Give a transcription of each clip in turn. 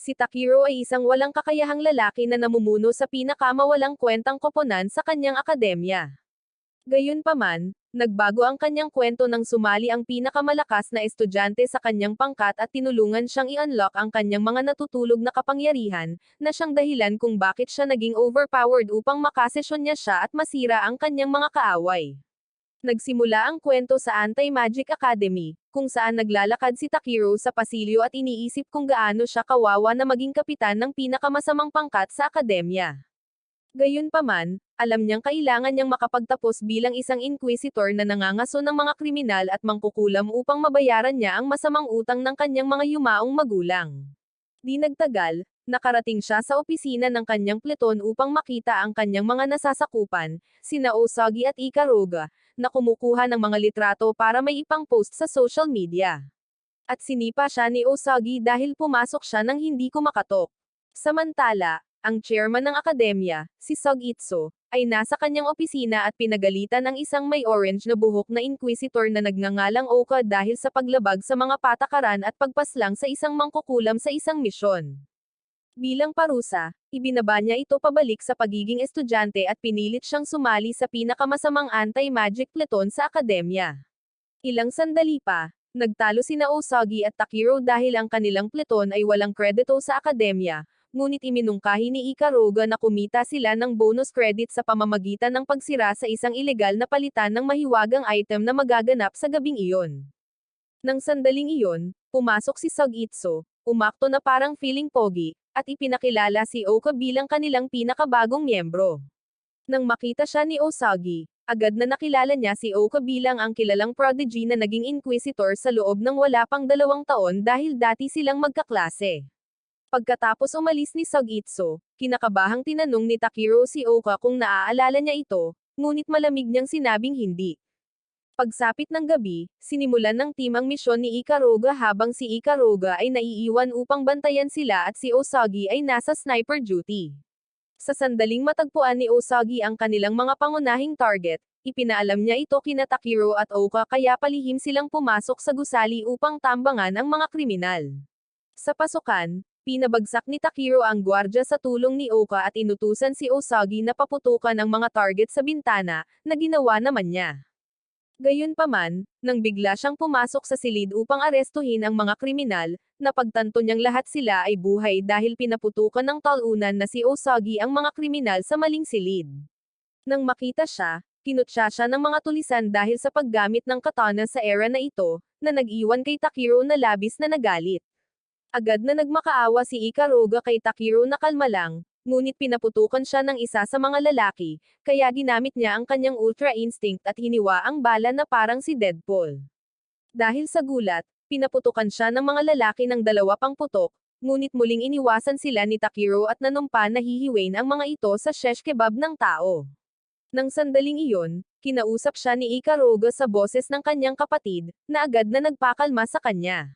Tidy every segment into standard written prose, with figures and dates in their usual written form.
Si Takiro ay isang walang kakayahang lalaki na namumuno sa pinakamawalang kwentang koponan sa kanyang akademya. Gayunpaman, nagbago ang kanyang kwento nang sumali ang pinakamalakas na estudyante sa kanyang pangkat at tinulungan siyang i-unlock ang kanyang mga natutulog na kapangyarihan, na siyang dahilan kung bakit siya naging overpowered upang makasesyon niya siya at masira ang kanyang mga kaaway. Nagsimula ang kwento sa Anti-Magic Academy, kung saan naglalakad si Takiro sa pasilyo at iniisip kung gaano siya kawawa na maging kapitan ng pinakamasamang pangkat sa akademya. Gayunpaman, alam niyang kailangan niyang makapagtapos bilang isang inquisitor na nangangaso ng mga kriminal at mangkukulam upang mabayaran niya ang masamang utang ng kanyang mga yumaong magulang. Di nagtagal, nakarating siya sa opisina ng kanyang pleton upang makita ang kanyang mga nasasakupan, sina Osagi at Ikaruga, na kumukuha ng mga litrato para may ipang-post sa social media. At sinipa siya ni Osagi dahil pumasok siya nang hindi kumakatok. Samantala, ang chairman ng akademya, si Sugitsu, ay nasa kanyang opisina at pinagalitan ng isang may orange na buhok na inquisitor na nagngangalang Oka dahil sa paglabag sa mga patakaran at pagpaslang sa isang mangkukulam sa isang misyon. Bilang parusa, ibinaba niya ito pabalik sa pagiging estudyante at pinilit siyang sumali sa pinakamasamang anti-magic pleton sa akademya. Ilang sandali pa, nagtalo sina Osagi at Takiro dahil ang kanilang pleton ay walang kredito sa akademya, ngunit iminungkahi ni Ikaruga na kumita sila ng bonus credit sa pamamagitan ng pagsira sa isang ilegal na palitan ng mahiwagang item na magaganap sa gabing iyon. Nang sandaling iyon, pumasok si Sugitsu, umakto na parang feeling pogi, at ipinakilala si Oka bilang kanilang pinakabagong miyembro. Nang makita siya ni Osagi, agad na nakilala niya si Oka bilang ang kilalang prodigy na naging inquisitor sa loob ng wala pang 2 taon dahil dati silang magkaklase. Pagkatapos umalis ni Sugitsu, kinakabahang tinanong ni Takiro si Oka kung naaalala niya ito, ngunit malamig niyang sinabing hindi. Pagsapit ng gabi, sinimulan ng team ang misyon ni Ikaruga habang si Ikaruga ay naiiwan upang bantayan sila at si Osagi ay nasa sniper duty. Sa sandaling matagpuan ni Osagi ang kanilang mga pangunahing target, ipinaalam niya ito kina Takiro at Oka kaya palihim silang pumasok sa gusali upang tambangan ang mga kriminal. Sa pasukan, pinabagsak ni Takiro ang gwardya sa tulong ni Oka at inutusan si Osagi na paputukan ang mga target sa bintana, na ginawa naman niya. Gayunpaman, nang bigla siyang pumasok sa silid upang arestuhin ang mga kriminal, napagtanto niyang lahat sila ay buhay dahil pinaputukan ng talunan na si Osagi ang mga kriminal sa maling silid. Nang makita siya, kinutya siya ng mga tulisan dahil sa paggamit ng katana sa era na ito, na nag-iwan kay Takiro na labis na nagalit. Agad na nagmakaawa si Ikaruga kay Takiro na kalma lang, ngunit pinaputukan siya ng isa sa mga lalaki, kaya ginamit niya ang kanyang ultra instinct at hiniwa ang bala na parang si Deadpool. Dahil sa gulat, pinaputukan siya ng mga lalaki ng 2 pang putok, ngunit muling iniwasan sila ni Takiro at nanumpa na hihiwain ang mga ito sa shish kebab ng tao. Nang sandaling iyon, kinausap siya ni Ikaruga sa boses ng kanyang kapatid, na agad na nagpakalma sa kanya.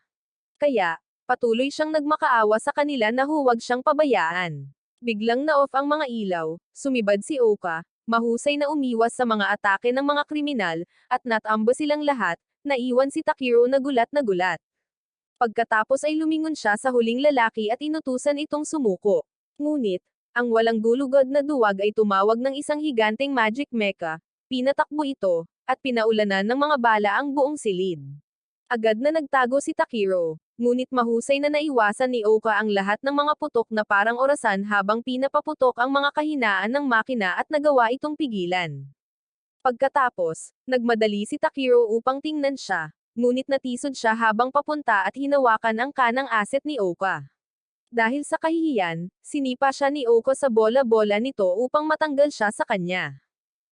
Kaya, patuloy siyang nagmakaawa sa kanila na huwag siyang pabayaan. Biglang na-off ang mga ilaw, sumibad si Oka, mahusay na umiwas sa mga atake ng mga kriminal, at natamba silang lahat, naiwan si Takiro na gulat na gulat. Pagkatapos ay lumingon siya sa huling lalaki at inutusan itong sumuko. Ngunit, ang walang gulugod na duwag ay tumawag ng isang higanteng magic mecha, pinatakbo ito, at pinaulanan ng mga bala ang buong silid. Agad na nagtago si Takiro, ngunit mahusay na naiwasan ni Oka ang lahat ng mga putok na parang orasan habang pinapaputok ang mga kahinaan ng makina at nagawa itong pigilan. Pagkatapos, nagmadali si Takiro upang tingnan siya, ngunit natisod siya habang papunta at hinawakan ang kanang asset ni Oka. Dahil sa kahihiyan, sinipa siya ni Oka sa bola-bola nito upang matanggal siya sa kanya.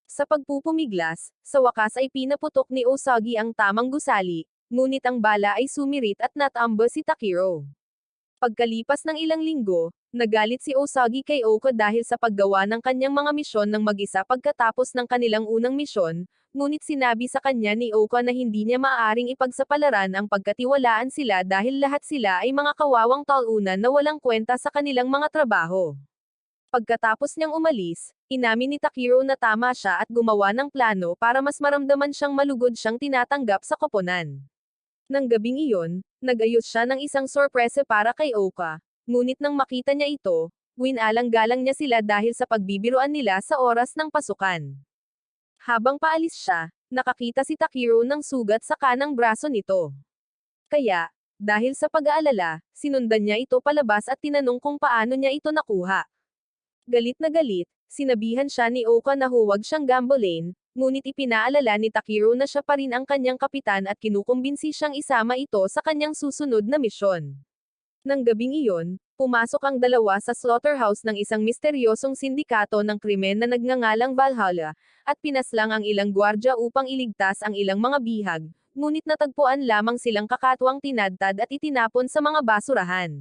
Sa pagpupumiglas, sa wakas ay pinaputok ni Osagi ang tamang gusali, ngunit ang bala ay sumirit at natamba si Takiro. Pagkalipas ng ilang linggo, nagalit si Osagi kay Oka dahil sa paggawa ng kanyang mga misyon ng mag-isa pagkatapos ng kanilang unang misyon, ngunit sinabi sa kanya ni Oka na hindi niya maaaring ipagsapalaran ang pagkatiwalaan sila dahil lahat sila ay mga kawawang talunan na walang kwenta sa kanilang mga trabaho. Pagkatapos niyang umalis, inamin ni Takiro na tama siya at gumawa ng plano para mas maramdaman siyang malugod siyang tinatanggap sa koponan. Nang gabing iyon, nag-ayos siya ng isang sorpresa para kay Oka, ngunit nang makita niya ito, winalang-galang niya sila dahil sa pagbibiruan nila sa oras ng pasukan. Habang paalis siya, nakakita si Takiro ng sugat sa kanang braso nito. Kaya, dahil sa pag-aalala, sinundan niya ito palabas at tinanong kung paano niya ito nakuha. Galit na galit, sinabihan siya ni Oka na huwag siyang gambling, ngunit ipinaalala ni Takiro na siya pa rin ang kanyang kapitan at kinukumbinsi siyang isama ito sa kanyang susunod na misyon. Nang gabing iyon, pumasok ang dalawa sa slaughterhouse ng isang misteryosong sindikato ng krimen na nagngangalang Valhalla, at pinaslang ang ilang gwardya upang iligtas ang ilang mga bihag, ngunit natagpuan lamang silang kakatwang tinadtad at itinapon sa mga basurahan.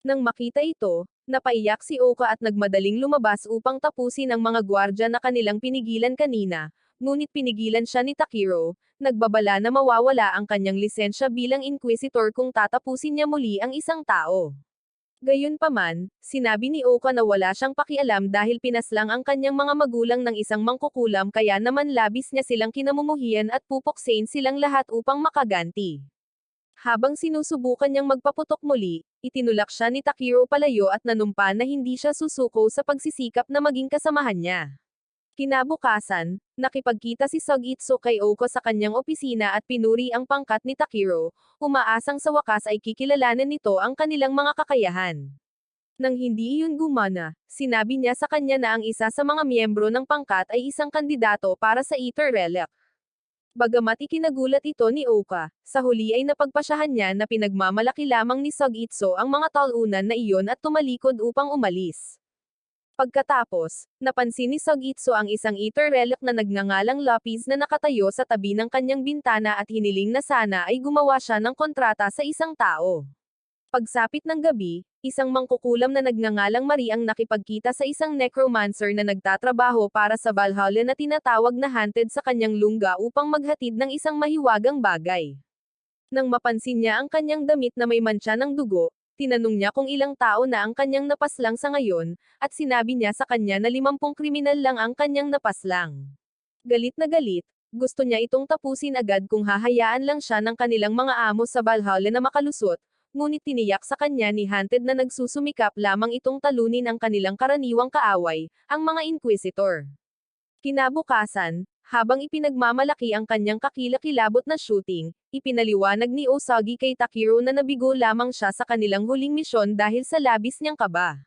Nang makita ito, napaiyak si Oka at nagmadaling lumabas upang tapusin ang mga gwardya na kanilang pinigilan kanina, ngunit pinigilan siya ni Takiro, nagbabala na mawawala ang kanyang lisensya bilang inquisitor kung tatapusin niya muli ang isang tao. Gayunpaman, sinabi ni Oka na wala siyang pakialam dahil pinaslang ang kanyang mga magulang ng isang mangkukulam kaya naman labis niya silang kinamumuhian at pupuksain silang lahat upang makaganti. Habang sinusubukan niyang magpaputok muli, itinulak siya ni Takiro palayo at nanumpa na hindi siya susuko sa pagsisikap na maging kasamahan niya. Kinabukasan, nakipagkita si Sugitsu kay Oko sa kanyang opisina at pinuri ang pangkat ni Takiro, umaasang sa wakas ay kikilalanin nito ang kanilang mga kakayahan. Nang hindi iyon gumana, sinabi niya sa kanya na ang isa sa mga miyembro ng pangkat ay isang kandidato para sa Ether Relic. Bagamat ikinagulat ito ni Oka, sa huli ay napagpasyahan niya na pinagmamalaki lamang ni Sugitsu ang mga talunan na iyon at tumalikod upang umalis. Pagkatapos, napansin ni Sugitsu ang isang Ether Relic na nagngangalang Lapis na nakatayo sa tabi ng kanyang bintana at hiniling na sana ay gumawa siya ng kontrata sa isang tao. Pagsapit ng gabi, isang mangkukulam na nagngangalang Marie ang nakipagkita sa isang necromancer na nagtatrabaho para sa Valhalla na tinatawag na Hunted sa kanyang lungga upang maghatid ng isang mahiwagang bagay. Nang mapansin niya ang kanyang damit na may mantsa ng dugo, tinanong niya kung ilang tao na ang kanyang napaslang sa ngayon, at sinabi niya sa kanya na 50 kriminal lang ang kanyang napaslang. Galit na galit, gusto niya itong tapusin agad kung hahayaan lang siya ng kanilang mga amo sa Valhalla na makalusot, ngunit tiniyak sa kanya ni Hunted na nagsusumikap lamang itong talunin ang kanilang karaniwang kaaway, ang mga Inquisitor. Kinabukasan, habang ipinagmamalaki ang kanyang kakilakilabot na shooting, ipinaliwanag ni Osagi kay Takiro na nabigo lamang siya sa kanilang huling misyon dahil sa labis niyang kaba.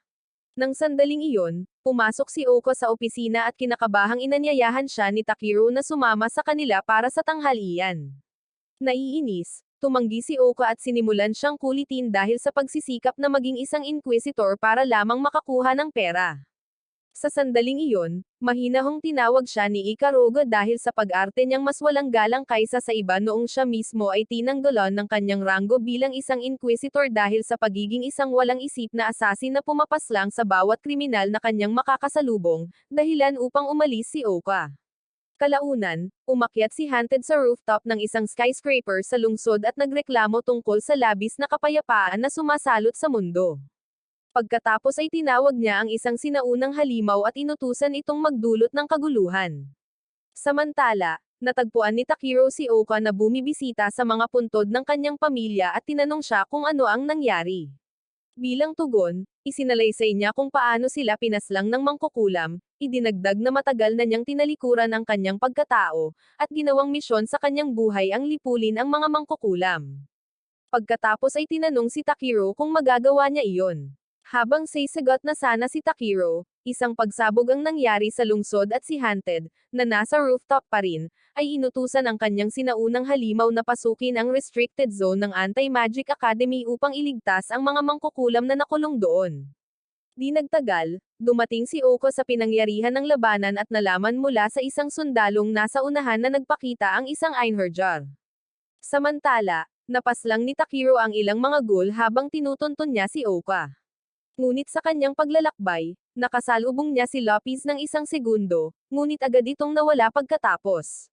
Nang sandaling iyon, pumasok si Oko sa opisina at kinakabahang inanyayahan siya ni Takiro na sumama sa kanila para sa tanghalian. Naiinis, tumanggi si Oko at sinimulan siyang kulitin dahil sa pagsisikap na maging isang inquisitor para lamang makakuha ng pera. Sa sandaling iyon, mahinahong tinawag siya ni Ikaruga dahil sa pag-arte niyang mas walang galang kaysa sa iba noong siya mismo ay tinanggalan ng kanyang ranggo bilang isang inquisitor dahil sa pagiging isang walang isip na assassin na pumapaslang sa bawat kriminal na kanyang makakasalubong, dahilan upang umalis si Oka. Kalaunan, umakyat si Hunted sa rooftop ng isang skyscraper sa lungsod at nagreklamo tungkol sa labis na kapayapaan na sumasalot sa mundo. Pagkatapos ay tinawag niya ang isang sinaunang halimaw at inutusan itong magdulot ng kaguluhan. Samantala, natagpuan ni Takiro si Oka na bumibisita sa mga puntod ng kanyang pamilya at tinanong siya kung ano ang nangyari. Bilang tugon, isinalaysay niya kung paano sila pinaslang ng mangkukulam, idinagdag na matagal na niyang tinalikuran ang kanyang pagkatao, at ginawang misyon sa kanyang buhay ang lipulin ang mga mangkukulam. Pagkatapos ay tinanong si Takiro kung magagawa niya iyon. Habang sasagot na sana si Takiro, isang pagsabog ang nangyari sa lungsod at si Hunted, na nasa rooftop pa rin, ay inutusan ang kanyang sinaunang halimaw na pasukin ang restricted zone ng Anti-Magic Academy upang iligtas ang mga mangkukulam na nakulong doon. Di nagtagal, dumating si Oko sa pinangyarihan ng labanan at nalaman mula sa isang sundalong nasa unahan na nagpakita ang isang Einherjar. Samantala, napaslang ni Takiro ang ilang mga ghoul habang tinutuntun niya si Oka. Ngunit sa kanyang paglalakbay, nakasalubong niya si Lapis ng isang segundo, ngunit agad itong nawala pagkatapos.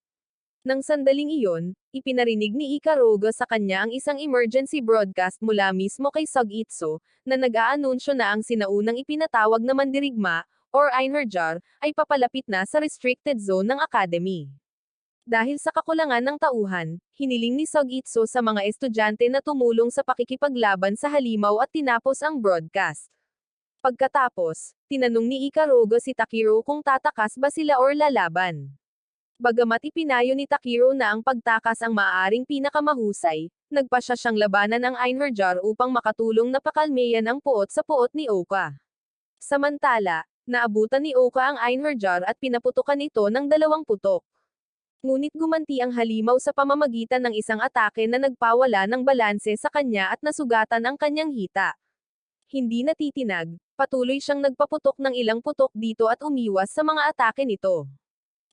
Nang sandaling iyon, ipinarinig ni Ikaruga sa kanya ang isang emergency broadcast mula mismo kay Sugitsu, na nag-aanunsyo na ang sinaunang ipinatawag na mandirigma, or Einherjar, ay papalapit na sa restricted zone ng Academy. Dahil sa kakulangan ng tauhan, hiniling ni Sogitsu sa mga estudyante na tumulong sa pakikipaglaban sa halimaw at tinapos ang broadcast. Pagkatapos, tinanong ni Ikaruga si Takiro kung tatakas ba sila or lalaban. Bagamat ipinayo ni Takiro na ang pagtakas ang maaaring pinakamahusay, nagpasya siyang labanan ang Einherjar upang makatulong na pakalmeyan ang puot sa puot ni Oka. Samantala, naabutan ni Oka ang Einherjar at pinaputukan ito ng 2 putok. Ngunit gumanti ang halimaw sa pamamagitan ng isang atake na nagpawala ng balanse sa kanya at nasugatan ang kanyang hita. Hindi natitinag, patuloy siyang nagpaputok ng ilang putok dito at umiwas sa mga atake nito.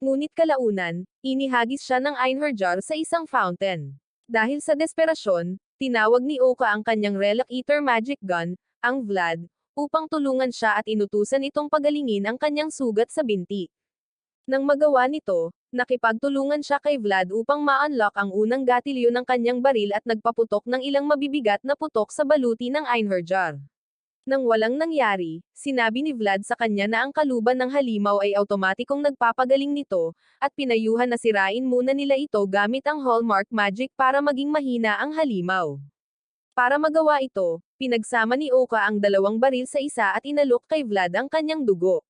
Ngunit kalaunan, inihagis siya ng Einherjar sa isang fountain. Dahil sa desperasyon, tinawag ni Oka ang kanyang Relic Eater Magic Gun, ang Vlad, upang tulungan siya at inutusan itong pagalingin ang kanyang sugat sa binti. Nang magawa nito, nakipagtulungan siya kay Vlad upang ma-unlock ang unang gatilyo ng kanyang baril at nagpaputok ng ilang mabibigat na putok sa baluti ng Einherjar. Nang walang nangyari, sinabi ni Vlad sa kanya na ang kaluban ng halimaw ay automatikong nagpapagaling nito, at pinayuhan na sirain muna nila ito gamit ang Hallmark Magic para maging mahina ang halimaw. Para magawa ito, pinagsama ni Oka ang 2 baril sa isa at inalok kay Vlad ang kanyang dugo.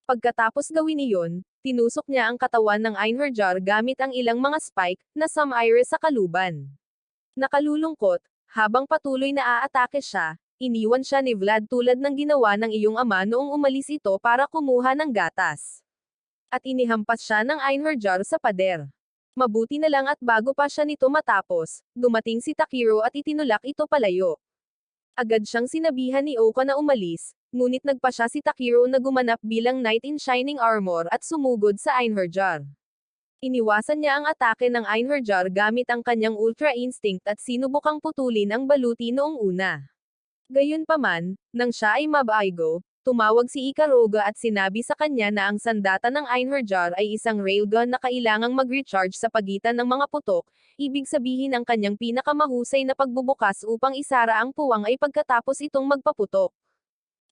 Pagkatapos gawin iyon, tinusok niya ang katawan ng Einherjar gamit ang ilang mga spike na Sum-Iris sa kaluban. Nakalulungkot, habang patuloy na aatake siya, iniwan siya ni Vlad tulad ng ginawa ng iyong ama noong umalis ito para kumuha ng gatas. At inihampas siya ng Einherjar sa pader. Mabuti na lang at bago pa siya nito matapos, dumating si Takiro at itinulak ito palayo. Agad siyang sinabihan ni Oka na umalis, ngunit nagpa siya si Takiro na gumanap bilang Knight in Shining Armor at sumugod sa Einherjar. Iniwasan niya ang atake ng Einherjar gamit ang kanyang Ultra Instinct at sinubukang putulin ang baluti noong una. Gayunpaman, nang siya ay mabaigo, tumawag si Ikaruga at sinabi sa kanya na ang sandata ng Einherjar ay isang railgun na kailangang mag-recharge sa pagitan ng mga putok, ibig sabihin ang kanyang pinakamahusay na pagbubukas upang isara ang puwang ay pagkatapos itong magpaputok.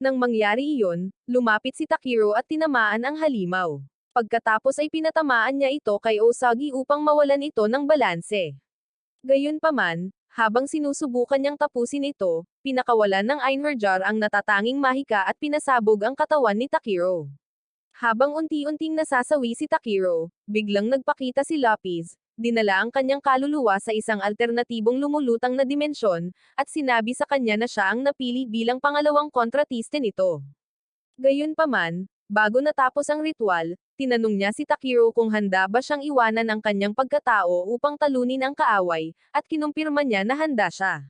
Nang mangyari iyon, lumapit si Takiro at tinamaan ang halimaw. Pagkatapos ay pinatamaan niya ito kay Osagi upang mawalan ito ng balanse. Gayunpaman, habang sinusubukan niyang tapusin ito, pinakawalan ng Einherjar ang natatanging mahika at pinasabog ang katawan ni Takiro. Habang unti-unting nasasawi si Takiro, biglang nagpakita si Lapis, dinala ang kanyang kaluluwa sa isang alternatibong lumulutang na dimensyon, at sinabi sa kanya na siya ang napili bilang pangalawang kontratiste nito. Gayunpaman, bago natapos ang ritual, tinanong niya si Takiro kung handa ba siyang iwanan ang kanyang pagkatao upang talunin ang kaaway, at kinumpirma niya na handa siya.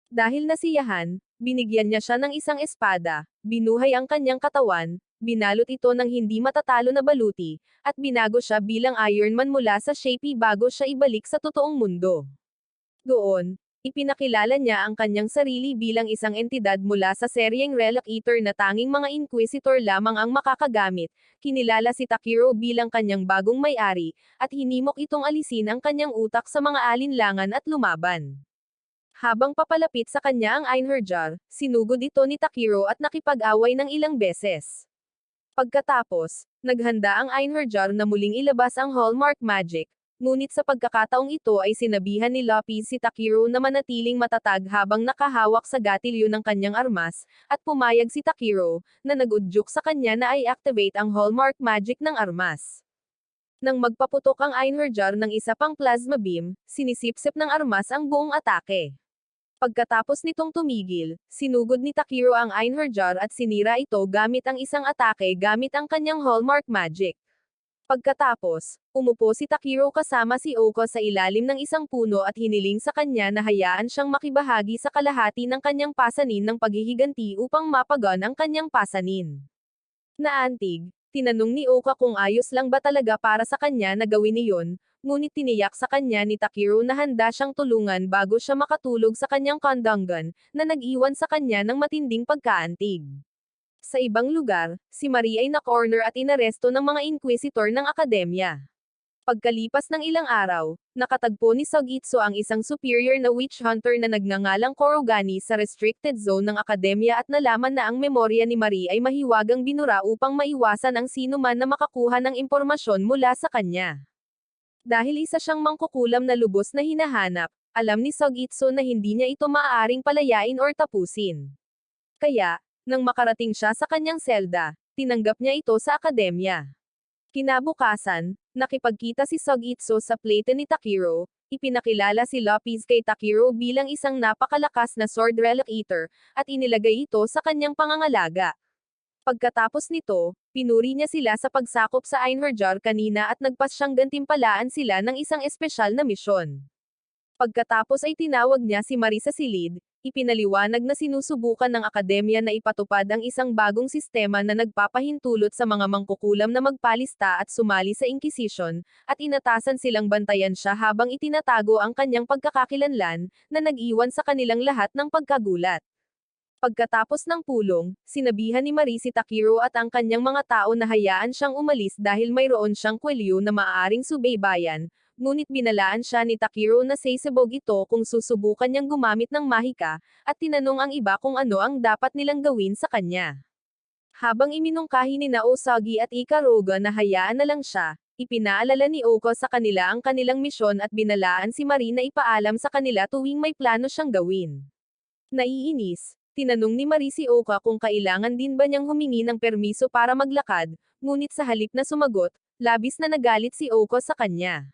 Dahil nasiyahan, binigyan niya siya ng isang espada, binuhay ang kanyang katawan, binalot ito ng hindi matatalo na baluti, at binago siya bilang Iron Man mula sa Shapey bago siya ibalik sa totoong mundo. Doon, ipinakilala niya ang kanyang sarili bilang isang entidad mula sa seryeng Relic Eater na tanging mga Inquisitor lamang ang makakagamit, kinilala si Takiro bilang kanyang bagong may-ari, at hinimok itong alisin ang kanyang utak sa mga alinlangan at lumaban. Habang papalapit sa kanya ang Einherjar, sinugod ito ni Takiro at nakipag-away ng ilang beses. Pagkatapos, naghanda ang Einherjar na muling ilabas ang Hallmark Magic, ngunit sa pagkakataong ito ay sinabihan ni Lapis si Takiro na manatiling matatag habang nakahawak sa gatilyo ng kanyang armas, at pumayag si Takiro, na nag-udyok sa kanya na i-activate ang Hallmark Magic ng armas. Nang magpaputok ang Einherjar ng isa pang plasma beam, sinisipsip ng armas ang buong atake. Pagkatapos nitong tumigil, sinugod ni Takiro ang Einherjar at sinira ito gamit ang isang atake gamit ang kanyang Hallmark Magic. Pagkatapos, umupo si Takiro kasama si Oka sa ilalim ng isang puno at hiniling sa kanya na hayaan siyang makibahagi sa kalahati ng kanyang pasanin ng paghihiganti upang mapagan ang kanyang pasanin. Naantig, tinanong ni Oka kung ayos lang ba talaga para sa kanya na gawin iyon, ngunit tiniyak sa kanya ni Takiro na handa siyang tulungan bago siya makatulog sa kanyang kondangan, na nag-iwan sa kanya ng matinding pagkaantig. Sa ibang lugar, si Marie ay na-corner at inaresto ng mga inquisitor ng akademya. Pagkalipas ng ilang araw, nakatagpo ni Sogitsu ang isang superior na witch hunter na nagngangalang Korogani sa restricted zone ng akademya at nalaman na ang memorya ni Marie ay mahiwagang binura upang maiwasan ang sinuman na makakuha ng impormasyon mula sa kanya. Dahil isa siyang mangkukulam na lubos na hinahanap, alam ni Sogitsu na hindi niya ito maaaring palayain or tapusin. Kaya, nang makarating siya sa kanyang selda, tinanggap niya ito sa akademya. Kinabukasan, nakipagkita si Sogitsu sa plate ni Takiro, ipinakilala si Lopez kay Takiro bilang isang napakalakas na sword relic eater, at inilagay ito sa kanyang pangangalaga. Pagkatapos nito, pinuri niya sila sa pagsakop sa Einherjar kanina at nagpasyang gantimpalaan sila ng isang espesyal na misyon. Pagkatapos ay tinawag niya si Marie sa silid, ipinaliwanag na sinusubukan ng akademya na ipatupad ang isang bagong sistema na nagpapahintulot sa mga mangkukulam na magpalista at sumali sa Inquisition, at inatasan silang bantayan siya habang itinatago ang kanyang pagkakakilanlan, na nag-iwan sa kanilang lahat ng pagkagulat. Pagkatapos ng pulong, sinabihan ni Marie si Takiro at ang kanyang mga tao na hayaan siyang umalis dahil mayroon siyang kwelyo na maaaring subaybayan, ngunit binalaan siya ni Takiro na sasabog ito kung susubukan niyang gumamit ng mahika, at tinanong ang iba kung ano ang dapat nilang gawin sa kanya. Habang iminungkahi ni Naosagi at Ikaruga na hayaan na lang siya, ipinaalala ni Oko sa kanila ang kanilang misyon at binalaan si Marie na ipaalam sa kanila tuwing may plano siyang gawin. Naiinis, tinanong ni Marie si Oka kung kailangan din ba niyang humingi ng permiso para maglakad, ngunit sa halip na sumagot, labis na nagalit si Oka sa kanya.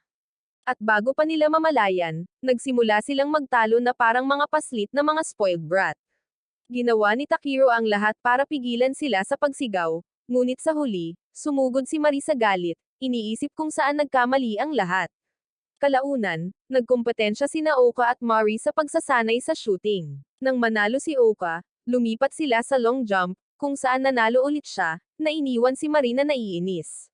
At bago pa nila mamalayan, nagsimula silang magtalo na parang mga paslit na mga spoiled brat. Ginawa ni Takiro ang lahat para pigilan sila sa pagsigaw, ngunit sa huli, sumugod si Marie sa galit, iniisip kung saan nagkamali ang lahat. Kalaunan, nagkumpetensya sina Oka at Marie sa pagsasanay sa shooting. Nang manalo si Oka, lumipat sila sa long jump, kung saan nanalo ulit siya, na iniwan si Marie na naiinis.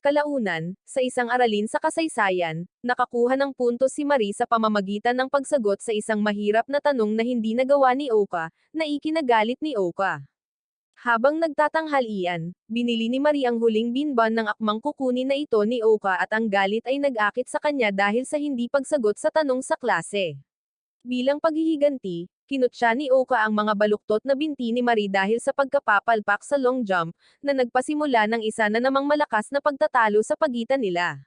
Kalaunan, sa isang aralin sa kasaysayan, nakakuha ng puntos si Marie sa pamamagitan ng pagsagot sa isang mahirap na tanong na hindi nagawa ni Oka, na ikinagalit ni Oka. Habang nagtatanghalian, binili ni Marie ang huling binban ng akmang kukunin na ito ni Oka at ang galit ay nag-akit sa kanya dahil sa hindi pagsagot sa tanong sa klase. Bilang paghihiganti, kinutya ni Oka ang mga baluktot na binti ni Marie dahil sa pagkapapalpak sa long jump, na nagpasimula ng isa na namang malakas na pagtatalo sa pagitan nila.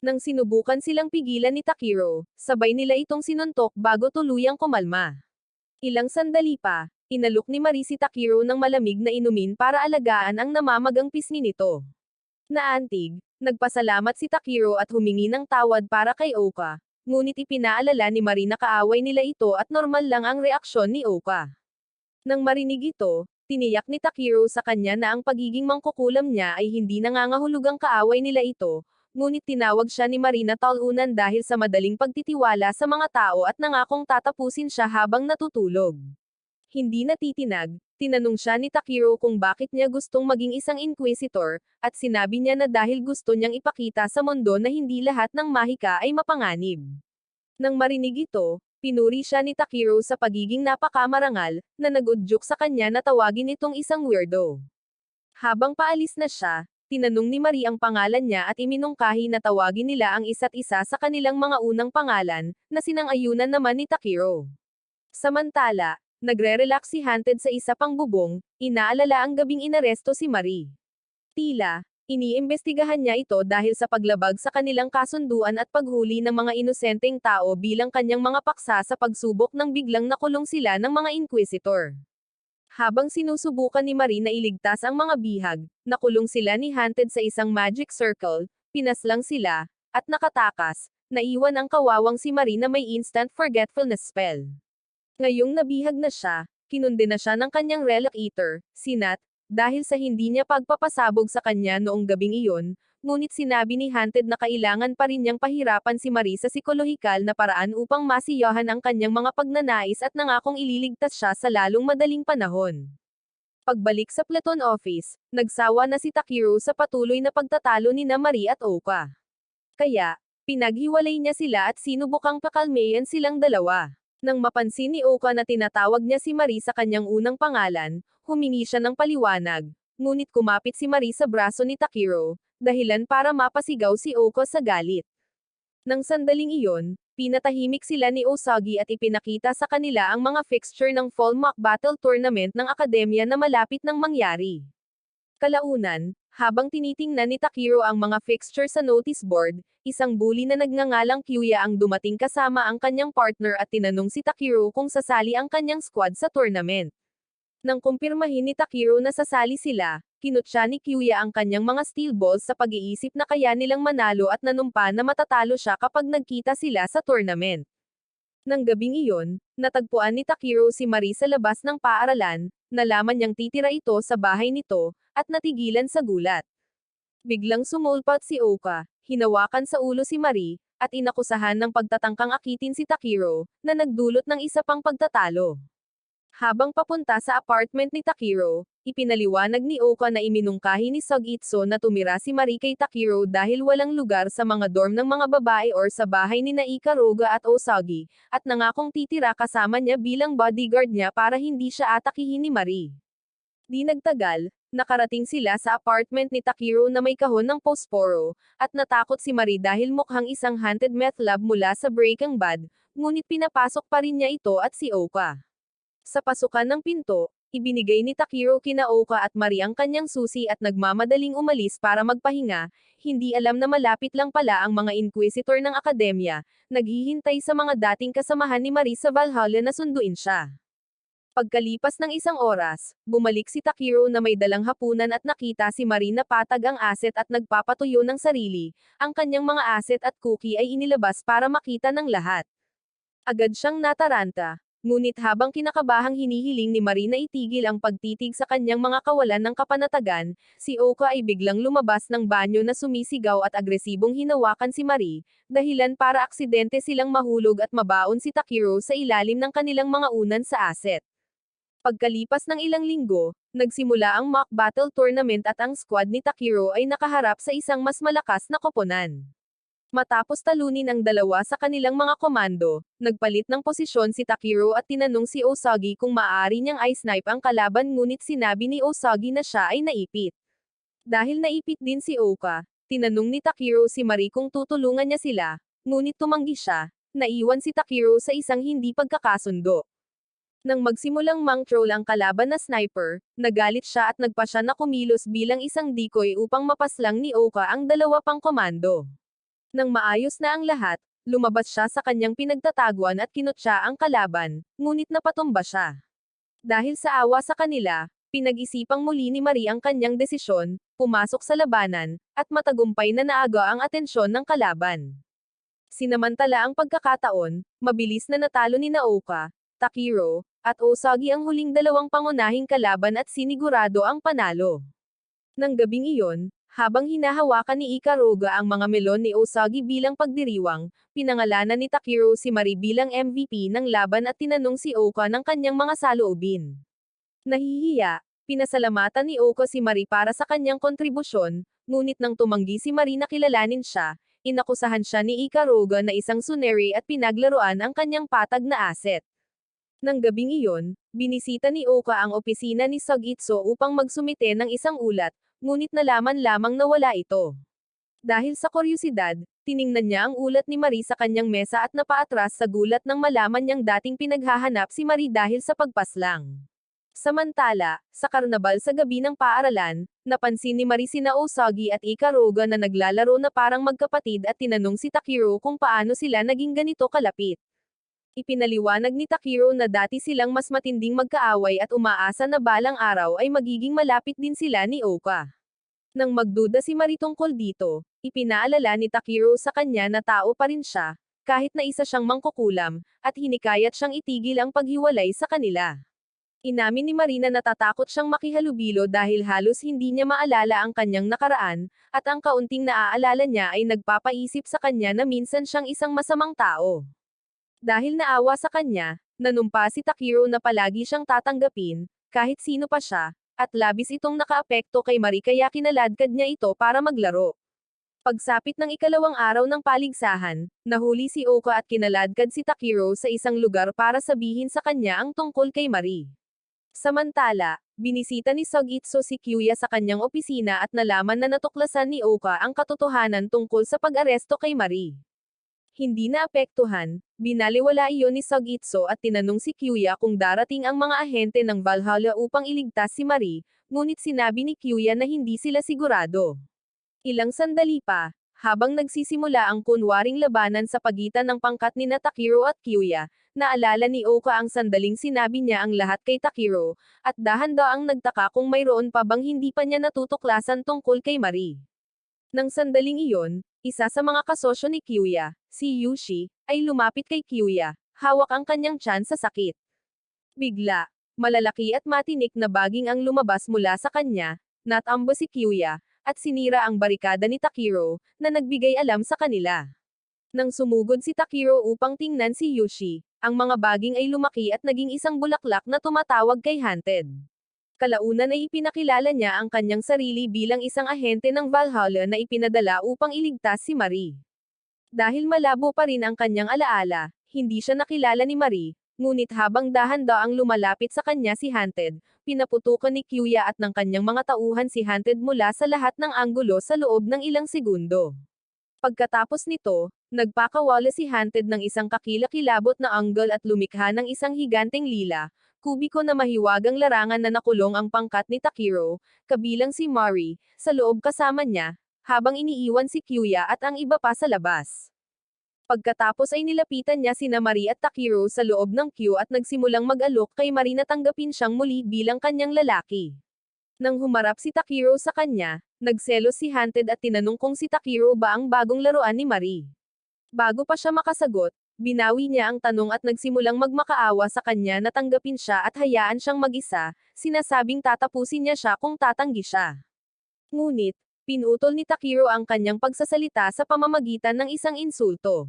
Nang sinubukan silang pigilan ni Takiro, sabay nila itong sinuntok bago tuluyang kumalma. Ilang sandali pa, inalok ni Marie si Takiro ng malamig na inumin para alagaan ang namamagang pisngi nito. Naantig, nagpasalamat si Takiro at humingi ng tawad para kay Oka, ngunit ipinaalala ni Marie na kaaway nila ito at normal lang ang reaksyon ni Oka. Nang marinig ito, tiniyak ni Takiro sa kanya na ang pagiging mangkukulam niya ay hindi nangangahulugang kaaway nila ito, ngunit tinawag siya ni Marie na talunan dahil sa madaling pagtitiwala sa mga tao at nangakong tatapusin siya habang natutulog. Hindi natitinag, tinanong siya ni Takiro kung bakit niya gustong maging isang inquisitor, at sinabi niya na dahil gusto niyang ipakita sa mundo na hindi lahat ng mahika ay mapanganib. Nang marinig ito, pinuri siya ni Takiro sa pagiging napakamarangal, na nag-udyok sa kanya na tawagin itong isang weirdo. Habang paalis na siya, tinanong ni Marie ang pangalan niya at iminungkahi na tawagin nila ang isa't isa sa kanilang mga unang pangalan, na sinang-ayunan naman ni Takiro. Samantala, nagre-relax si Haunted sa isa pang bubong, inaalala ang gabing inaresto si Marie. Tila, iniimbestigahan niya ito dahil sa paglabag sa kanilang kasunduan at paghuli ng mga inosenteng tao bilang kanyang mga paksa sa pagsubok ng biglang nakulong sila ng mga inquisitor. Habang sinusubukan ni Marie na iligtas ang mga bihag, nakulong sila ni Haunted sa isang magic circle, pinaslang sila, at nakatakas, naiwan ang kawawang si Marie na may instant forgetfulness spell. Ngayong nabihag na siya, kinundena siya ng kanyang relic eater, si Nat, dahil sa hindi niya pagpapasabog sa kanya noong gabing iyon, ngunit sinabi ni Haunted na kailangan pa rin niyang pahirapan si Marie sa psikolohikal na paraan upang masiyahan ang kanyang mga pagnanais at nangakong ililigtas siya sa lalong madaling panahon. Pagbalik sa Platon office, nagsawa na si Takiro sa patuloy na pagtatalo ni Marie at Oka. Kaya, pinaghiwalay niya sila at sinubukang pakalmayan silang dalawa. Nang mapansin ni Oka na tinatawag niya si Marie sa kanyang unang pangalan, humingi siya ng paliwanag, ngunit kumapit si Marie sa braso ni Takiro, dahilan para mapasigaw si Oka sa galit. Nang sandaling iyon, pinatahimik sila ni Osagi at ipinakita sa kanila ang mga fixture ng Fall Mock Battle Tournament ng Akademya na malapit nang mangyari. Kalaunan, habang tinitingnan ni Takiro ang mga fixture sa notice board, isang bully na nagngangalang Kyuya ang dumating kasama ang kanyang partner at tinanong si Takiro kung sasali ang kanyang squad sa tournament. Nang kumpirmahin ni Takiro na sasali sila, kinutya ni Kyuya ang kanyang mga steel balls sa pag-iisip na kaya nilang manalo at nanumpa na matatalo siya kapag nagkita sila sa tournament. Nang gabing iyon, natagpuan ni Takiro si Marie sa labas ng paaralan, nalaman niyang titira ito sa bahay nito, at natigilan sa gulat. Biglang sumulpat si Oka, hinawakan sa ulo si Marie, at inakusahan ng pagtatangkang akitin si Takiro, na nagdulot ng isa pang pagtatalo. Habang papunta sa apartment ni Takiro, ipinaliwanag ni Oka na iminungkahi ni Sugitsu na tumira si Marie kay Takiro dahil walang lugar sa mga dorm ng mga babae or sa bahay ni Ikaruga at Osagi, at nangakong titira kasama niya bilang bodyguard niya para hindi siya atakihin ni Marie. Di nagtagal, nakarating sila sa apartment ni Takiro na may kahon ng posporo, at natakot si Marie dahil mukhang isang haunted meth lab mula sa Breaking Bad, ngunit pinapasok pa rin niya ito at si Oka. Sa pasukan ng pinto, ibinigay ni Takiro kina Oka at Marie ang kanyang susi at nagmamadaling umalis para magpahinga, hindi alam na malapit lang pala ang mga inquisitor ng akademya, naghihintay sa mga dating kasamahan ni Marie sa Valhalla na sunduin siya. Pagkalipas ng isang oras, bumalik si Takiro na may dalang hapunan at nakita si Marie na patag ang aset at nagpapatuyo ng sarili, ang kanyang mga aset at cookie ay inilabas para makita ng lahat. Agad siyang nataranta. Ngunit habang kinakabahang hinihiling ni Marie na itigil ang pagtitig sa kanyang mga kawalan ng kapanatagan, si Oka ay biglang lumabas ng banyo na sumisigaw at agresibong hinawakan si Marie, dahilan para aksidente silang mahulog at mabaon si Takiro sa ilalim ng kanilang mga unan sa aset. Pagkalipas ng ilang linggo, nagsimula ang mock battle tournament at ang squad ni Takiro ay nakaharap sa isang mas malakas na koponan. Matapos talunin ang dalawa sa kanilang mga komando, nagpalit ng posisyon si Takiro at tinanong si Osagi kung maaari niyang i-snipe ang kalaban ngunit sinabi ni Osagi na siya ay naipit. Dahil naipit din si Oka, tinanong ni Takiro si Marie kung tutulungan niya sila, ngunit tumanggi siya, naiwan si Takiro sa isang hindi pagkakasundo. Nang magsimulang mang-troll ang kalaban na sniper, nagalit siya at nagpa siya na kumilos bilang isang decoy upang mapaslang ni Oka ang dalawa pang komando. Nang maayos na ang lahat, lumabas siya sa kanyang pinagtataguan at kinutya ang kalaban, ngunit napatumba siya. Dahil sa awa sa kanila, pinag-isipang muli ni Marie ang kanyang desisyon, pumasok sa labanan, at matagumpay na naaga ang atensyon ng kalaban. Sinamantala ang pagkakataon, mabilis na natalo ni Oka, Takiro, at Osagi ang huling dalawang pangunahing kalaban at sinigurado ang panalo. Nang gabing iyon, habang hinahawakan ni Ikaruga ang mga melon ni Osagi bilang pagdiriwang, pinangalanan ni Takiro si Marie bilang MVP ng laban at tinanong si Oka ng kanyang mga saloobin. Nahihiya, pinasalamatan ni Oka si Marie para sa kanyang kontribusyon, ngunit nang tumanggi si Marie na kilalanin siya, inakusahan siya ni Ikaruga na isang suneri at pinaglaruan ang kanyang patag na asset. Nang gabing iyon, binisita ni Oka ang opisina ni Sugitsu upang magsumite ng isang ulat, ngunit nalaman lamang na wala ito. Dahil sa kuryosidad, tiningnan niya ang ulat ni Marie sa kanyang mesa at napaatras sa gulat nang malaman niyang dating pinaghahanap si Marie dahil sa pagpaslang. Samantala, sa karnabal sa gabi ng paaralan, napansin ni Marie sina Osagi at Ikaruga na naglalaro na parang magkapatid at tinanong si Takiro kung paano sila naging ganito kalapit. Ipinaliwanag ni Takiro na dati silang mas matinding magkaaway at umaasa na balang araw ay magiging malapit din sila ni Oka. Nang magduda si Marie tungkol dito, ipinaalala ni Takiro sa kanya na tao pa rin siya, kahit na isa siyang mangkukulam, at hinikayat siyang itigil ang paghiwalay sa kanila. Inamin ni Marie na natatakot siyang makihalubilo dahil halos hindi niya maalala ang kanyang nakaraan, at ang kaunting naaalala niya ay nagpapaisip sa kanya na minsan siyang isang masamang tao. Dahil naawa sa kanya, nanumpa si Takiro na palagi siyang tatanggapin, kahit sino pa siya, at labis itong nakaapekto kay Marie kaya kinaladkad niya ito para maglaro. Pagsapit ng ikalawang araw ng paligsahan, nahuli si Oka at kinaladkad si Takiro sa isang lugar para sabihin sa kanya ang tungkol kay Marie. Samantala, binisita ni Sugitsu si Kyuya sa kanyang opisina at nalaman na natuklasan ni Oka ang katotohanan tungkol sa pag-aresto kay Marie. Hindi naapektuhan, binaliwala iyon ni Sugitso at tinanong si Kyuya kung darating ang mga ahente ng Valhalla upang iligtas si Marie, ngunit sinabi ni Kyuya na hindi sila sigurado. Ilang sandali pa, habang nagsisimula ang kunwaring labanan sa pagitan ng pangkat ni Takiro at Kyuya, naalala ni Oka ang sandaling sinabi niya ang lahat kay Takiro, at dahan-daang nagtaka kung mayroon pa bang hindi pa niya natutuklasan tungkol kay Marie. Nang sandaling iyon, isa sa mga kasosyo ni Kyuya, si Yushi, ay lumapit kay Kyuya, hawak ang kanyang tiyan sa sakit. Bigla, malalaki at matinik na baging ang lumabas mula sa kanya, natambo si Kyuya, at sinira ang barikada ni Takiro, na nagbigay alam sa kanila. Nang sumugod si Takiro upang tingnan si Yushi, ang mga baging ay lumaki at naging isang bulaklak na tumatawag kay Haunted. Kalaunan ay ipinakilala niya ang kanyang sarili bilang isang ahente ng Valhalla na ipinadala upang iligtas si Marie. Dahil malabo pa rin ang kanyang alaala, hindi siya nakilala ni Marie, ngunit habang dahan-daang lumalapit sa kanya si Haunted, pinaputukan ni Kyuya at ng kanyang mga tauhan si Haunted mula sa lahat ng anggulo sa loob ng ilang segundo. Pagkatapos nito, nagpakawala si Haunted ng isang kakilakilabot na angle at lumikha ng isang higanteng lila, kubiko na mahiwagang larangan na nakulong ang pangkat ni Takiro, kabilang si Marie, sa loob kasama niya, habang iniiwan si Kyuya at ang iba pa sa labas. Pagkatapos ay nilapitan niya sina Marie at Takiro sa loob ng queue at nagsimulang mag-alok kay Marie na tanggapin siyang muli bilang kanyang lalaki. Nang humarap si Takiro sa kanya, nagselos si Haunted at tinanong kung si Takiro ba ang bagong laruan ni Marie. Bago pa siya makasagot, binawi niya ang tanong at nagsimulang magmakaawa sa kanya na tanggapin siya at hayaan siyang mag-isa, sinasabing tatapusin niya siya kung tatanggi siya. Ngunit, pinutol ni Takiro ang kanyang pagsasalita sa pamamagitan ng isang insulto.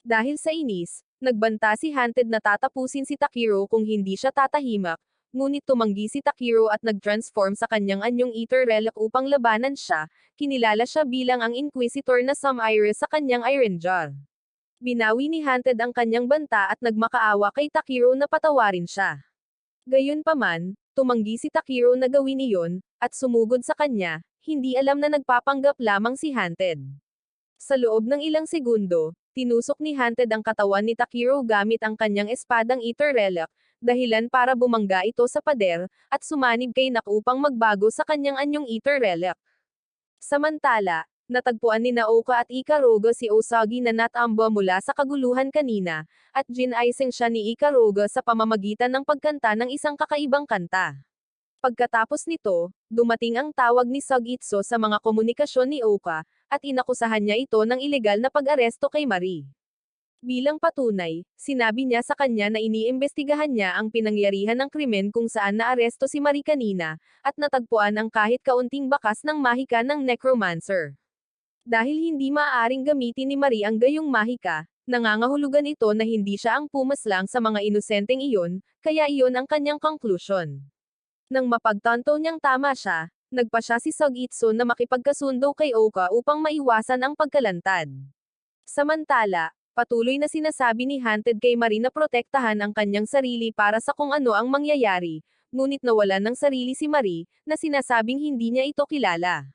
Dahil sa inis, nagbanta si Haunted na tatapusin si Takiro kung hindi siya tatahimak, ngunit tumanggi si Takiro at nag-transform sa kanyang anyong Ether Relic upang labanan siya, kinilala siya bilang ang Inquisitor na Sum-Iris sa kanyang Iron Jar. Binawi ni Haunted ang kanyang banta at nagmakaawa kay Takiro na patawarin siya. Gayunpaman, tumanggi si Takiro na gawin iyon, at sumugod sa kanya, hindi alam na nagpapanggap lamang si Haunted. Sa loob ng ilang segundo, tinusok ni Haunted ang katawan ni Takiro gamit ang kanyang espadang Ether Relic, dahilan para bumangga ito sa pader, at sumanib kay Nak upang magbago sa kanyang anyong Ether Relic. Samantala, natagpuan ni Naoka at Ikaruga si Osagi na natamba mula sa kaguluhan kanina, at ginaising siya ni Ikaruga sa pamamagitan ng pagkanta ng isang kakaibang kanta. Pagkatapos nito, dumating ang tawag ni Sugitso sa mga komunikasyon ni Oka, at inakusahan niya ito ng ilegal na pag-aresto kay Marie. Bilang patunay, sinabi niya sa kanya na iniimbestigahan niya ang pinangyarihan ng krimen kung saan naaresto si Marie kanina, at natagpuan ang kahit kaunting bakas ng mahika ng necromancer. Dahil hindi maaaring gamitin ni Marie ang gayong mahika, nangangahulugan ito na hindi siya ang pumaslang sa mga inosenteng iyon, kaya iyon ang kanyang conclusion. Nang mapagtanto niyang tama siya, nagpa siya si Sugitsu na makipagkasundo kay Oka upang maiwasan ang pagkalantad. Samantala, patuloy na sinasabi ni Haunted kay Marie na protektahan ang kanyang sarili para sa kung ano ang mangyayari, ngunit nawalan ng sarili si Marie, na sinasabing hindi niya ito kilala.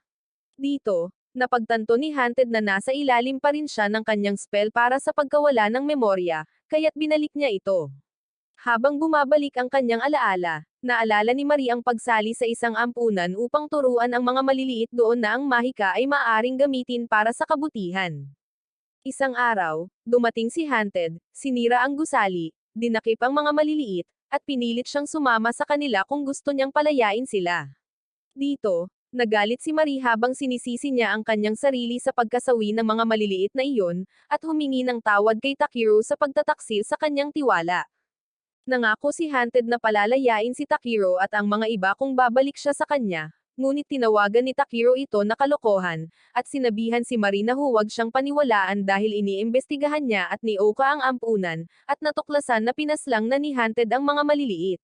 Dito, napagtanto ni Haunted na nasa ilalim pa rin siya ng kanyang spell para sa pagkawala ng memorya, kaya't binalik niya ito. Habang bumabalik ang kanyang alaala, naalala ni Marie ang pagsali sa isang ampunan upang turuan ang mga maliliit doon na ang mahika ay maaaring gamitin para sa kabutihan. Isang araw, dumating si Haunted, sinira ang gusali, dinakip ang mga maliliit, at pinilit siyang sumama sa kanila kung gusto niyang palayain sila. Dito, nagalit si Marie habang sinisisi niya ang kanyang sarili sa pagkasawi ng mga maliliit na iyon, at humingi ng tawad kay Takiro sa pagtataksil sa kanyang tiwala. Nangako si Haunted na palalayain si Takiro at ang mga iba kung babalik siya sa kanya, ngunit tinawagan ni Takiro ito na kalokohan, at sinabihan si Marie na huwag siyang paniwalaan dahil iniimbestigahan niya at ni Oka ang ampunan, at natuklasan na pinaslang na ni Haunted ang mga maliliit.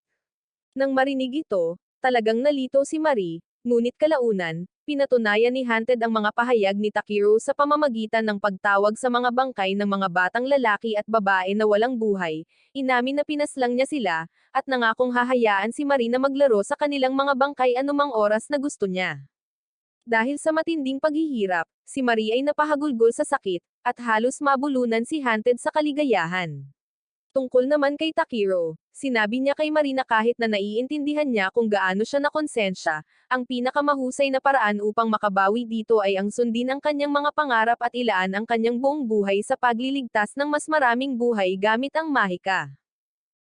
Nang marinig ito, talagang nalito si Marie, ngunit kalaunan, pinatunayan ni Haunted ang mga pahayag ni Takiro sa pamamagitan ng pagtawag sa mga bangkay ng mga batang lalaki at babae na walang buhay, inamin na pinaslang niya sila, at nangakong hahayaan si Marie na maglaro sa kanilang mga bangkay anumang oras na gusto niya. Dahil sa matinding paghihirap, si Marie ay napahagulgol sa sakit, at halos mabulunan si Haunted sa kaligayahan. Tungkol naman kay Takiro, sinabi niya kay Marina kahit na naiintindihan niya kung gaano siya nakonsensya, ang pinakamahusay na paraan upang makabawi dito ay ang sundin ang kanyang mga pangarap at ilaan ang kanyang buong buhay sa pagliligtas ng mas maraming buhay gamit ang mahika.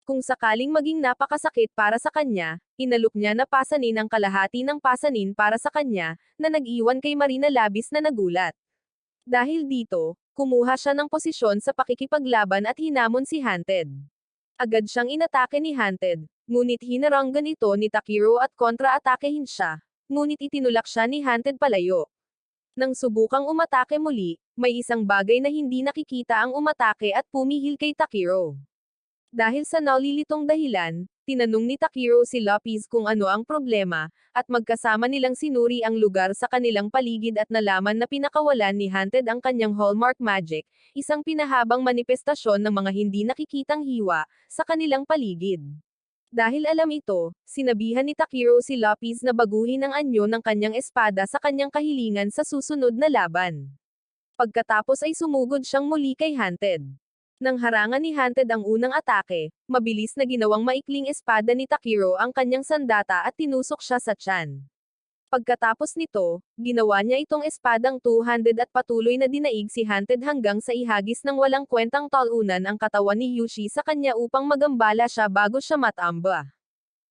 Kung sakaling maging napakasakit para sa kanya, inalok niya na pasanin ang kalahati ng pasanin para sa kanya, na nag-iwan kay Marina labis na nagulat. Dahil dito, kumuha siya ng posisyon sa pakikipaglaban at hinamon si Haunted. Agad siyang inatake ni Haunted, ngunit hinaranggan ito ni Takiro at kontra-atakehin siya, ngunit itinulak siya ni Haunted palayo. Nang subukang umatake muli, may isang bagay na hindi nakikita ang umatake at pumihil kay Takiro. Dahil sa nalilitong dahilan, tinanong ni Takiro si Lopez kung ano ang problema, at magkasama nilang sinuri ang lugar sa kanilang paligid at nalaman na pinakawalan ni Haunted ang kanyang hallmark magic, isang pinahabang manifestasyon ng mga hindi nakikitang hiwa, sa kanilang paligid. Dahil alam ito, sinabihan ni Takiro si Lopez na baguhin ang anyo ng kanyang espada sa kanyang kahilingan sa susunod na laban. Pagkatapos ay sumugod siyang muli kay Haunted. Nang harangan ni Haunted ang unang atake, mabilis na ginawang maikling espada ni Takiro ang kanyang sandata at tinusok siya sa tiyan. Pagkatapos nito, ginawa niya itong espadang two-handed at patuloy na dinaig si Haunted hanggang sa ihagis ng walang kwentang talunan ang katawan ni Yushi sa kanya upang magambala siya bago siya matamba.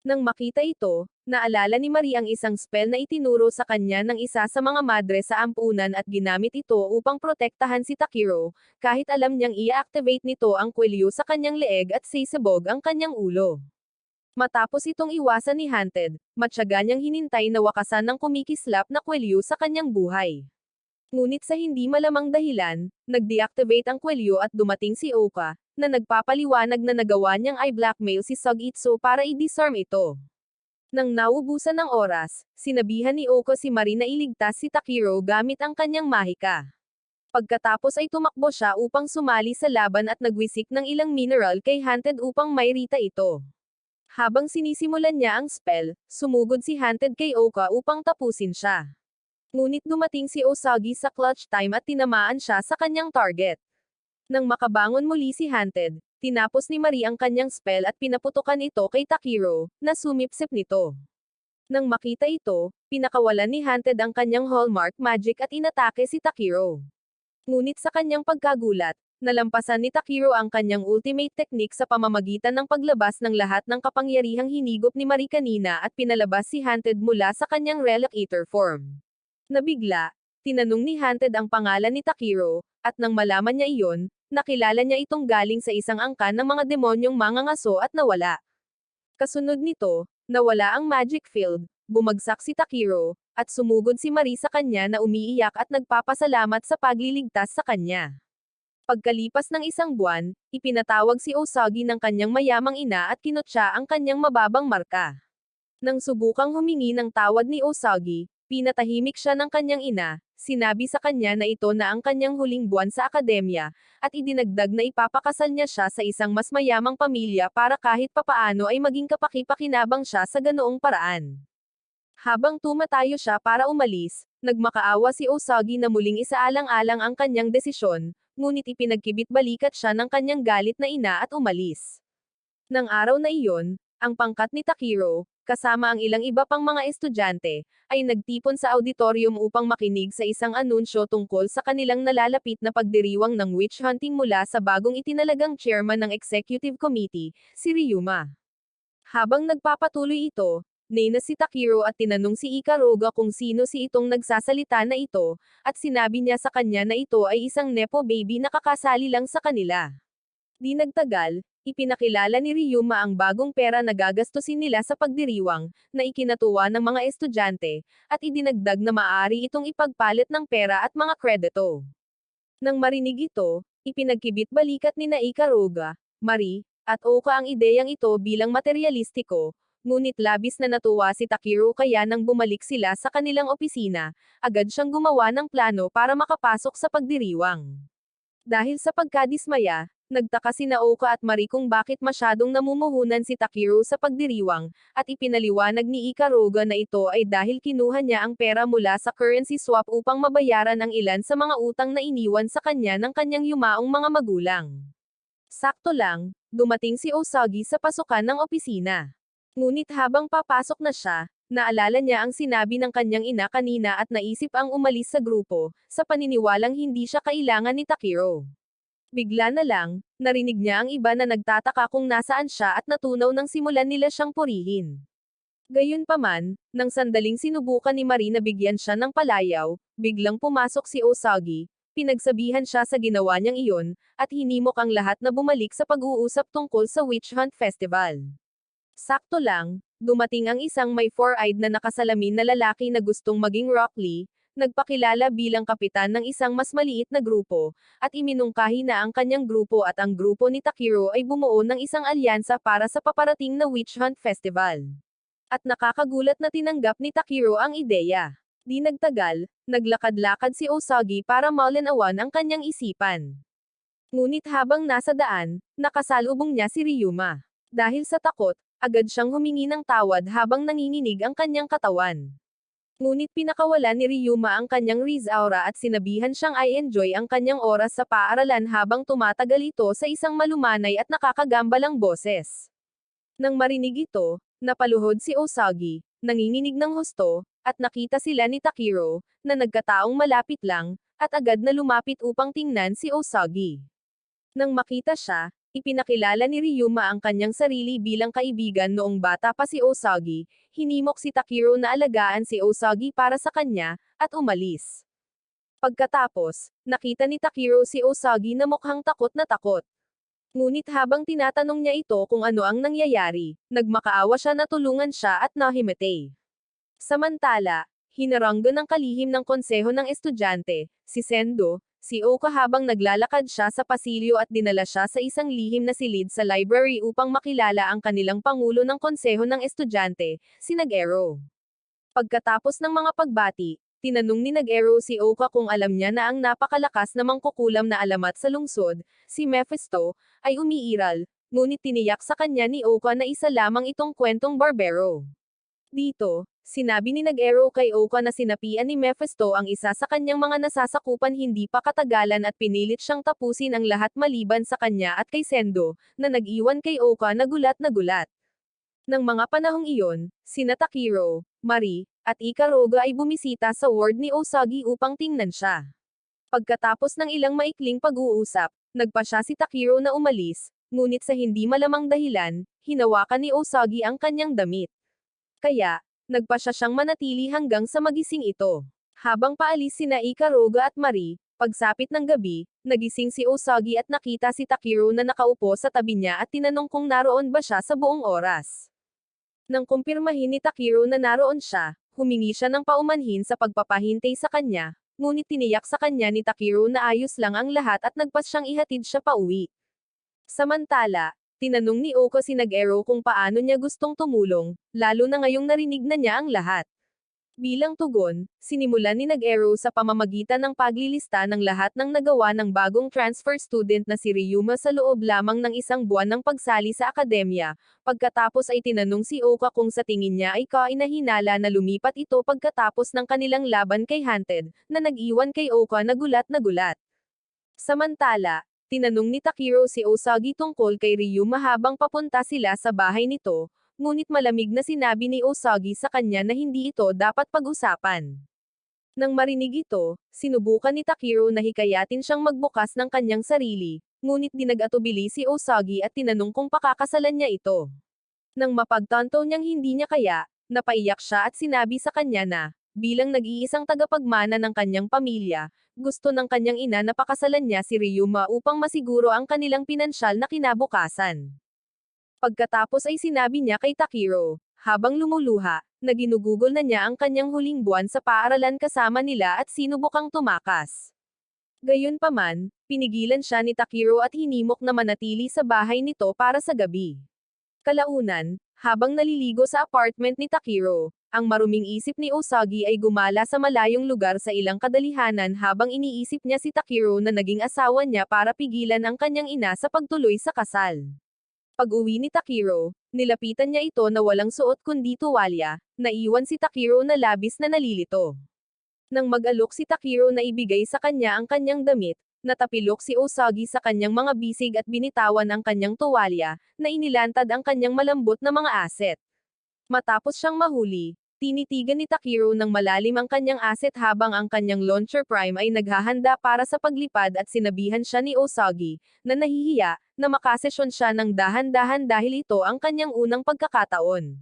Nang makita ito, naalala ni Marie ang isang spell na itinuro sa kanya ng isa sa mga madre sa ampunan at ginamit ito upang protektahan si Takiro, kahit alam niyang i-activate nito ang kwelyo sa kanyang leeg at sisibog ang kanyang ulo. Matapos itong iwasan ni Haunted, matyaga niyang hinintay na wakasan ng kumikislap na kwelyo sa kanyang buhay. Ngunit sa hindi malamang dahilan, nag-deactivate ang kwelyo at dumating si Oka, na nagpapaliwanag na nagawa niyang i-blackmail si Sugitsu para i-disarm ito. Nang naubusan ng oras, sinabihan ni Oka si Marie na iligtas si Takiro gamit ang kanyang mahika. Pagkatapos ay tumakbo siya upang sumali sa laban at nagwisik ng ilang mineral kay Haunted upang mairita ito. Habang sinisimulan niya ang spell, sumugod si Haunted kay Oka upang tapusin siya. Ngunit dumating si Osagi sa clutch time at tinamaan siya sa kanyang target. Nang makabangon muli si Haunted, tinapos ni Marie ang kanyang spell at pinaputukan ito kay Takiro, na sumipsip nito. Nang makita ito, pinakawalan ni Haunted ang kanyang hallmark magic at inatake si Takiro. Ngunit sa kanyang pagkagulat, nalampasan ni Takiro ang kanyang ultimate technique sa pamamagitan ng paglabas ng lahat ng kapangyarihang hinigop ni Marie kanina at pinalabas si Haunted mula sa kanyang relic eater form. Nabigla, tinanong ni Haunted ang pangalan ni Takiro, at nang malaman niya iyon, nakilala niya itong galing sa isang angkan ng mga demonyong mangangaso at nawala. Kasunod nito, nawala ang magic field, bumagsak si Takiro, at sumugod si Marie sa kanya na umiiyak at nagpapasalamat sa pagliligtas sa kanya. Pagkalipas ng isang buwan, ipinatawag si Osagi ng kanyang mayamang ina at kinutya ang kanyang mababang marka. Nang subukang humingi ng tawad ni Osagi, pinatahimik siya ng kanyang ina, sinabi sa kanya na ito na ang kanyang huling buwan sa akademya, at idinagdag na ipapakasal niya siya sa isang mas mayamang pamilya para kahit papaano ay maging kapaki-pakinabang siya sa ganoong paraan. Habang tumatayo siya para umalis, nagmakaawa si Osagi na muling isaalang-alang ang kanyang desisyon, ngunit ipinagkibit-balikat siya ng kanyang galit na ina at umalis. Nang araw na iyon, ang pangkat ni Takiro, kasama ang ilang iba pang mga estudyante, ay nagtipon sa auditorium upang makinig sa isang anunsyo tungkol sa kanilang nalalapit na pagdiriwang ng witch hunting mula sa bagong itinalagang chairman ng executive committee, si Ryuma. Habang nagpapatuloy ito, na si Takiro at tinanong si Ikaruga kung sino si itong nagsasalita na ito, at sinabi niya sa kanya na ito ay isang nepo baby na kakasali lang sa kanila. Di nagtagal, ipinakilala ni Ryuma ang bagong pera na gagastusin nila sa pagdiriwang, na ikinatuwa ng mga estudyante, at idinagdag na maaari itong ipagpalit ng pera at mga kredito. Nang marinig ito, ipinagkibit-balikat ni Ikaruga, Marie, at Oka ang ideyang ito bilang materyalistiko, ngunit labis na natuwa si Takiro kaya nang bumalik sila sa kanilang opisina, agad siyang gumawa ng plano para makapasok sa pagdiriwang. Dahil sa pagkadismaya, Nagtaka sina Oka at Mari kung bakit masyadong namumuhunan si Takiro sa pagdiriwang, at ipinaliwanag ni Ikaruga na ito ay dahil kinuha niya ang pera mula sa currency swap upang mabayaran ang ilan sa mga utang na iniwan sa kanya ng kanyang yumaong mga magulang. Sakto lang, dumating si Osagi sa pasukan ng opisina. Ngunit habang papasok na siya, naalala niya ang sinabi ng kanyang ina kanina at naisip ang umalis sa grupo, sa paniniwalang hindi siya kailangan ni Takiro. Bigla na lang, narinig niya ang iba na nagtataka kung nasaan siya at natunaw nang simulan nila siyang purihin. Gayunpaman, nang sandaling sinubukan ni Marie na bigyan siya ng palayaw, biglang pumasok si Osagi, pinagsabihan siya sa ginawa niyang iyon, at hinimok ang lahat na bumalik sa pag-uusap tungkol sa Witch Hunt Festival. Sakto lang, dumating ang isang may four-eyed na nakasalamin na lalaki na gustong maging Rock Lee, nagpakilala bilang kapitan ng isang mas maliit na grupo, at iminungkahi na ang kanyang grupo at ang grupo ni Takiro ay bumuo ng isang alyansa para sa paparating na Witch Hunt Festival. At nakakagulat na tinanggap ni Takiro ang ideya. Di nagtagal, naglakad-lakad si Osagi para maulinawan ang kanyang isipan. Ngunit habang nasa daan, nakasalubong niya si Ryuma. Dahil sa takot, agad siyang humingi ng tawad habang nanginginig ang kanyang katawan. Ngunit pinakawala ni Ryuma ang kanyang Riz aura at sinabihan siyang i-enjoy ang kanyang oras sa paaralan habang tumatagal ito sa isang malumanay at nakakagambalang boses. Nang marinig ito, napaluhod si Osagi, nanginginig ng husto, at nakita sila ni Takiro, na nagkataong malapit lang, at agad na lumapit upang tingnan si Osagi. Nang makita siya, ipinakilala ni Ryuma ang kanyang sarili bilang kaibigan noong bata pa si Osagi, hinimok si Takiro na alagaan si Osagi para sa kanya, at umalis. Pagkatapos, nakita ni Takiro si Osagi na mukhang takot na takot. Ngunit habang tinatanong niya ito kung ano ang nangyayari, nagmakaawa siya na tulungan siya at nahimete. Samantala, hinaranggo ng kalihim ng konseho ng estudyante, si Sendo, si Oka habang naglalakad siya sa pasilyo at dinala siya sa isang lihim na silid sa library upang makilala ang kanilang pangulo ng konseho ng estudyante, si Nag-Ero. Pagkatapos ng mga pagbati, tinanong ni Nag-Ero si Oka kung alam niya na ang napakalakas na mangkukulam na alamat sa lungsod, si Mephisto, ay umiiral, ngunit tiniyak sa kanya ni Oka na isa lamang itong kwentong barbero. Dito, sinabi ni Nag-Ero kay Oka na sinapian ni Mephisto ang isa sa kanyang mga nasasakupan hindi pa katagalan at pinilit siyang tapusin ang lahat maliban sa kanya at kay Sendo, na nag-iwan kay Oka na gulat na gulat. Nang mga panahong iyon, sina Takiro, Mari, at Ikaruga ay bumisita sa ward ni Osagi upang tingnan siya. Pagkatapos ng ilang maikling pag-uusap, nagpa siya si Takiro na umalis, ngunit sa hindi malamang dahilan, hinawakan ni Osagi ang kanyang damit. Kaya, nagpa siya siyang manatili hanggang sa magising ito. Habang paalis sina Ikaruga at Mari, pagsapit ng gabi, nagising si Osagi at nakita si Takiro na nakaupo sa tabi niya at tinanong kung naroon ba siya sa buong oras. Nang kumpirmahin ni Takiro na naroon siya, humingi siya ng paumanhin sa pagpapahintay sa kanya, ngunit tiniyak sa kanya ni Takiro na ayos lang ang lahat at nagpas siyang ihatid siya pauwi. Samantala, tinanong ni Oka si Nag-Ero kung paano niya gustong tumulong, lalo na ngayong narinig na niya ang lahat. Bilang tugon, sinimulan ni Nag-Ero sa pamamagitan ng paglilista ng lahat ng nagawa ng bagong transfer student na si Ryuma sa loob lamang ng isang buwan ng pagsali sa akademya. Pagkatapos ay tinanong si Oka kung sa tingin niya ay kainahinala na lumipat ito pagkatapos ng kanilang laban kay Hunted, na nag-iwan kay Oka na gulat na gulat. Samantala, tinanong ni Takiro si Osagi tungkol kay Ryuma habang papunta sila sa bahay nito, ngunit malamig na sinabi ni Osagi sa kanya na hindi ito dapat pag-usapan. Nang marinig ito, sinubukan ni Takiro na hikayatin siyang magbukas ng kanyang sarili, ngunit dinag-atubili si Osagi at tinanong kung pakakasalan niya ito. Nang mapagtanto niyang hindi niya kaya, napaiyak siya at sinabi sa kanya na, bilang nag-iisang tagapagmana ng kanyang pamilya, gusto ng kanyang ina na pakasalan niya si Ryuma upang masiguro ang kanilang pinansyal na kinabukasan. Pagkatapos ay sinabi niya kay Takiro, habang lumuluha, na ginugugol na niya ang kanyang huling buwan sa paaralan kasama nila at sinubukang tumakas. Gayunpaman, pinigilan siya ni Takiro at hinimok na manatili sa bahay nito para sa gabi. Kalaunan, habang naliligo sa apartment ni Takiro, Ang maruming isip ni Usagi ay gumala sa malayong lugar sa ilang kadalihanan habang iniisip niya si Takiro na naging asawa niya para pigilan ang kanyang ina sa pagtuloy sa kasal. Pag-uwi ni Takiro, nilapitan niya ito na walang suot kundi tuwalya, naiwan si Takiro na labis na nalilito. Nang mag-alok si Takiro na ibigay sa kanya ang kanyang damit, natapilok si Usagi sa kanyang mga bisig at binitawan ang kanyang tuwalya, na inilantad ang kanyang malambot na mga aset. Matapos siyang mahuli, tinitigan ni Takiro ng malalim ang kanyang aset habang ang kanyang launcher prime ay naghahanda para sa paglipad at sinabihan siya ni Usagi, na nahihiya, na makasesyon siya ng dahan-dahan dahil ito ang kanyang unang pagkakataon.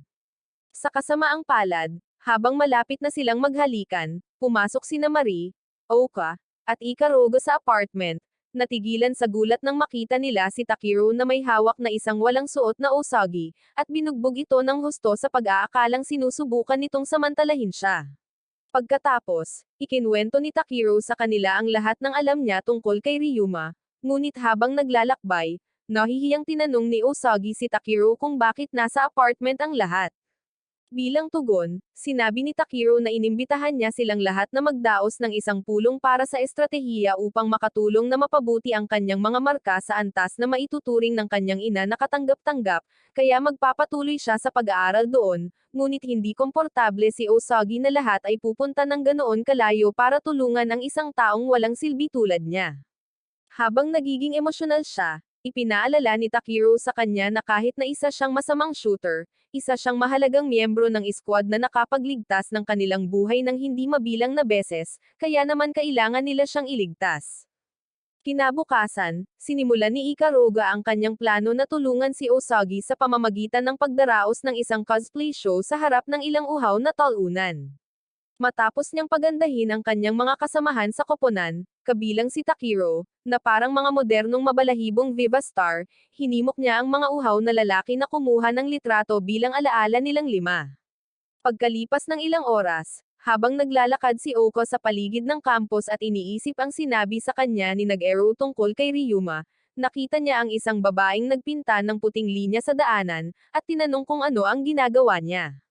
Sa kasamaang palad, habang malapit na silang maghalikan, pumasok sina Marie, Oka, at Ikaruga sa apartment, natigilan sa gulat nang makita nila si Takiro na may hawak na isang walang suot na Usagi, at binugbog ito ng husto sa pag-aakalang sinusubukan nitong samantalahin siya. Pagkatapos, ikinwento ni Takiro sa kanila ang lahat ng alam niya tungkol kay Ryuma, ngunit habang naglalakbay, nahihiyang tinanong ni Usagi si Takiro kung bakit nasa apartment ang lahat. Bilang tugon, sinabi ni Takiro na inimbitahan niya silang lahat na magdaos ng isang pulong para sa estratehiya upang makatulong na mapabuti ang kanyang mga marka sa antas na maituturing ng kanyang ina na katanggap-tanggap, kaya magpapatuloy siya sa pag-aaral doon, ngunit hindi komportable si Usagi na lahat ay pupunta ng ganoon kalayo para tulungan ang isang taong walang silbi tulad niya. Habang nagiging emosyonal siya, ipinaalala ni Takiro sa kanya na kahit na isa siyang masamang shooter, isa siyang mahalagang miyembro ng squad na nakapagligtas ng kanilang buhay ng hindi mabilang na beses, kaya naman kailangan nila siyang iligtas. Kinabukasan, sinimulan ni Ikaruga ang kanyang plano na tulungan si Usagi sa pamamagitan ng pagdaraos ng isang cosplay show sa harap ng ilang uhaw na talunan. Matapos niyang pagandahin ang kanyang mga kasamahan sa koponan, kabilang si Takiro, na parang mga modernong mabalahibong Viva Star, hinimok niya ang mga uhaw na lalaki na kumuha ng litrato bilang alaala nilang lima. Pagkalipas ng ilang oras, habang naglalakad si Oko sa paligid ng campus at iniisip ang sinabi sa kanya ni Nag-Ero tungkol kay Ryuma, nakita niya ang isang babaeng nagpinta ng puting linya sa daanan, at tinanong kung ano ang ginagawa niya.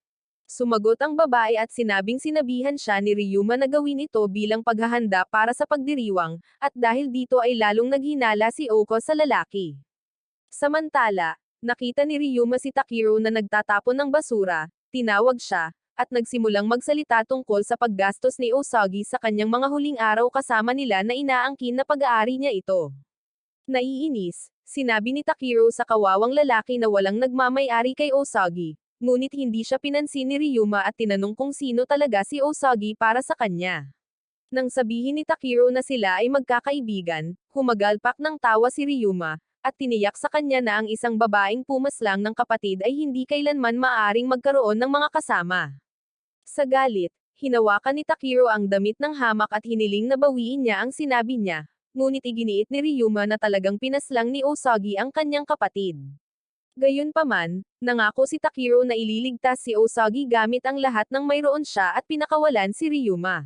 Sumagot ang babae at sinabihan siya ni Ryuma na gawin ito bilang paghahanda para sa pagdiriwang, at dahil dito ay lalong naghinala si Oko sa lalaki. Samantala, nakita ni Ryuma si Takiro na nagtatapon ng basura, tinawag siya, at nagsimulang magsalita tungkol sa paggastos ni Usagi sa kanyang mga huling araw kasama nila na inaangkin na pag-aari niya ito. Naiinis, sinabi ni Takiro sa kawawang lalaki na walang nagmamay-ari kay Usagi, ngunit hindi siya pinansin ni Ryuma at tinanong kung sino talaga si Usagi para sa kanya. Nang sabihin ni Takiro na sila ay magkakaibigan, humagalpak ng tawa si Ryuma, at tiniyak sa kanya na ang isang babaeng pumaslang ng kapatid ay hindi kailanman maaaring magkaroon ng mga kasama. Sa galit, hinawakan ni Takiro ang damit ng hamak at hiniling na bawiin niya ang sinabi niya, ngunit iginiit ni Ryuma na talagang pinaslang ni Usagi ang kanyang kapatid. Gayunpaman, nangako si Takiro na ililigtas si Usagi gamit ang lahat ng mayroon siya at pinakawalan si Ryuma.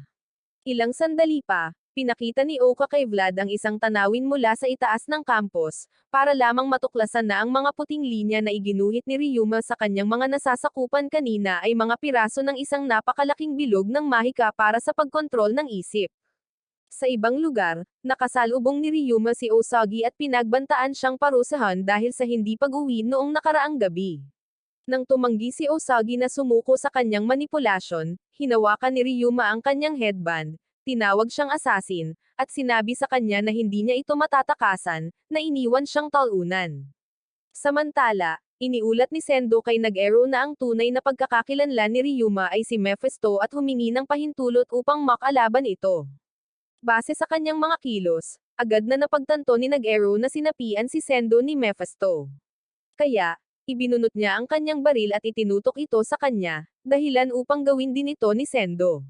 Ilang sandali pa, pinakita ni Oka kay Vlad ang isang tanawin mula sa itaas ng campus, para lamang matuklasan na ang mga puting linya na iginuhit ni Ryuma sa kanyang mga nasasakupan kanina ay mga piraso ng isang napakalaking bilog ng mahika para sa pagkontrol ng isip. Sa ibang lugar, nakasalubong ni Ryuma si Usagi at pinagbantaan siyang parusahan dahil sa hindi pag-uwi noong nakaraang gabi. Nang tumanggi si Usagi na sumuko sa kanyang manipulasyon, hinawakan ni Ryuma ang kanyang headband, tinawag siyang assassin, at sinabi sa kanya na hindi niya ito matatakasan, na iniwan siyang talunan. Samantala, iniulat ni Sendo kay Nag-Ero na ang tunay na pagkakakilanlan ni Ryuma ay si Mephisto at humingi ng pahintulot upang makalaban ito. Base sa kanyang mga kilos, agad na napagtanto ni Nag-Ero na sinapian si Sendo ni Mephisto. Kaya, ibinunot niya ang kanyang baril at itinutok ito sa kanya, dahilan upang gawin din ito ni Sendo.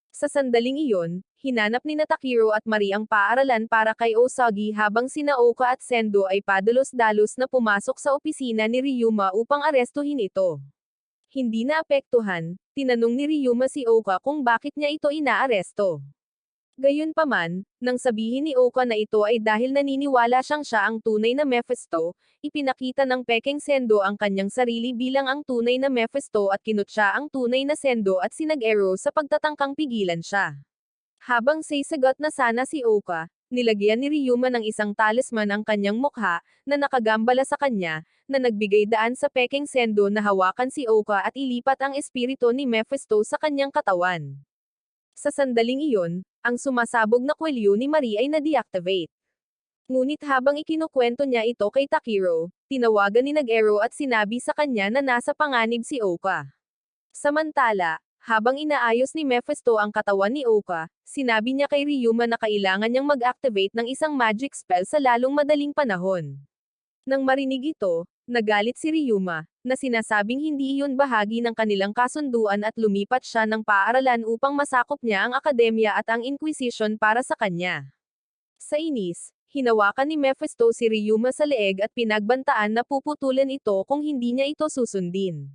Sa sandaling iyon, hinanap ni Takiro at Marie ang paaralan para kay Usagi habang sina Oka at Sendo ay padalos-dalos na pumasok sa opisina ni Ryuma upang arestuhin ito. Hindi naapektuhan, tinanong ni Ryuma si Oka kung bakit niya ito inaaresto. Gayunpaman, nang sabihin ni Oka na ito ay dahil naniniwala siyang siya ang tunay na Mephisto, ipinakita ng Peking Sendo ang kanyang sarili bilang ang tunay na Mephisto at kinutya ang tunay na Sendo at sinag-ero sa pagtatangkang pigilan siya. Habang sasagot na sana si Oka, nilagyan ni Ryuma ng isang talisman ang kanyang mukha, na nakagambala sa kanya, na nagbigay daan sa Peking Sendo na hawakan si Oka at ilipat ang espiritu ni Mephisto sa kanyang katawan. Sa sandaling iyon, ang sumasabog na kwelyo ni Marie ay na-deactivate. Ngunit habang ikinukwento niya ito kay Takiro, tinawagan ni Nag-Ero at sinabi sa kanya na nasa panganib si Oka. Samantala, habang inaayos ni Mephisto ang katawan ni Oka, sinabi niya kay Ryuma na kailangan niyang mag-activate ng isang magic spell sa lalong madaling panahon. Nang marinig ito, nagalit si Ryuma, na sinasabing hindi iyon bahagi ng kanilang kasunduan at lumipat siya ng paaralan upang masakop niya ang akademya at ang Inquisition para sa kanya. Sa inis, hinawakan ni Mephisto si Ryuma sa leeg at pinagbantaan na puputulan ito kung hindi niya ito susundin.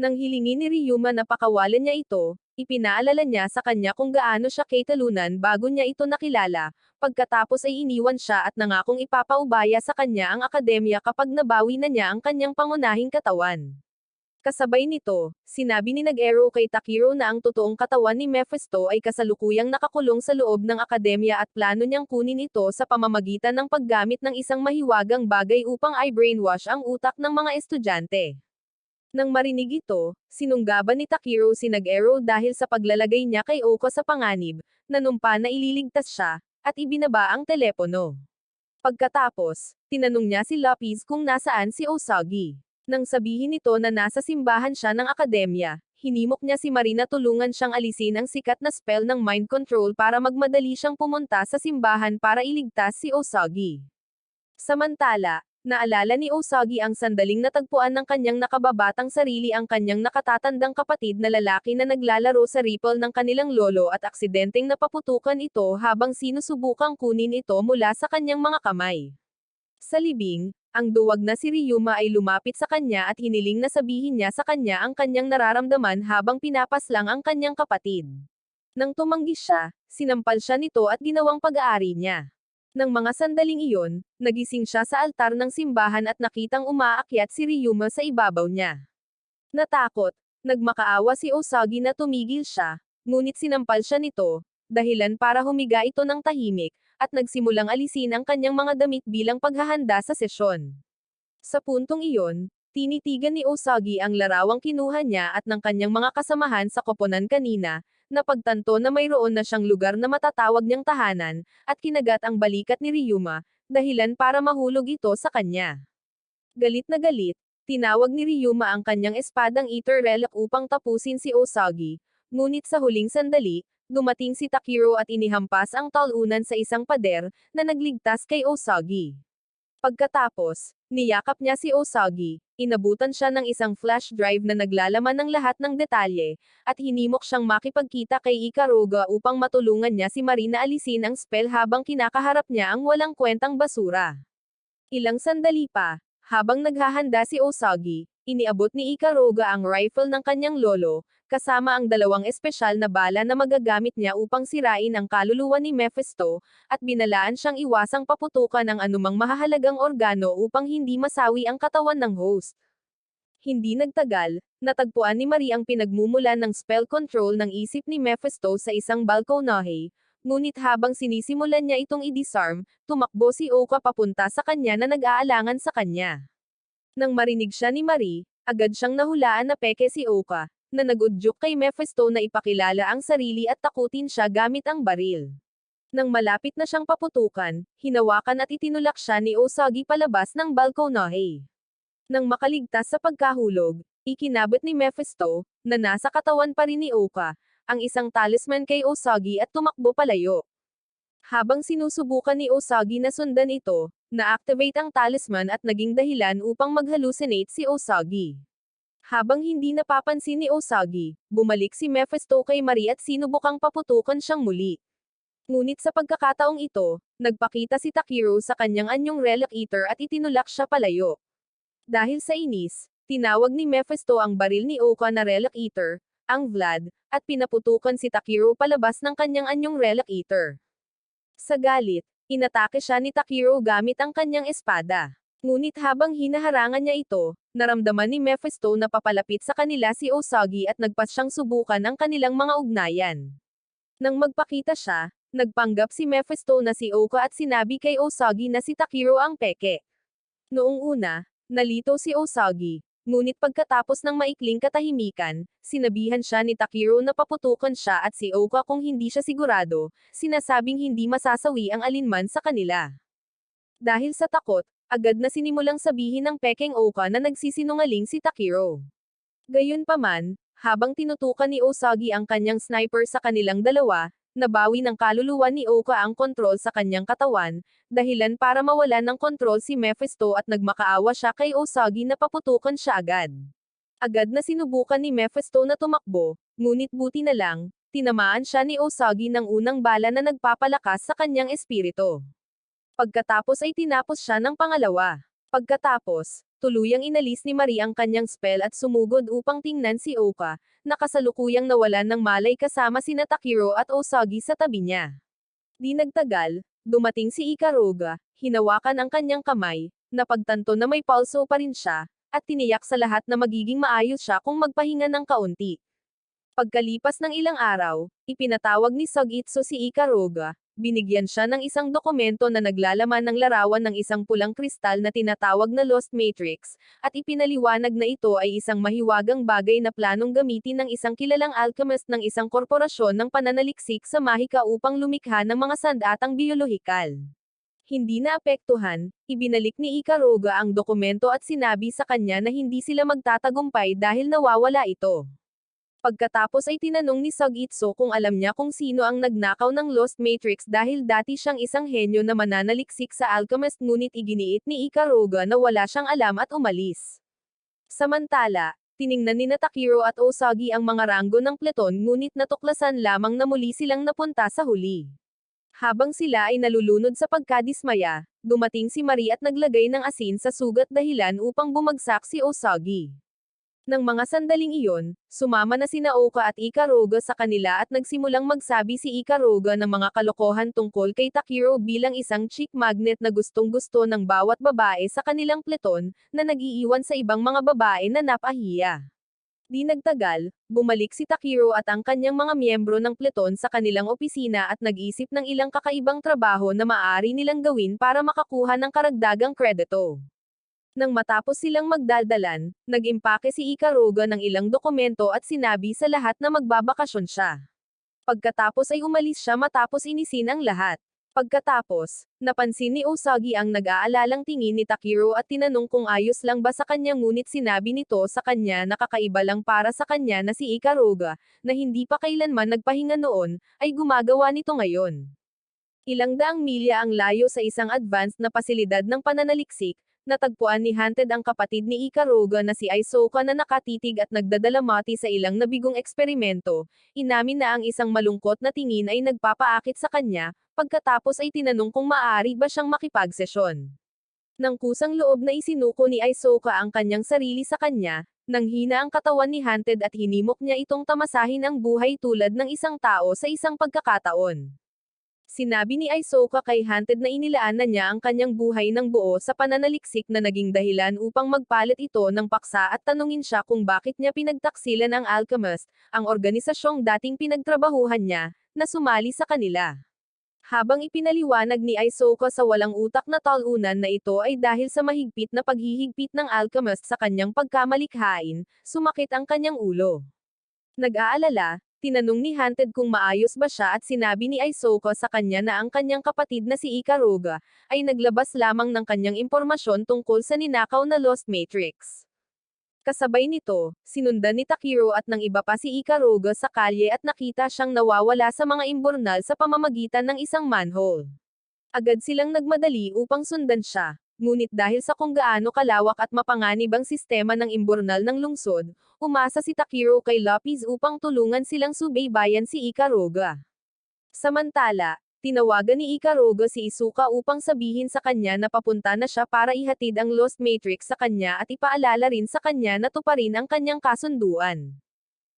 Nang hilingin ni Ryuma na pakawalan niya ito, ipinaalala niya sa kanya kung gaano siya kaitalunan bago niya ito nakilala, pagkatapos ay iniwan siya at nangakong ipapaubaya sa kanya ang akademya kapag nabawi na niya ang kanyang pangunahing katawan. Kasabay nito, sinabi ni Nag-Ero kay Takiro na ang totoong katawan ni Mephisto ay kasalukuyang nakakulong sa loob ng akademya at plano niyang kunin ito sa pamamagitan ng paggamit ng isang mahiwagang bagay upang i-brainwash ang utak ng mga estudyante. Nang marinig ito, sinunggaban ni Takiro si Nag-Ero dahil sa paglalagay niya kay Oka sa panganib, nanumpa na ililigtas siya, at ibinaba ang telepono. Pagkatapos, tinanong niya si Lapis kung nasaan si Osagi. Nang sabihin nito na nasa simbahan siya ng akademya, hinimok niya si Marina tulungan siyang alisin ang sikat na spell ng mind control para magmadali siyang pumunta sa simbahan para iligtas si Osagi. Samantala, naalala ni Osagi ang sandaling natagpuan ng kanyang nakababatang sarili ang kanyang nakatatandang kapatid na lalaki na naglalaro sa ripple ng kanilang lolo at aksidenteng napaputukan ito habang sinusubukang kunin ito mula sa kanyang mga kamay. Sa libing, ang duwag na si Ryuma ay lumapit sa kanya at hiniling na sabihin niya sa kanya ang kanyang nararamdaman habang pinapaslang ang kanyang kapatid. Nang tumanggi siya, sinampal siya nito at ginawang pag-aari niya. Nang mga sandaling iyon, nagising siya sa altar ng simbahan at nakitang umaakyat si Ryuma sa ibabaw niya. Natakot, nagmakaawa si Osagi na tumigil siya, ngunit sinampal siya nito, dahilan para humiga ito ng tahimik, at nagsimulang alisin ang kanyang mga damit bilang paghahanda sa sesyon. Sa puntong iyon, tinitigan ni Osagi ang larawang kinuha niya at ng kanyang mga kasamahan sa koponan kanina, na pagtanto na mayroon na siyang lugar na matatawag niyang tahanan, at kinagat ang balikat ni Ryuma, dahilan para mahulog ito sa kanya. Galit na galit, tinawag ni Ryuma ang kanyang espadang Ether Relic upang tapusin si Osagi, ngunit sa huling sandali, dumating si Takiro at inihampas ang talunan sa isang pader, na nagligtas kay Osagi. Pagkatapos, niyakap niya si Osagi, inabutan siya ng isang flash drive na naglalaman ng lahat ng detalye, at hinimok siyang makipagkita kay Ikaruga upang matulungan niya si Marina alisin ang spell habang kinakaharap niya ang walang kwentang basura. Ilang sandali pa, habang naghahanda si Osagi, iniabot ni Ikaruga ang rifle ng kanyang lolo, kasama ang dalawang espesyal na bala na magagamit niya upang sirain ang kaluluwa ni Mephisto, at binalaan siyang iwasang paputukan ang anumang mahahalagang organo upang hindi masawi ang katawan ng host. Hindi nagtagal, natagpuan ni Marie ang pinagmumulan ng spell control ng isip ni Mephisto sa isang balkonahe, ngunit habang sinisimulan niya itong i-disarm, tumakbo si Oka papunta sa kanya na nag-aalangan sa kanya. Nang marinig siya ni Marie, agad siyang nahulaan na peke si Oka, na nag-udyok kay Mephisto na ipakilala ang sarili at takutin siya gamit ang baril. Nang malapit na siyang paputukan, hinawakan at itinulak siya ni Osagi palabas ng balkonahe. Nang makaligtas sa pagkahulog, ikinabot ni Mephisto, na nasa katawan pa rin ni Oka, ang isang talisman kay Osagi at tumakbo palayo. Habang sinusubukan ni Osagi na sundan ito, na-activate ang talisman at naging dahilan upang mag-hallucinate si Osagi. Habang hindi napapansin ni Osagi, bumalik si Mephisto kay Marie at sinubukang paputukan siyang muli. Ngunit sa pagkakataong ito, nagpakita si Takiro sa kanyang anyong Relic Eater at itinulak siya palayo. Dahil sa inis, tinawag ni Mephisto ang baril ni Oka na Relic Eater, ang Vlad, at pinaputukan si Takiro palabas ng kanyang anyong Relic Eater. Sa galit, inatake siya ni Takiro gamit ang kanyang espada. Ngunit habang hinaharangan niya ito, naramdaman ni Mephisto na papalapit sa kanila si Usagi at nagpas siyang subukan ang kanilang mga ugnayan. Nang magpakita siya, nagpanggap si Mephisto na si Oka at sinabi kay Usagi na si Takiro ang peke. Noong una, nalito si Usagi, ngunit pagkatapos ng maikling katahimikan, sinabihan siya ni Takiro na paputukan siya at si Oka kung hindi siya sigurado, sinasabing hindi masasawi ang alinman sa kanila. Dahil sa takot, agad na sinimulang sabihin ng pekeng Oka na nagsisinungaling si Takiro. Gayunpaman, habang tinutukan ni Usagi ang kanyang sniper sa kanilang dalawa, nabawi ng kaluluwa ni Oka ang kontrol sa kanyang katawan, dahilan para mawalan ng kontrol si Mephisto at nagmakaawa siya kay Usagi na paputukan siya agad. Agad na sinubukan ni Mephisto na tumakbo, ngunit buti na lang, tinamaan siya ni Usagi ng unang bala na nagpapalakas sa kanyang espiritu. Pagkatapos ay tinapos siya ng pangalawa. Pagkatapos, tuluyang inalis ni Marie ang kanyang spell at sumugod upang tingnan si Oka, na kasalukuyang nawalan ng malay kasama sina Takiro at Usagi sa tabi niya. Di nagtagal, dumating si Ikaruga, hinawakan ang kanyang kamay, napagtanto na may pulso pa rin siya, at tiniyak sa lahat na magiging maayos siya kung magpahinga ng kaunti. Pagkalipas ng ilang araw, ipinatawag ni Sugitsu si Ikaruga, binigyan siya ng isang dokumento na naglalaman ng larawan ng isang pulang kristal na tinatawag na Lost Matrix, at ipinaliwanag na ito ay isang mahiwagang bagay na planong gamitin ng isang kilalang alchemist ng isang korporasyon ng pananaliksik sa Mahika upang lumikha ng mga sandatang biolohikal. Hindi naapektuhan, ibinalik ni Ikaruga ang dokumento at sinabi sa kanya na hindi sila magtatagumpay dahil nawawala ito. Pagkatapos ay tinanong ni Sugitsu kung alam niya kung sino ang nagnakaw ng Lost Matrix dahil dati siyang isang henyo na mananaliksik sa alchemist ngunit iginiit ni Ikaruga na wala siyang alam at umalis. Samantala, tiningnan ni Takiro at Usagi ang mga ranggo ng Pleton ngunit natuklasan lamang na muli silang napunta sa huli. Habang sila ay nalulunod sa pagkadismaya, dumating si Marie at naglagay ng asin sa sugat dahilan upang bumagsak si Usagi. Nang mga sandaling iyon, sumama na sina Oka at Ikaruga sa kanila at nagsimulang magsabi si Ikaruga ng mga kalokohan tungkol kay Takiro bilang isang chick magnet na gustong-gusto ng bawat babae sa kanilang Pleton, na nag-iiwan sa ibang mga babae na napahiya. Di nagtagal, bumalik si Takiro at ang kanyang mga miyembro ng Pleton sa kanilang opisina at nag-isip ng ilang kakaibang trabaho na maaari nilang gawin para makakuha ng karagdagang kredito. Nang matapos silang magdaldalan, nag-impake si Ikaruga ng ilang dokumento at sinabi sa lahat na magbabakasyon siya. Pagkatapos ay umalis siya matapos inisin ang lahat. Pagkatapos, napansin ni Usagi ang nag-aalalang tingin ni Takiro at tinanong kung ayos lang ba sa kanya ngunit sinabi nito sa kanya na kakaiba lang para sa kanya na si Ikaruga, na hindi pa kailanman nagpahinga noon, ay gumagawa nito ngayon. Ilang daang milya ang layo sa isang advanced na pasilidad ng pananaliksik, natagpuan ni Hunted ang kapatid ni Ikaruga na si Aisoka na nakatitig at nagdadalamati sa ilang nabigong eksperimento. Inamin na ang isang malungkot na tingin ay nagpapaakit sa kanya, pagkatapos ay tinanong kung maaari ba siyang makipagsesyon. Nang kusang loob na isinuko ni Aisoka ang kanyang sarili sa kanya, nanghina ang katawan ni Hunted at hinimok niya itong tamasahin ang buhay tulad ng isang tao sa isang pagkakataon. Sinabi ni Aisoka kay Hunted na inilaan na niya ang kanyang buhay ng buo sa pananaliksik na naging dahilan upang magpalit ito ng paksa at tanungin siya kung bakit niya pinagtaksilan ang Alchemist, ang organisasyong dating pinagtrabahuhan niya, na sumali sa kanila. Habang ipinaliwanag ni Aisoka sa walang utak na talunan na ito ay dahil sa mahigpit na paghihigpit ng Alchemist sa kanyang pagkamalikhain, sumakit ang kanyang ulo. Nag-aalala, tinanong ni Hunted kung maayos ba siya at sinabi ni Aisoka sa kanya na ang kanyang kapatid na si Ikaruga, ay naglabas lamang ng kanyang impormasyon tungkol sa ninakaw na Lost Matrix. Kasabay nito, sinundan ni Takiro at ng iba pa si Ikaruga sa kalye at nakita siyang nawawala sa mga imburnal sa pamamagitan ng isang manhole. Agad silang nagmadali upang sundan siya. Ngunit dahil sa kung gaano kalawak at mapanganib ang sistema ng imburnal ng lungsod, umasa si Takiro kay Lopez upang tulungan silang subaybayan si Ikaruga. Samantala, tinawagan ni Ikaruga si Isuka upang sabihin sa kanya na papunta na siya para ihatid ang Lost Matrix sa kanya at ipaalala rin sa kanya na tuparin ang kanyang kasunduan.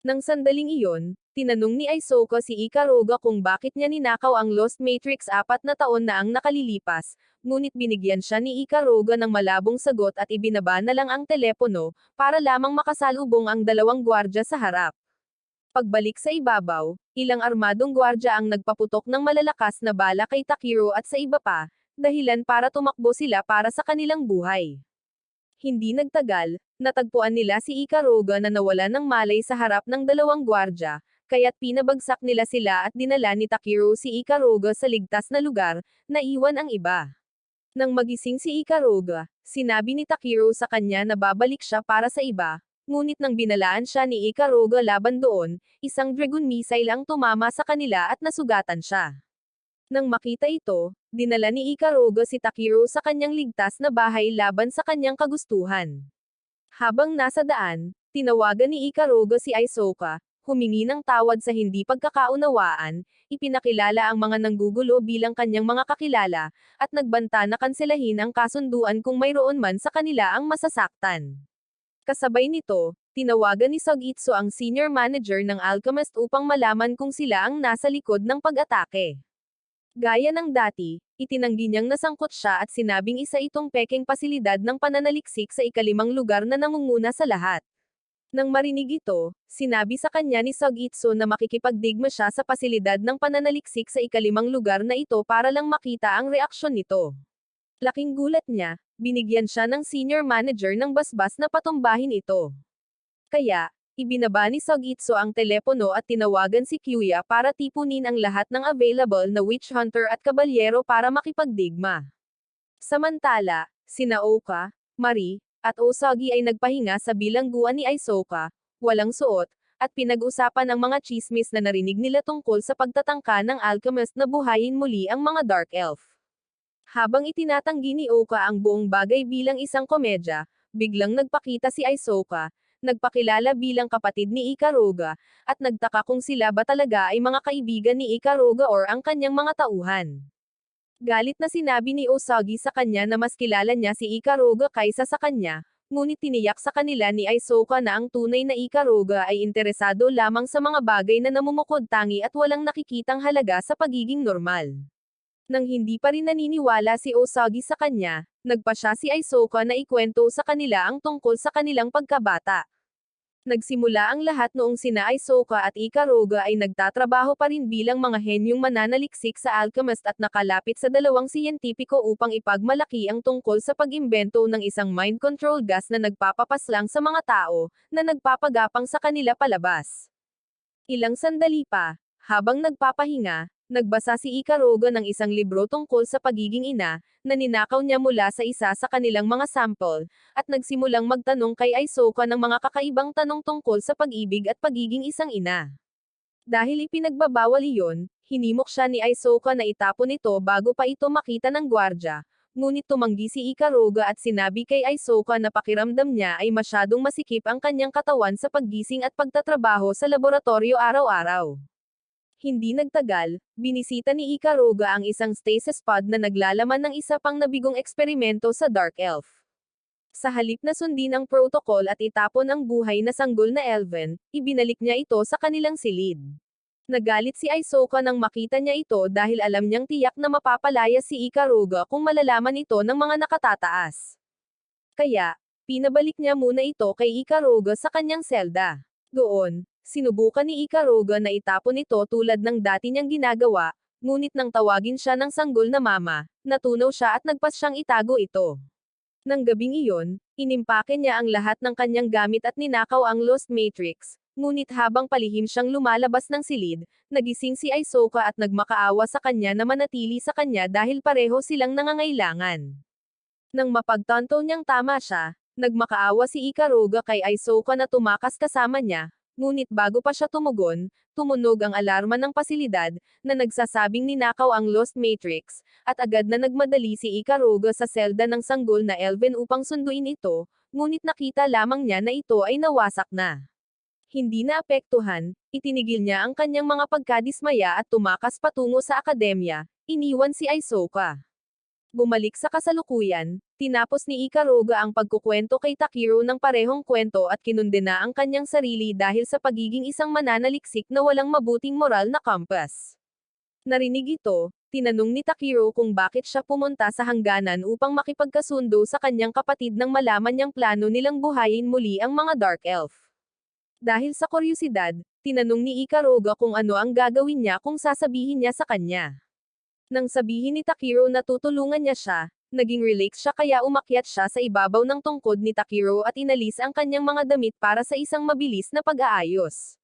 Nang sandaling iyon, tinanong ni Aizoka si Ikaruga kung bakit niya ninakaw ang Lost Matrix 4 na taon na ang nakalilipas, ngunit binigyan siya ni Ikaruga ng malabong sagot at ibinaba na lang ang telepono, para lamang makasalubong ang dalawang gwardya sa harap. Pagbalik sa ibabaw, ilang armadong gwardya ang nagpaputok ng malalakas na bala kay Takiro at sa iba pa, dahilan para tumakbo sila para sa kanilang buhay. Hindi nagtagal, natagpuan nila si Ikaruga na nawalan ng malay sa harap ng dalawang gwardya, kaya't pinabagsak nila sila at dinala ni Takiro si Ikaruga sa ligtas na lugar, naiwan ang iba. Nang magising si Ikaruga, sinabi ni Takiro sa kanya na babalik siya para sa iba, ngunit nang binalaan siya ni Ikaruga laban doon, isang dragon missile ang tumama sa kanila at nasugatan siya. Nang makita ito, dinala ni Ikaruga si Takiro sa kanyang ligtas na bahay laban sa kanyang kagustuhan. Habang nasa daan, tinawagan ni Ikaruga si Aizoka, humingi ng tawad sa hindi pagkakaunawaan, ipinakilala ang mga nanggugulo bilang kanyang mga kakilala, at nagbanta na kanselahin ang kasunduan kung mayroon man sa kanila ang masasaktan. Kasabay nito, tinawagan ni Sugitsu ang senior manager ng Alchemist upang malaman kung sila ang nasa likod ng pag-atake. Gaya ng dati, itinanggi niyang nasangkot siya at sinabing isa itong pekeng pasilidad ng pananaliksik sa ikalimang lugar na nangunguna sa lahat. Nang marinig ito, sinabi sa kanya ni Sugitsu na makikipagdigma siya sa pasilidad ng pananaliksik sa ikalimang lugar na ito para lang makita ang reaksyon nito. Laking gulat niya, binigyan siya ng senior manager ng basbas na patumbahin ito. Kaya, ibinaba ni Sugitsu ang telepono at tinawagan si Kyuya para tipunin ang lahat ng available na witch hunter at kabalyero para makipagdigma. Samantala, sina Oka, Mari, at Osagi ay nagpahinga sa bilangguan ni Aizoka, walang suot, at pinag-usapan ang mga chismis na narinig nila tungkol sa pagtatangka ng alchemist na buhayin muli ang mga Dark Elf. Habang itinatanggi ni Oka ang buong bagay bilang isang komedya, biglang nagpakita si Aizoka, nagpakilala bilang kapatid ni Ikaruga, at nagtaka kung sila ba talaga ay mga kaibigan ni Ikaruga or ang kanyang mga tauhan. Galit na sinabi ni Osagi sa kanya na mas kilala niya si Ikaruga kaysa sa kanya, ngunit tiniyak sa kanila ni Aizoka na ang tunay na Ikaruga ay interesado lamang sa mga bagay na namumukod-tangi at walang nakikitang halaga sa pagiging normal. Nang hindi pa rin naniniwala si Osagi sa kanya, nagpa siya si Aizoka na ikwento sa kanila ang tungkol sa kanilang pagkabata. Nagsimula ang lahat noong sina Aizoka at Ikaruga ay nagtatrabaho pa rin bilang mga henyong mananaliksik sa alchemist at nakalapit sa dalawang siyentipiko upang ipagmalaki ang tungkol sa pag-imbento ng isang mind control gas na nagpapapaslang sa mga tao, na nagpapagapang sa kanila palabas. Ilang sandali pa, habang nagpapahinga, nagbasa si Ikaruga ng isang libro tungkol sa pagiging ina, na ninakaw niya mula sa isa sa kanilang mga sample, at nagsimulang magtanong kay Aizoka ng mga kakaibang tanong tungkol sa pag-ibig at pagiging isang ina. Dahil ipinagbabawal iyon, hinimok siya ni Aizoka na itapon ito bago pa ito makita ng gwardya, ngunit tumanggi si Ikaruga at sinabi kay Aizoka na pakiramdam niya ay masyadong masikip ang kanyang katawan sa paggising at pagtatrabaho sa laboratorio araw-araw. Hindi nagtagal, binisita ni Ikaruga ang isang stasis pod na naglalaman ng isa pang nabigong eksperimento sa Dark Elf. Sa halip na sundin ang protocol at itapon ang buhay na sanggol na Elven, ibinalik niya ito sa kanilang silid. Nagalit si Aizoka nang makita niya ito dahil alam niyang tiyak na mapapalaya si Ikaruga kung malalaman ito ng mga nakatataas. Kaya, pinabalik niya muna ito kay Ikaruga sa kanyang selda. Doon, sinubukan ni Ikaruga na itapon ito tulad ng dati niyang ginagawa, ngunit nang tawagin siya ng sanggol na mama, natunaw siya at nagpas siyang itago ito. Nang gabing iyon, inimpake niya ang lahat ng kanyang gamit at ninakaw ang Lost Matrix, ngunit habang palihim siyang lumalabas ng silid, nagising si Aizoka at nagmakaawa sa kanya na manatili sa kanya dahil pareho silang nangangailangan. Nang mapagtanto niyang tama siya, nagmakaawa si Ikaruga kay Aizoka na tumakas kasama niya, ngunit bago pa siya tumugon, tumunog ang alarma ng pasilidad, na nagsasabing ninakaw ang Lost Matrix, at agad na nagmadali si Ikaruga sa selda ng sanggol na Elven upang sunduin ito, ngunit nakita lamang niya na ito ay nawasak na. Hindi naapektuhan, itinigil niya ang kanyang mga pagkadismaya at tumakas patungo sa akademya, iniwan si Aizoka. Bumalik sa kasalukuyan, tinapos ni Ikaruga ang pagkukwento kay Takiro ng parehong kwento at kinundena ang kanyang sarili dahil sa pagiging isang mananaliksik na walang mabuting moral na kompas. Narinig ito, tinanong ni Takiro kung bakit siya pumunta sa hangganan upang makipagkasundo sa kanyang kapatid nang malaman niyang plano nilang buhayin muli ang mga Dark Elf. Dahil sa kuryusidad, tinanong ni Ikaruga kung ano ang gagawin niya kung sasabihin niya sa kanya. Nang sabihin ni Takiro na tutulungan niya siya, naging relax siya kaya umakyat siya sa ibabaw ng tungkod ni Takiro at inalis ang kanyang mga damit para sa isang mabilis na pag-aayos.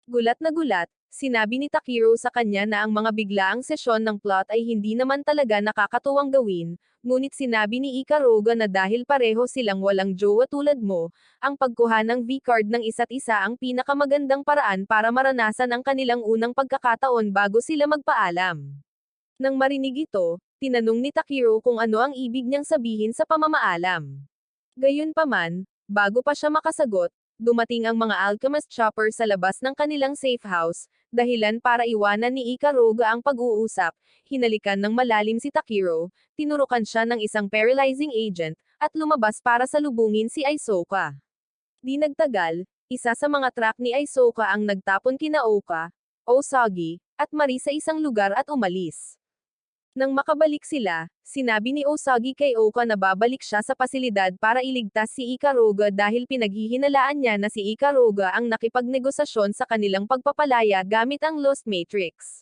Gulat na gulat, sinabi ni Takiro sa kanya na ang mga biglaang sesyon ng plot ay hindi naman talaga nakakatuwang gawin, ngunit sinabi ni Ikaruga na dahil pareho silang walang jowa tulad mo, ang pagkuha ng V-card ng isa't isa ang pinakamagandang paraan para maranasan ang kanilang unang pagkakataon bago sila magpaalam. Nang marinig ito, tinanong ni Takiro kung ano ang ibig niyang sabihin sa pamamaalam. Gayunpaman, bago pa siya makasagot, dumating ang mga alchemist chopper sa labas ng kanilang safe house, dahilan para iwanan ni Ikaruga ang pag-uusap, hinalikan ng malalim si Takiro, tinurukan siya ng isang paralyzing agent, at lumabas para salubungin si Aizoka. Di nagtagal, isa sa mga truck ni Aizoka ang nagtapon kina Oka, Osagi, at Mari sa isang lugar at umalis. Nang makabalik sila, sinabi ni Osagi kay Oka na babalik siya sa pasilidad para iligtas si Ikaruga dahil pinaghihinalaan niya na si Ikaruga ang nakipagnegosasyon sa kanilang pagpapalaya gamit ang Lost Matrix.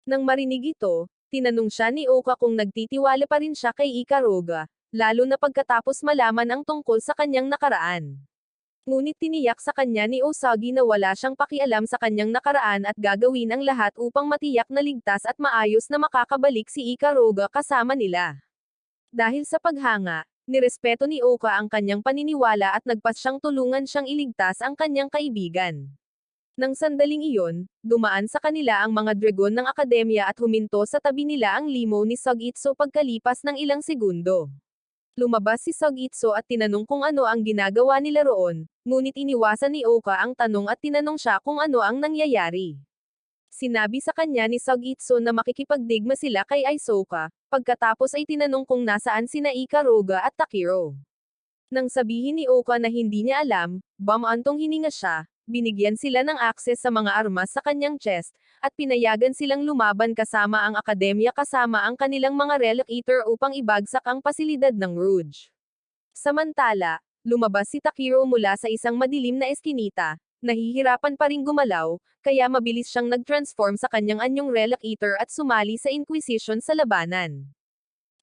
Nang marinig ito, tinanong siya ni Oka kung nagtitiwala pa rin siya kay Ikaruga, lalo na pagkatapos malaman ang tungkol sa kanyang nakaraan. Ngunit tiniyak sa kanya ni Osagi na wala siyang pakialam sa kanyang nakaraan at gagawin ang lahat upang matiyak na ligtas at maayos na makakabalik si Ikaruga kasama nila. Dahil sa paghanga, nirespeto ni Oka ang kanyang paniniwala at nagpas siyang tulungan siyang iligtas ang kanyang kaibigan. Nang sandaling iyon, dumaan sa kanila ang mga dragon ng akademya at huminto sa tabi nila ang limo ni Sogitsu pagkalipas ng ilang segundo. Lumabas si Sogitsu at tinanong kung ano ang ginagawa nila roon, ngunit iniwasan ni Oka ang tanong at tinanong siya kung ano ang nangyayari. Sinabi sa kanya ni Sogitsu na makikipagdigma sila kay Aizoka, pagkatapos ay tinanong kung nasaan sina Ikaruga at Takiro. Nang sabihin ni Oka na hindi niya alam, bumantong hininga siya, binigyan sila ng access sa mga armas sa kanyang chest, at pinayagan silang lumaban kasama ang akademya kasama ang kanilang mga relic eater upang ibagsak ang pasilidad ng Rouge. Samantala, lumabas si Takiro mula sa isang madilim na eskinita, nahihirapan pa ring gumalaw, kaya mabilis siyang nag-transform sa kanyang anyong relic eater at sumali sa Inquisition sa labanan.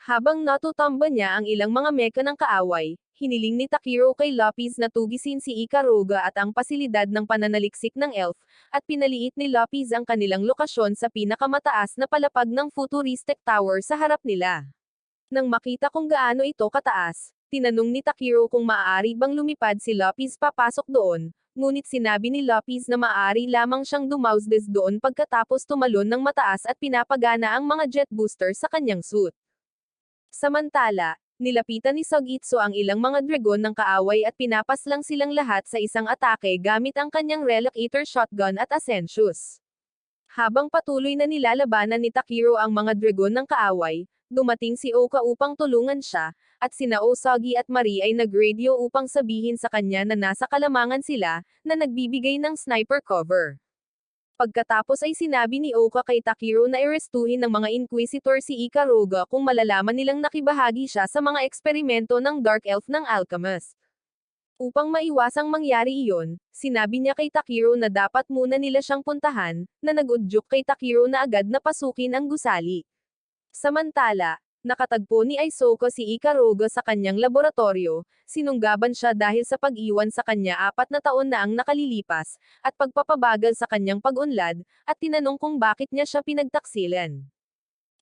Habang natutamba niya ang ilang mga mecha ng kaaway, hiniling ni Takiro kay Lopez na tugisin si Ikaruga at ang pasilidad ng pananaliksik ng elf, at pinaliit ni Lopez ang kanilang lokasyon sa pinakamataas na palapag ng futuristic tower sa harap nila. Nang makita kung gaano ito kataas, tinanong ni Takiro kung maaari bang lumipad si Lopez papasok doon, ngunit sinabi ni Lopez na maaari lamang siyang dumausdes doon pagkatapos tumalon ng mataas at pinapagana ang mga jet booster sa kanyang suit. Samantala, nilapitan ni Sogitsu ang ilang mga dragon ng kaaway at pinapaslang silang lahat sa isang atake gamit ang kanyang relic eater shotgun at Ascensius. Habang patuloy na nilalabanan ni Takiro ang mga dragon ng kaaway, dumating si Oka upang tulungan siya, at sina Osagi at Mari ay nag-radio upang sabihin sa kanya na nasa kalamangan sila, na nagbibigay ng sniper cover. Pagkatapos ay sinabi ni Oka kay Takiro na arestuhin ng mga Inquisitor si Ikaruga kung malalaman nilang nakibahagi siya sa mga eksperimento ng Dark Elf ng Alchemist. Upang maiwasang mangyari iyon, sinabi niya kay Takiro na dapat muna nila siyang puntahan, na nag-udyok kay Takiro na agad na pasukin ang gusali. Samantala, nakatagpo ni Aizoka si Ikaruga sa kanyang laboratorio, sinunggaban siya dahil sa pag-iwan sa kanya 4 na taon na ang nakalilipas, at pagpapabagal sa kanyang pag-unlad, at tinanong kung bakit niya siya pinagtaksilan.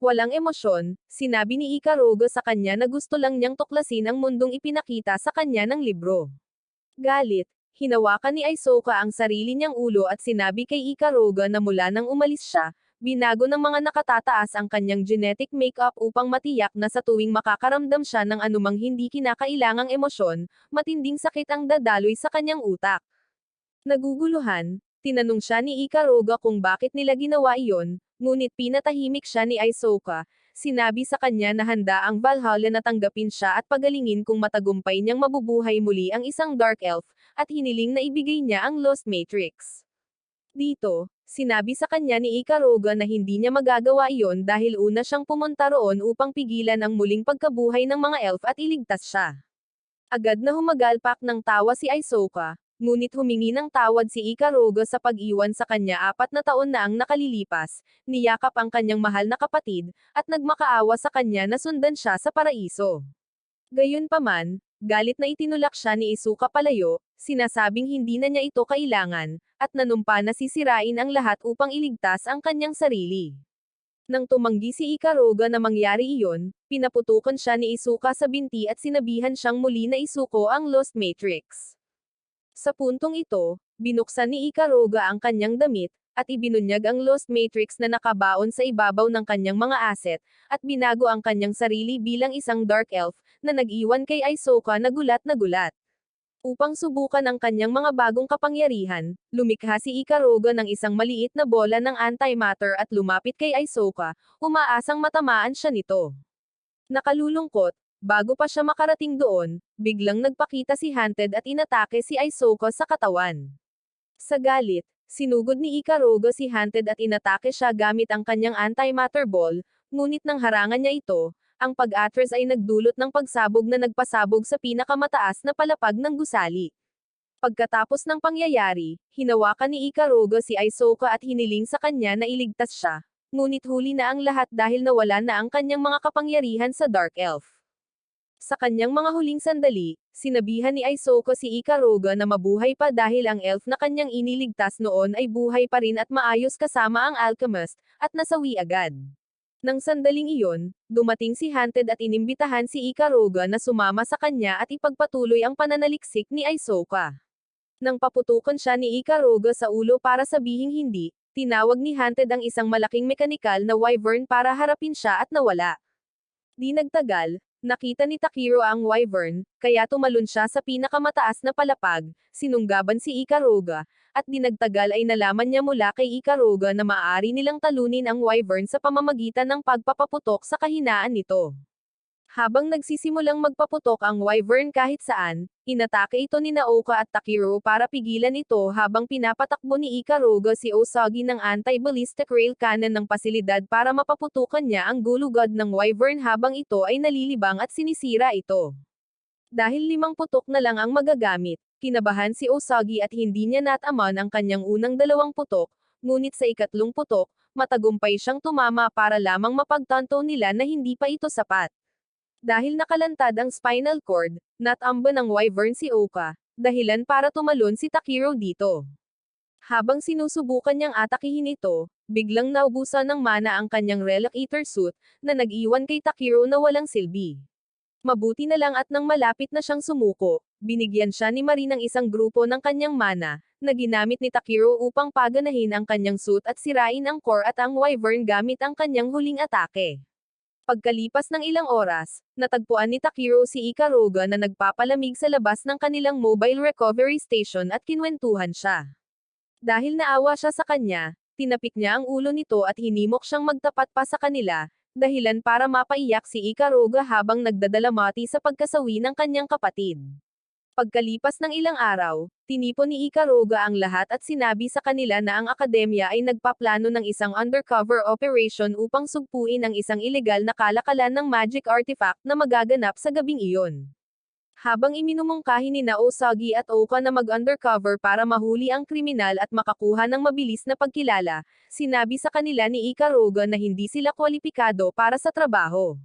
Walang emosyon, sinabi ni Ikaruga sa kanya na gusto lang niyang tuklasin ang mundong ipinakita sa kanya ng libro. Galit, hinawakan ni Aizoka ang sarili niyang ulo at sinabi kay Ikaruga na mula nang umalis siya, binago ng mga nakatataas ang kanyang genetic makeup upang matiyak na sa tuwing makakaramdam siya ng anumang hindi kinakailangang emosyon, matinding sakit ang dadaloy sa kanyang utak. Naguguluhan, tinanong siya ni Ikaruga kung bakit nila ginawa iyon, ngunit pinatahimik siya ni Aizoka, sinabi sa kanya na handa ang Valhalla na tanggapin siya at pagalingin kung matagumpay niyang mabubuhay muli ang isang Dark Elf, at hiniling na ibigay niya ang Lost Matrix. Dito, sinabi sa kanya ni Ikaruga na hindi niya magagawa iyon dahil una siyang pumunta roon upang pigilan ang muling pagkabuhay ng mga elf at iligtas siya. Agad na humagalpak ng tawa si Aizoka, ngunit humingi ng tawad si Ikaruga sa pag-iwan sa kanya 4 na taon na ang nakalilipas, niyakap ang kanyang mahal na kapatid, at nagmakaawa sa kanya na sundan siya sa paraiso. Gayunpaman, galit na itinulak siya ni Izuka palayo, sinasabing hindi na niya ito kailangan, at nanumpa na sisirain ang lahat upang iligtas ang kanyang sarili. Nang tumanggi si Ikaruga na mangyari iyon, pinaputukan siya ni Izuka sa binti at sinabihan siyang muli na isuko ang Lost Matrix. Sa puntong ito, binuksan ni Ikaruga ang kanyang damit, at ibinunyag ang Lost Matrix na nakabaon sa ibabaw ng kanyang mga asset, at binago ang kanyang sarili bilang isang Dark Elf, na nag-iwan kay Aizoka na gulat na gulat. Upang subukan ang kanyang mga bagong kapangyarihan, lumikha si Ikaruga ng isang maliit na bola ng antimatter at lumapit kay Aizoka, umaasang matamaan siya nito. Nakalulungkot, bago pa siya makarating doon, biglang nagpakita si Hunted at inatake si Aizoka sa katawan. Sa galit, sinugod ni Ikaruga si Hunted at inatake siya gamit ang kanyang antimatter ball, ngunit nang harangan niya ito, ang pag-atras ay nagdulot ng pagsabog na nagpasabog sa pinakamataas na palapag ng gusali. Pagkatapos ng pangyayari, hinawakan ni Ikaruga si Aizoka at hiniling sa kanya na iligtas siya, ngunit huli na ang lahat dahil nawala na ang kanyang mga kapangyarihan sa Dark Elf. Sa kanyang mga huling sandali, sinabihan ni Aizoka si Ikaruga na mabuhay pa dahil ang elf na kanyang iniligtas noon ay buhay pa rin at maayos kasama ang alchemist, at nasawi agad. Nang sandaling iyon, dumating si Hunted at inimbitahan si Ikaruga na sumama sa kanya at ipagpatuloy ang pananaliksik ni Aizoka. Nang paputukan siya ni Ikaruga sa ulo para sabihing hindi, tinawag ni Hunted ang isang malaking mekanikal na wyvern para harapin siya at nawala. Di nagtagal, nakita ni Takiro ang wyvern, kaya tumalon siya sa pinakamataas na palapag, sinunggaban si Ikaruga, at di nagtagal ay nalaman niya mula kay Ikaruga na maaari nilang talunin ang wyvern sa pamamagitan ng pagpapaputok sa kahinaan nito. Habang nagsisimulang magpaputok ang wyvern kahit saan, inatake ito ni Naoka at Takiro para pigilan ito habang pinapatakbo ni Ikaruga si Osagi ng anti-ballistic rail cannon ng pasilidad para mapaputukan niya ang gulugod ng wyvern habang ito ay nalilibang at sinisira ito. Dahil 5 putok na lang ang magagamit, kinabahan si Osagi at hindi niya nataman ang kanyang unang 2 putok, ngunit sa ikatlong putok, matagumpay siyang tumama para lamang mapagtanto nila na hindi pa ito sapat. Dahil nakalantad ang spinal cord, natamba ng wyvern si Oka, dahilan para tumalon si Takiro dito. Habang sinusubukan niyang atakihin ito, biglang naubusan ng mana ang kanyang Relic Eater suit, na nag-iwan kay Takiro na walang silbi. Mabuti na lang at nang malapit na siyang sumuko, binigyan siya ni Marie ng isang grupo ng kanyang mana, na ginamit ni Takiro upang paganahin ang kanyang suit at sirain ang core at ang wyvern gamit ang kanyang huling atake. Pagkalipas ng ilang oras, natagpuan ni Takiro si Ikaruga na nagpapalamig sa labas ng kanilang mobile recovery station at kinwentuhan siya. Dahil naawa siya sa kanya, tinapik niya ang ulo nito at hinimok siyang magtapat pa sa kanila, dahilan para mapaiyak si Ikaruga habang nagdadalamati sa pagkasawi ng kanyang kapatid. Pagkalipas ng ilang araw, tinipon ni Ikaruga ang lahat at sinabi sa kanila na ang akademya ay nagpaplano ng isang undercover operation upang sugpuin ang isang ilegal na kalakalan ng magic artifact na magaganap sa gabing iyon. Habang iminumungkahi ni Osagi at Oka na mag-undercover para mahuli ang kriminal at makakuha ng mabilis na pagkilala, sinabi sa kanila ni Ikaruga na hindi sila kwalipikado para sa trabaho.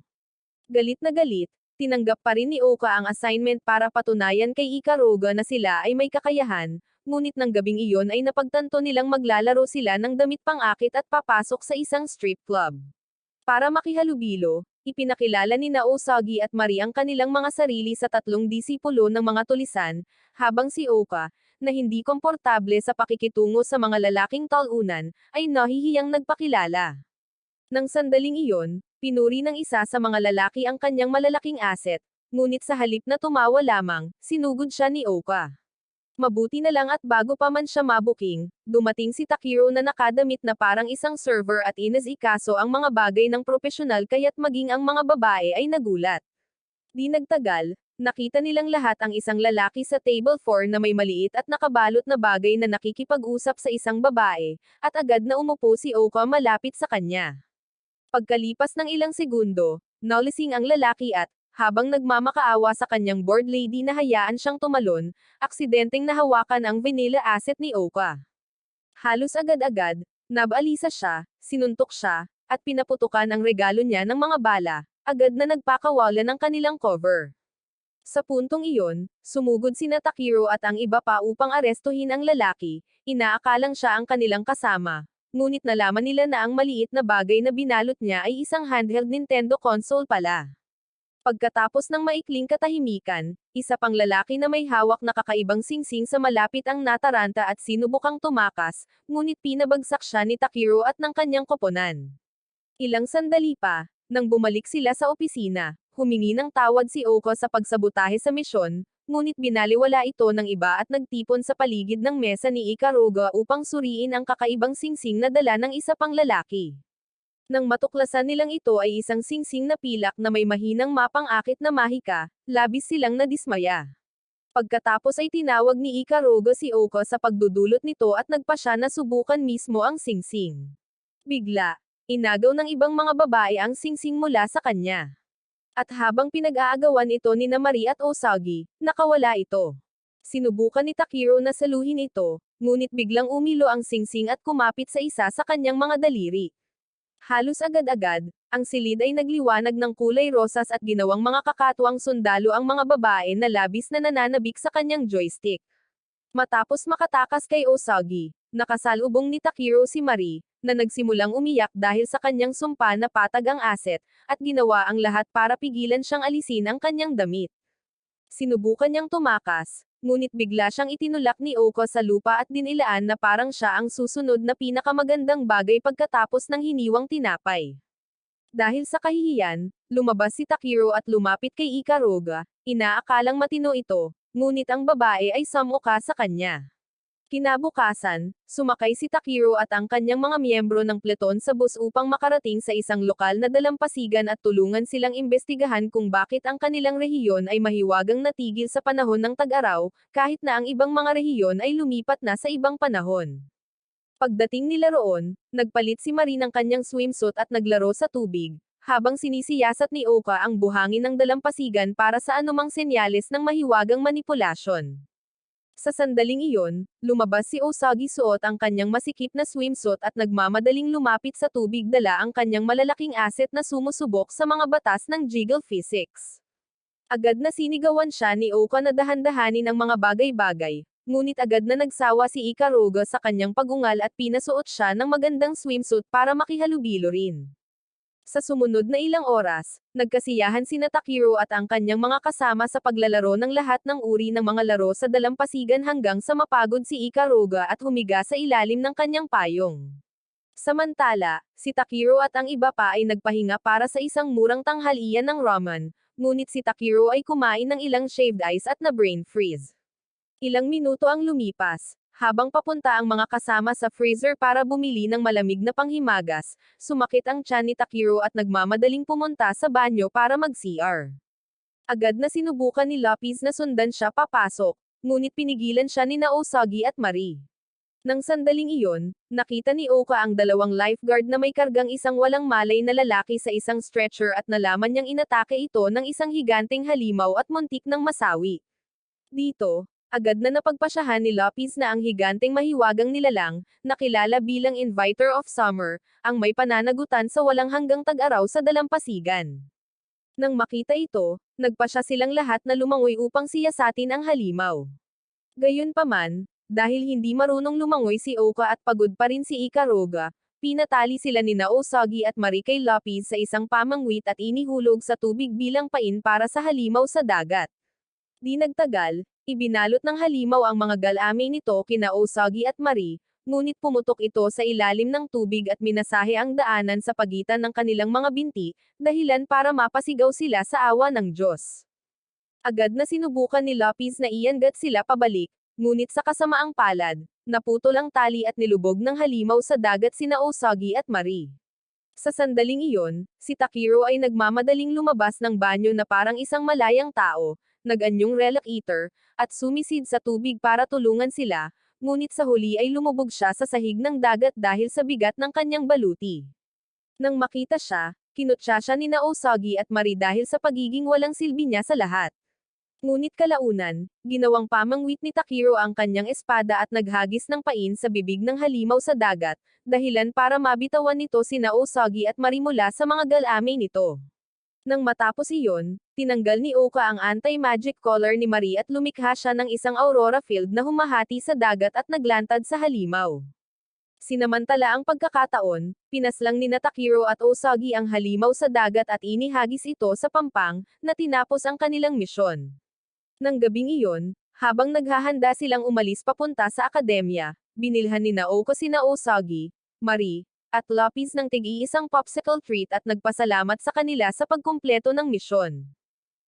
Galit na galit, tinanggap pa rin ni Oka ang assignment para patunayan kay Ikaruga na sila ay may kakayahan, ngunit ng gabing iyon ay napagtanto nilang maglalaro sila ng damit pang-akit at papasok sa isang strip club. Para makihalubilo, ipinakilala ni Osagi at Marie ang kanilang mga sarili sa 3 disipulo ng mga tulisan, habang si Oka, na hindi komportable sa pakikitungo sa mga lalaking talunan, ay nahihiyang nagpakilala. Nang sandaling iyon, pinuri ng isa sa mga lalaki ang kanyang malalaking asset, ngunit sa halip na tumawa lamang, sinugod siya ni Oka. Mabuti na lang at bago pa man siya mabuking, dumating si Takiro na nakadamit na parang isang server at inasikaso ang mga bagay ng propesyonal kaya't maging ang mga babae ay nagulat. Di nagtagal, nakita nilang lahat ang isang lalaki sa table 4 na may maliit at nakabalot na bagay na nakikipag-usap sa isang babae, at agad na umupo si Oka malapit sa kanya. Pagkalipas ng ilang segundo, nalasing ang lalaki at, habang nagmamakaawa sa kanyang board lady na hayaan siyang tumalon, aksidenteng nahawakan ang vanilla asset ni Oka. Halos agad-agad, nabalisa siya, sinuntok siya, at pinaputukan ang regalo niya ng mga bala, agad na nagpakawalan ng kanilang cover. Sa puntong iyon, sumugod sina Takiro at ang iba pa upang arestuhin ang lalaki, inaakalang siya ang kanilang kasama. Ngunit nalaman nila na ang maliit na bagay na binalot niya ay isang handheld Nintendo console pala. Pagkatapos ng maikling katahimikan, isa pang lalaki na may hawak na kakaibang singsing sa malapit ang nataranta at sinubukang tumakas, ngunit pinabagsak siya ni Takiro at ng kanyang koponan. Ilang sandali pa, nang bumalik sila sa opisina, humingi ng tawad si Oko sa pagsabotahe sa misyon, ngunit binaliwala ito ng iba at nagtipon sa paligid ng mesa ni Ikaruga upang suriin ang kakaibang singsing na dala ng isa pang lalaki. Nang matuklasan nilang ito ay isang singsing na pilak na may mahinang mapang-akit na mahika, labis silang nadismaya. Pagkatapos ay tinawag ni Ikaruga si Oko sa pagdudulot nito at nagpa siya na subukan mismo ang singsing. Bigla, inagaw ng ibang mga babae ang singsing mula sa kanya. At habang pinag-aagawan ito ni Namari at Osagi, nakawala ito. Sinubukan ni Takiro na saluhin ito, ngunit biglang umilo ang singsing at kumapit sa isa sa kanyang mga daliri. Halos agad-agad, ang silid ay nagliwanag ng kulay rosas at ginawang mga kakatuwang sundalo ang mga babae na labis na nananabik sa kanyang joystick. Matapos makatakas kay Osagi, nakasalubong ni Takiro si Mari, na nagsimulang umiyak dahil sa kanyang sumpa na patag ang asset, at ginawa ang lahat para pigilan siyang alisin ang kanyang damit. Sinubukan niyang tumakas, ngunit bigla siyang itinulak ni Oko sa lupa at dinilaan na parang siya ang susunod na pinakamagandang bagay pagkatapos ng hiniwang tinapay. Dahil sa kahihiyan, lumabas si Takiro at lumapit kay Ikaruga, inaakalang matino ito, ngunit ang babae ay sumuka sa kanya. Kinabukasan, sumakay si Takiro at ang kanyang mga miyembro ng pleton sa bus upang makarating sa isang lokal na dalampasigan at tulungan silang imbestigahan kung bakit ang kanilang rehiyon ay mahiwagang natigil sa panahon ng tag-araw, kahit na ang ibang mga rehiyon ay lumipat na sa ibang panahon. Pagdating nila roon, nagpalit si Marie ng kanyang swimsuit at naglaro sa tubig, habang sinisiyasat ni Oka ang buhangin ng dalampasigan para sa anumang senyales ng mahiwagang manipulasyon. Sa sandaling iyon, lumabas si Osagi suot ang kanyang masikip na swimsuit at nagmamadaling lumapit sa tubig dala ang kanyang malalaking asset na sumusubok sa mga batas ng jiggle physics. Agad na sinigawan siya ni Oka na dahan-dahanin ang mga bagay-bagay, ngunit agad na nagsawa si Ikaruga sa kanyang pagungal at pinasuot siya ng magandang swimsuit para makihalubilo rin. Sa sumunod na ilang oras, nagkasiyahan sina Takiro at ang kanyang mga kasama sa paglalaro ng lahat ng uri ng mga laro sa dalampasigan hanggang sa mapagod si Ikaruga at humiga sa ilalim ng kanyang payong. Samantala, si Takiro at ang iba pa ay nagpahinga para sa isang murang tanghalian ng ramen, ngunit si Takiro ay kumain ng ilang shaved ice at na brain freeze. Ilang minuto ang lumipas. Habang papunta ang mga kasama sa freezer para bumili ng malamig na panghimagas, sumakit ang tiyan ni Takiro at nagmamadaling pumunta sa banyo para mag-CR. Agad na sinubukan ni Lopez na sundan siya papasok, ngunit pinigilan siya ni Osagi at Marie. Nang sandaling iyon, nakita ni Oka ang dalawang lifeguard na may kargang isang walang malay na lalaki sa isang stretcher at nalaman niyang inatake ito ng isang higanteng halimaw at muntik ng masawi. Dito, agad na napagpasyahan ni Lopez na ang higanteng mahiwagang nilalang, nakilala bilang Inviter of Summer, ang may pananagutan sa walang hanggang tag-araw sa dalampasigan. Nang makita ito, nagpasya silang lahat na lumangoy upang siyasatin ang halimaw. Gayunpaman, dahil hindi marunong lumangoy si Oka at pagod pa rin si Ikaruga, pinatali sila ni Osagi at Marie kay Lopez sa isang pamangwit at inihulog sa tubig bilang pain para sa halimaw sa dagat. Di nagtagal, ibinalot ng halimaw ang mga galami nito kina Osagi at Marie, ngunit pumutok ito sa ilalim ng tubig at minasahe ang daanan sa pagitan ng kanilang mga binti, dahilan para mapasigaw sila sa awa ng Diyos. Agad na sinubukan ni Lopez na iangat sila pabalik, Ngunit sa kasamaang palad, naputol ang tali at nilubog ng halimaw sa dagat sina Usagi at Mari. Sa sandaling iyon, si Takiro ay nagmamadaling lumabas ng banyo na parang isang malayang tao, nag-anyong relic eater, at sumisid sa tubig para tulungan sila, ngunit sa huli ay lumubog siya sa sahig ng dagat dahil sa bigat ng kanyang baluti. Nang makita siya, kinutya siya ni Usagi at Mari dahil sa pagiging walang silbi niya sa lahat. Ngunit kalaunan, ginawang pamangwit ni Takiro ang kanyang espada at naghagis ng pain sa bibig ng halimaw sa dagat, dahilan para mabitawan nito sina Usagi at Mari mula sa mga galamay nito. Nang matapos iyon, tinanggal ni Oka ang anti-magic collar ni Mari at lumikha siya ng isang aurora field na humahati sa dagat at naglantad sa halimaw. Sinamantala ang pagkakataon, pinaslang ni Takiro at Usagi ang halimaw sa dagat at inihagis ito sa pampang, na tinapos ang kanilang misyon. Nang gabing iyon, habang naghahanda silang umalis papunta sa akademya, binilhan ni Naoko sina Usagi, Mari, at Lapis ng tig-iisang popsicle treat at nagpasalamat sa kanila sa pagkumpleto ng misyon.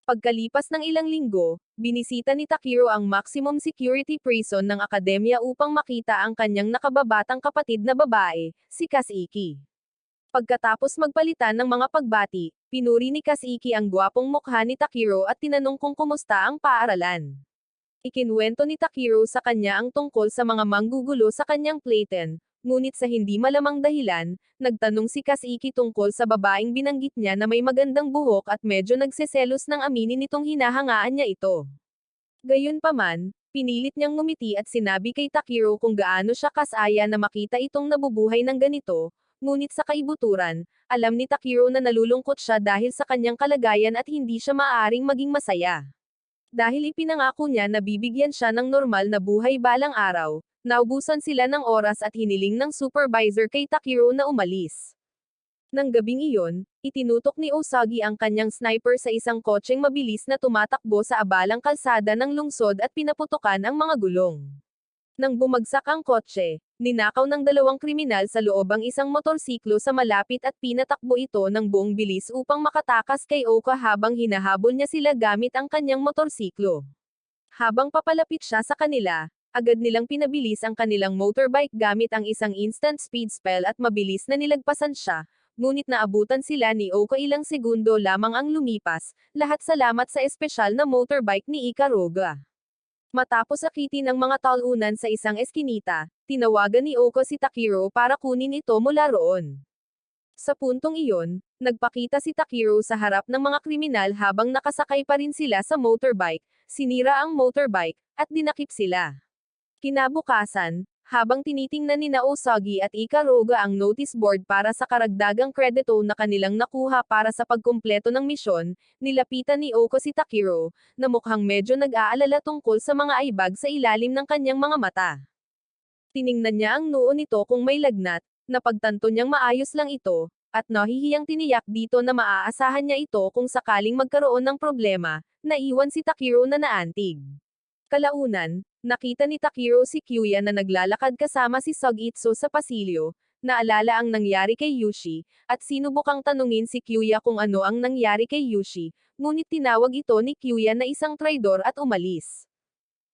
Pagkalipas ng ilang linggo, binisita ni Takiro ang maximum security prison ng akademya upang makita ang kanyang nakababatang kapatid na babae, si Kasiki. Pagkatapos magpalitan ng mga pagbati, pinuri ni Kasiki ang gwapong mukha ni Takiro at tinanong kung kumusta ang paaralan. Ikinwento ni Takiro sa kanya ang tungkol sa mga manggugulo sa kanyang platen, ngunit sa hindi malamang dahilan, nagtanong si Kasiki tungkol sa babaeng binanggit niya na may magandang buhok at medyo nagseselos nang aminin nitong hinahangaan niya ito. Gayunpaman, pinilit niyang ngumiti at sinabi kay Takiro kung gaano siya kasaya na makita itong nabubuhay ng ganito, ngunit sa kaibuturan, alam ni Takiro na nalulungkot siya dahil sa kanyang kalagayan at hindi siya maaaring maging masaya. Dahil ipinangako niya na bibigyan siya ng normal na buhay balang araw, naubusan sila ng oras at hiniling ng supervisor kay Takiro na umalis. Nang gabing iyon, itinutok ni Usagi ang kanyang sniper sa isang kotseng mabilis na tumatakbo sa abalang kalsada ng lungsod at pinaputukan ang mga gulong. Nang bumagsak ang kotse, ninakaw ng dalawang kriminal sa loob ang isang motorsiklo sa malapit at pinatakbo ito ng buong bilis upang makatakas kay Oka habang hinahabol niya sila gamit ang kanyang motorsiklo. Habang papalapit siya sa kanila, agad nilang pinabilis ang kanilang motorbike gamit ang isang instant speed spell at mabilis na nilagpasan siya, ngunit naabutan sila ni Oka ilang segundo lamang ang lumipas, lahat salamat sa espesyal na motorbike ni Ikaruga. Matapos akitin ng mga talunan sa isang eskinita, tinawagan ni Oka si Takiro para kunin ito mula roon. Sa puntong iyon, nagpakita si Takiro sa harap ng mga kriminal habang nakasakay pa rin sila sa motorbike, sinira ang motorbike, at dinakip sila. Kinabukasan, habang tinitingnan ni Usagi at Ikaruga ang notice board para sa karagdagang kredito na kanilang nakuha para sa pagkumpleto ng misyon, nilapitan ni Oka si Takiro, na mukhang medyo nag-aalala tungkol sa mga aibag sa ilalim ng kanyang mga mata. Tiningnan niya ang noo nito kung may lagnat, napagtanto niyang maayos lang ito, at nahihiyang tiniyak dito na maaasahan niya ito kung sakaling magkaroon ng problema, naiwan si Takiro na naantig. Kalaunan, nakita ni Takiro si Kyuya na naglalakad kasama si Sugitsu sa pasilyo, naalala ang nangyari kay Yushi, at sinubukang tanungin si Kyuya kung ano ang nangyari kay Yushi, ngunit tinawag ito ni Kyuya na isang traidor at umalis.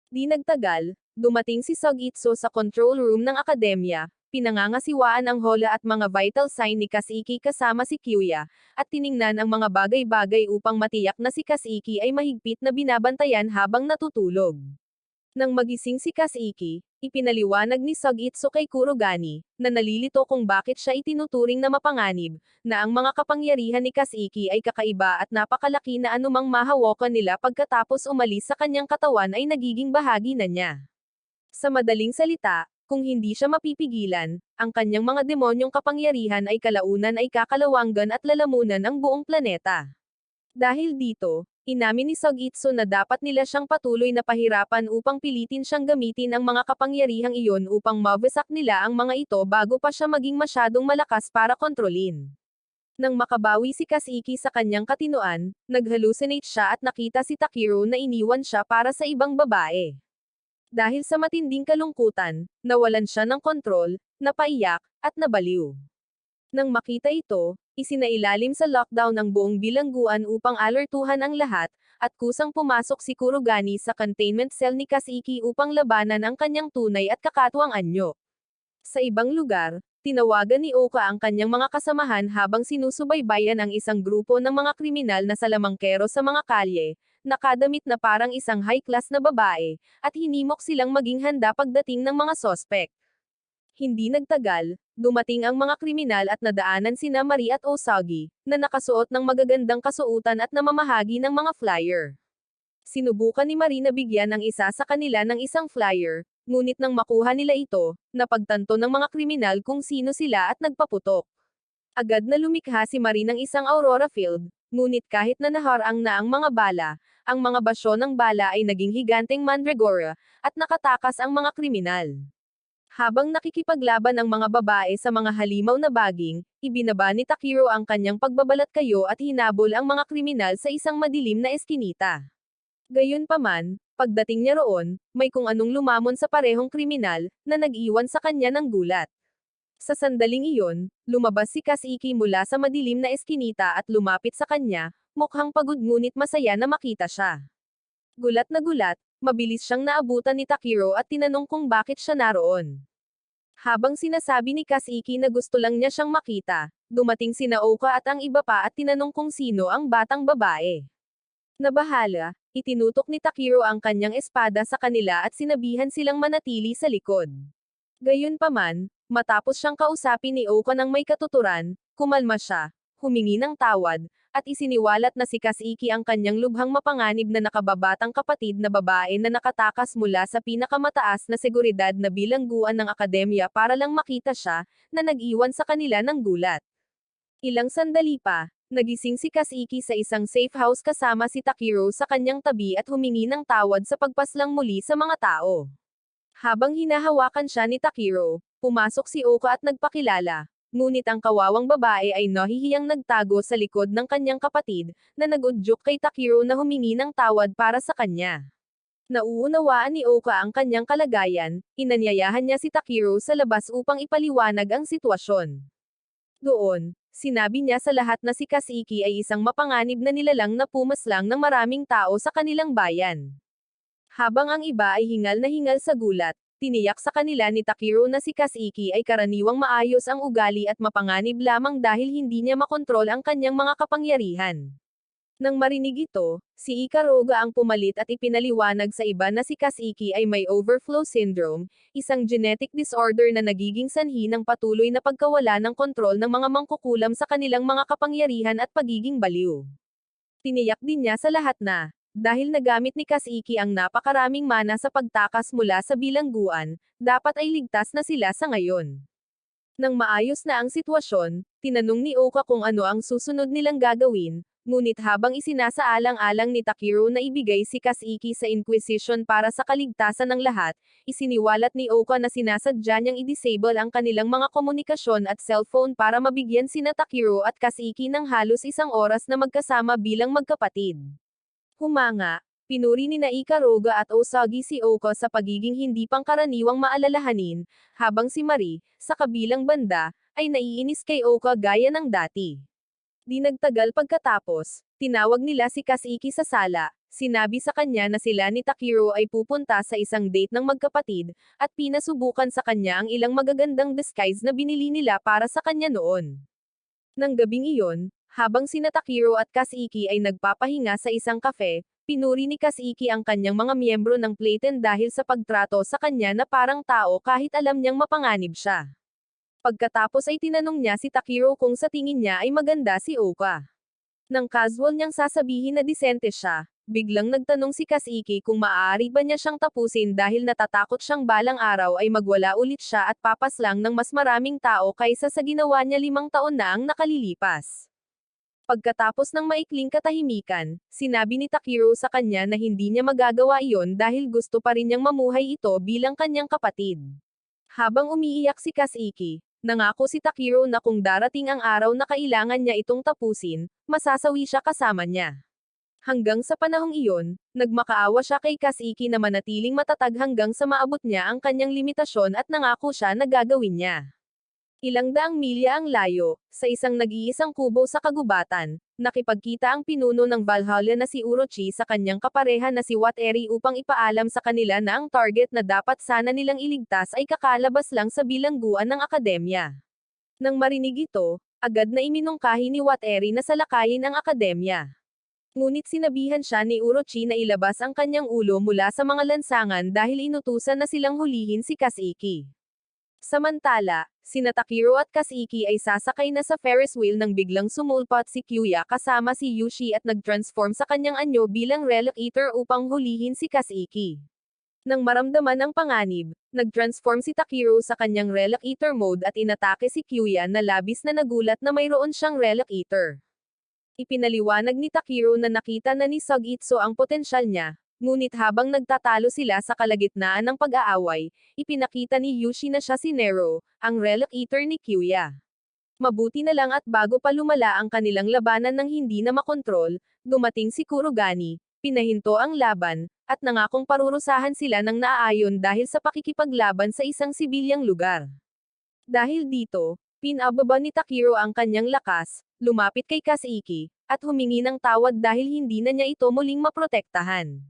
Di nagtagal, dumating si Sugitsu sa control room ng akademya, pinangangasiwaan ang hola at mga vital sign ni Kasiki kasama si Kyuya, at tiningnan ang mga bagay-bagay upang matiyak na si Kasiki ay mahigpit na binabantayan habang natutulog. Nang magising si Kasiki, ipinaliwanag ni Sugitsu kay Kurogani, na nalilito kung bakit siya itinuturing na mapanganib, na ang mga kapangyarihan ni Kasiki ay kakaiba at napakalaki na anumang mahawakan nila pagkatapos umalis sa kanyang katawan ay nagiging bahagi na niya. Sa madaling salita, kung hindi siya mapipigilan, ang kanyang mga demonyong kapangyarihan ay kalaunan ay kakalawanggan at lalamunan ang buong planeta. Dahil dito, inamin ni Sugitsu na dapat nila siyang patuloy na pahirapan upang pilitin siyang gamitin ang mga kapangyarihang iyon upang mawasak nila ang mga ito bago pa siya maging masyadong malakas para kontrolin. Nang makabawi si Kasiki sa kanyang katinoan, nag-hallucinate siya at nakita si Takiro na iniwan siya para sa ibang babae. Dahil sa matinding kalungkutan, nawalan siya ng kontrol, napaiyak, at nabaliw. Nang makita ito, isinailalim sa lockdown ang buong bilangguan upang alertuhan ang lahat, at kusang pumasok si Kurogane sa containment cell ni Kasiki upang labanan ang kanyang tunay at kakatuwang anyo. Sa ibang lugar, tinawagan ni Oka ang kanyang mga kasamahan habang sinusubaybayan ang isang grupo ng mga kriminal na salamangkero sa mga kalye, nakadamit na parang isang high-class na babae, at hinimok silang maging handa pagdating ng mga sospek. Hindi nagtagal, dumating ang mga kriminal at nadaanan sina Marie at Osagi, na nakasuot ng magagandang kasuotan at namamahagi ng mga flyer. Sinubukan ni Marie na bigyan ng isa sa kanila ng isang flyer, ngunit nang makuha nila ito, napagtanto ng mga kriminal kung sino sila at nagpaputok. Agad na lumikha si Marie ng isang Aurora Field, ngunit kahit na naharang na ang mga bala, ang mga basyo ng bala ay naging higanteng mandragora, at nakatakas ang mga kriminal. Habang nakikipaglaban ang mga babae sa mga halimaw na baging, ibinaba ni Takiro ang kanyang pagbabalat kayo at hinabol ang mga kriminal sa isang madilim na eskinita. Gayunpaman, pagdating niya roon, may kung anong lumamon sa parehong kriminal, na nag-iwan sa kanya ng gulat. Sa sandaling iyon, lumabas si Kasiki mula sa madilim na eskinita at lumapit sa kanya, mukhang pagod ngunit masaya na makita siya. Gulat na gulat, mabilis siyang naabutan ni Takiro at tinanong kung bakit siya naroon. Habang sinasabi ni Kasiki na gusto lang niya siyang makita, dumating sina Oka at ang iba pa at tinanong kung sino ang batang babae. Nabahala, itinutok ni Takiro ang kanyang espada sa kanila at sinabihan silang manatili sa likod. Gayunpaman, matapos siyang kausapin ni Oka ng may katuturan, kumalma siya, humingi ng tawad, at isiniwalat na si Kasiki ang kanyang lubhang mapanganib na nakababatang kapatid na babae na nakatakas mula sa pinakamataas na seguridad na bilangguan ng akademya para lang makita siya, na nag-iwan sa kanila ng gulat. Ilang sandali pa, nagising si Kasiki sa isang safe house kasama si Takiro sa kanyang tabi at humingi ng tawad sa pagpaslang muli sa mga tao. Habang hinahawakan siya ni Takiro, pumasok si Oka at nagpakilala, ngunit ang kawawang babae ay nahihiyang nagtago sa likod ng kanyang kapatid, na nag-udyok kay Takiro na humingi ng tawad para sa kanya. Nauunawaan ni Oka ang kanyang kalagayan, inanyayahan niya si Takiro sa labas upang ipaliwanag ang sitwasyon. Doon, sinabi niya sa lahat na si Kasiki ay isang mapanganib na nilalang na pumaslang ng maraming tao sa kanilang bayan. Habang ang iba ay hingal na hingal sa gulat, tiniyak sa kanila ni Takiro na si Kasiki ay karaniwang maayos ang ugali at mapanganib lamang dahil hindi niya makontrol ang kanyang mga kapangyarihan. Nang marinig ito, si Ikaruga ang pumalit at ipinaliwanag sa iba na si Kasiki ay may overflow syndrome, isang genetic disorder na nagiging sanhi ng patuloy na pagkawala ng kontrol ng mga mangkukulam sa kanilang mga kapangyarihan at pagiging baliw. Tiniyak din niya sa lahat na, dahil nagamit ni Kasiki ang napakaraming mana sa pagtakas mula sa bilangguan, dapat ay ligtas na sila sa ngayon. Nang maayos na ang sitwasyon, tinanong ni Oka kung ano ang susunod nilang gagawin, ngunit habang isinasaalang-alang ni Takiro na ibigay si Kasiki sa Inquisition para sa kaligtasan ng lahat, isiniwalat ni Oka na sinasadya niyang i-disable ang kanilang mga komunikasyon at cellphone para mabigyan sina Takiro at Kasiki ng halos isang oras na magkasama bilang magkapatid. Humanga, pinuri ni Ikaruga at Osagi si Oka sa pagiging hindi pangkaraniwang maalalahanin, habang si Marie, sa kabilang banda, ay naiinis kay Oka gaya ng dati. Di nagtagal pagkatapos, tinawag nila si Kasiki sa sala, sinabi sa kanya na sila ni Takiro ay pupunta sa isang date ng magkapatid, at pinasubukan sa kanya ang ilang magagandang disguise na binili nila para sa kanya noon. Nang gabing iyon, habang sina Takiro at Kasiki ay nagpapahinga sa isang kafe, pinuri ni Kasiki ang kanyang mga miyembro ng Playten dahil sa pagtrato sa kanya na parang tao kahit alam niyang mapanganib siya. Pagkatapos ay tinanong niya si Takiro kung sa tingin niya ay maganda si Oka. Nang casual niyang sasabihin na disente siya, biglang nagtanong si Kasiki kung maaari ba niya siyang tapusin dahil natatakot siyang balang araw ay magwala ulit siya at papaslang ng mas maraming tao kaysa sa ginawa niya 5 taon na ang nakalilipas. Pagkatapos ng maikling katahimikan, sinabi ni Takiro sa kanya na hindi niya magagawa iyon dahil gusto pa rin niyang mamuhay ito bilang kanyang kapatid. Habang umiiyak si Kasiki, nangako si Takiro na kung darating ang araw na kailangan niya itong tapusin, masasawi siya kasama niya. Hanggang sa panahong iyon, nagmakaawa siya kay Kasiki na manatiling matatag hanggang sa maabot niya ang kanyang limitasyon at nangako siya na gagawin niya. Ilang daang milya ang layo, sa isang nag-iisang kubo sa kagubatan, nakipagkita ang pinuno ng Valhalla na si Orochi sa kanyang kapareha na si Wateri upang ipaalam sa kanila na ang target na dapat sana nilang iligtas ay kakalabas lang sa bilangguan ng akademya. Nang marinig ito, agad na iminungkahi ni Wateri na salakayin ang akademya. Ngunit sinabihan siya ni Orochi na ilabas ang kanyang ulo mula sa mga lansangan dahil inutusan na silang hulihin si Kaseki. Samantala, sina Takiro at Kaseki ay sasakay na sa Ferris wheel nang biglang sumulpot si Kyuya kasama si Yushi at nag-transform sa kanyang anyo bilang Relic Eater upang hulihin si Kaseki. Nang maramdaman ang panganib, nag-transform si Takiro sa kanyang Relic Eater mode at inatake si Kyuya na labis na nagulat na mayroon siyang Relic Eater. Ipinaliwanag ni Takiro na nakita na ni Sugitsu ang potensyal niya, ngunit habang nagtatalo sila sa kalagitnaan ng pag-aaway, ipinakita ni Yushi na siya si Nero, ang Relic Eater ni Kyuya. Mabuti na lang at bago pa lumala ang kanilang labanan ng hindi na makontrol, dumating si Kurogane, pinahinto ang laban, at nangakong parurusahan sila ng naaayon dahil sa pakikipaglaban sa isang sibilyang lugar. Dahil dito, pinababa ni Takiro ang kanyang lakas, lumapit kay Kaseki, at humingi ng tawad dahil hindi na niya ito muling maprotektahan.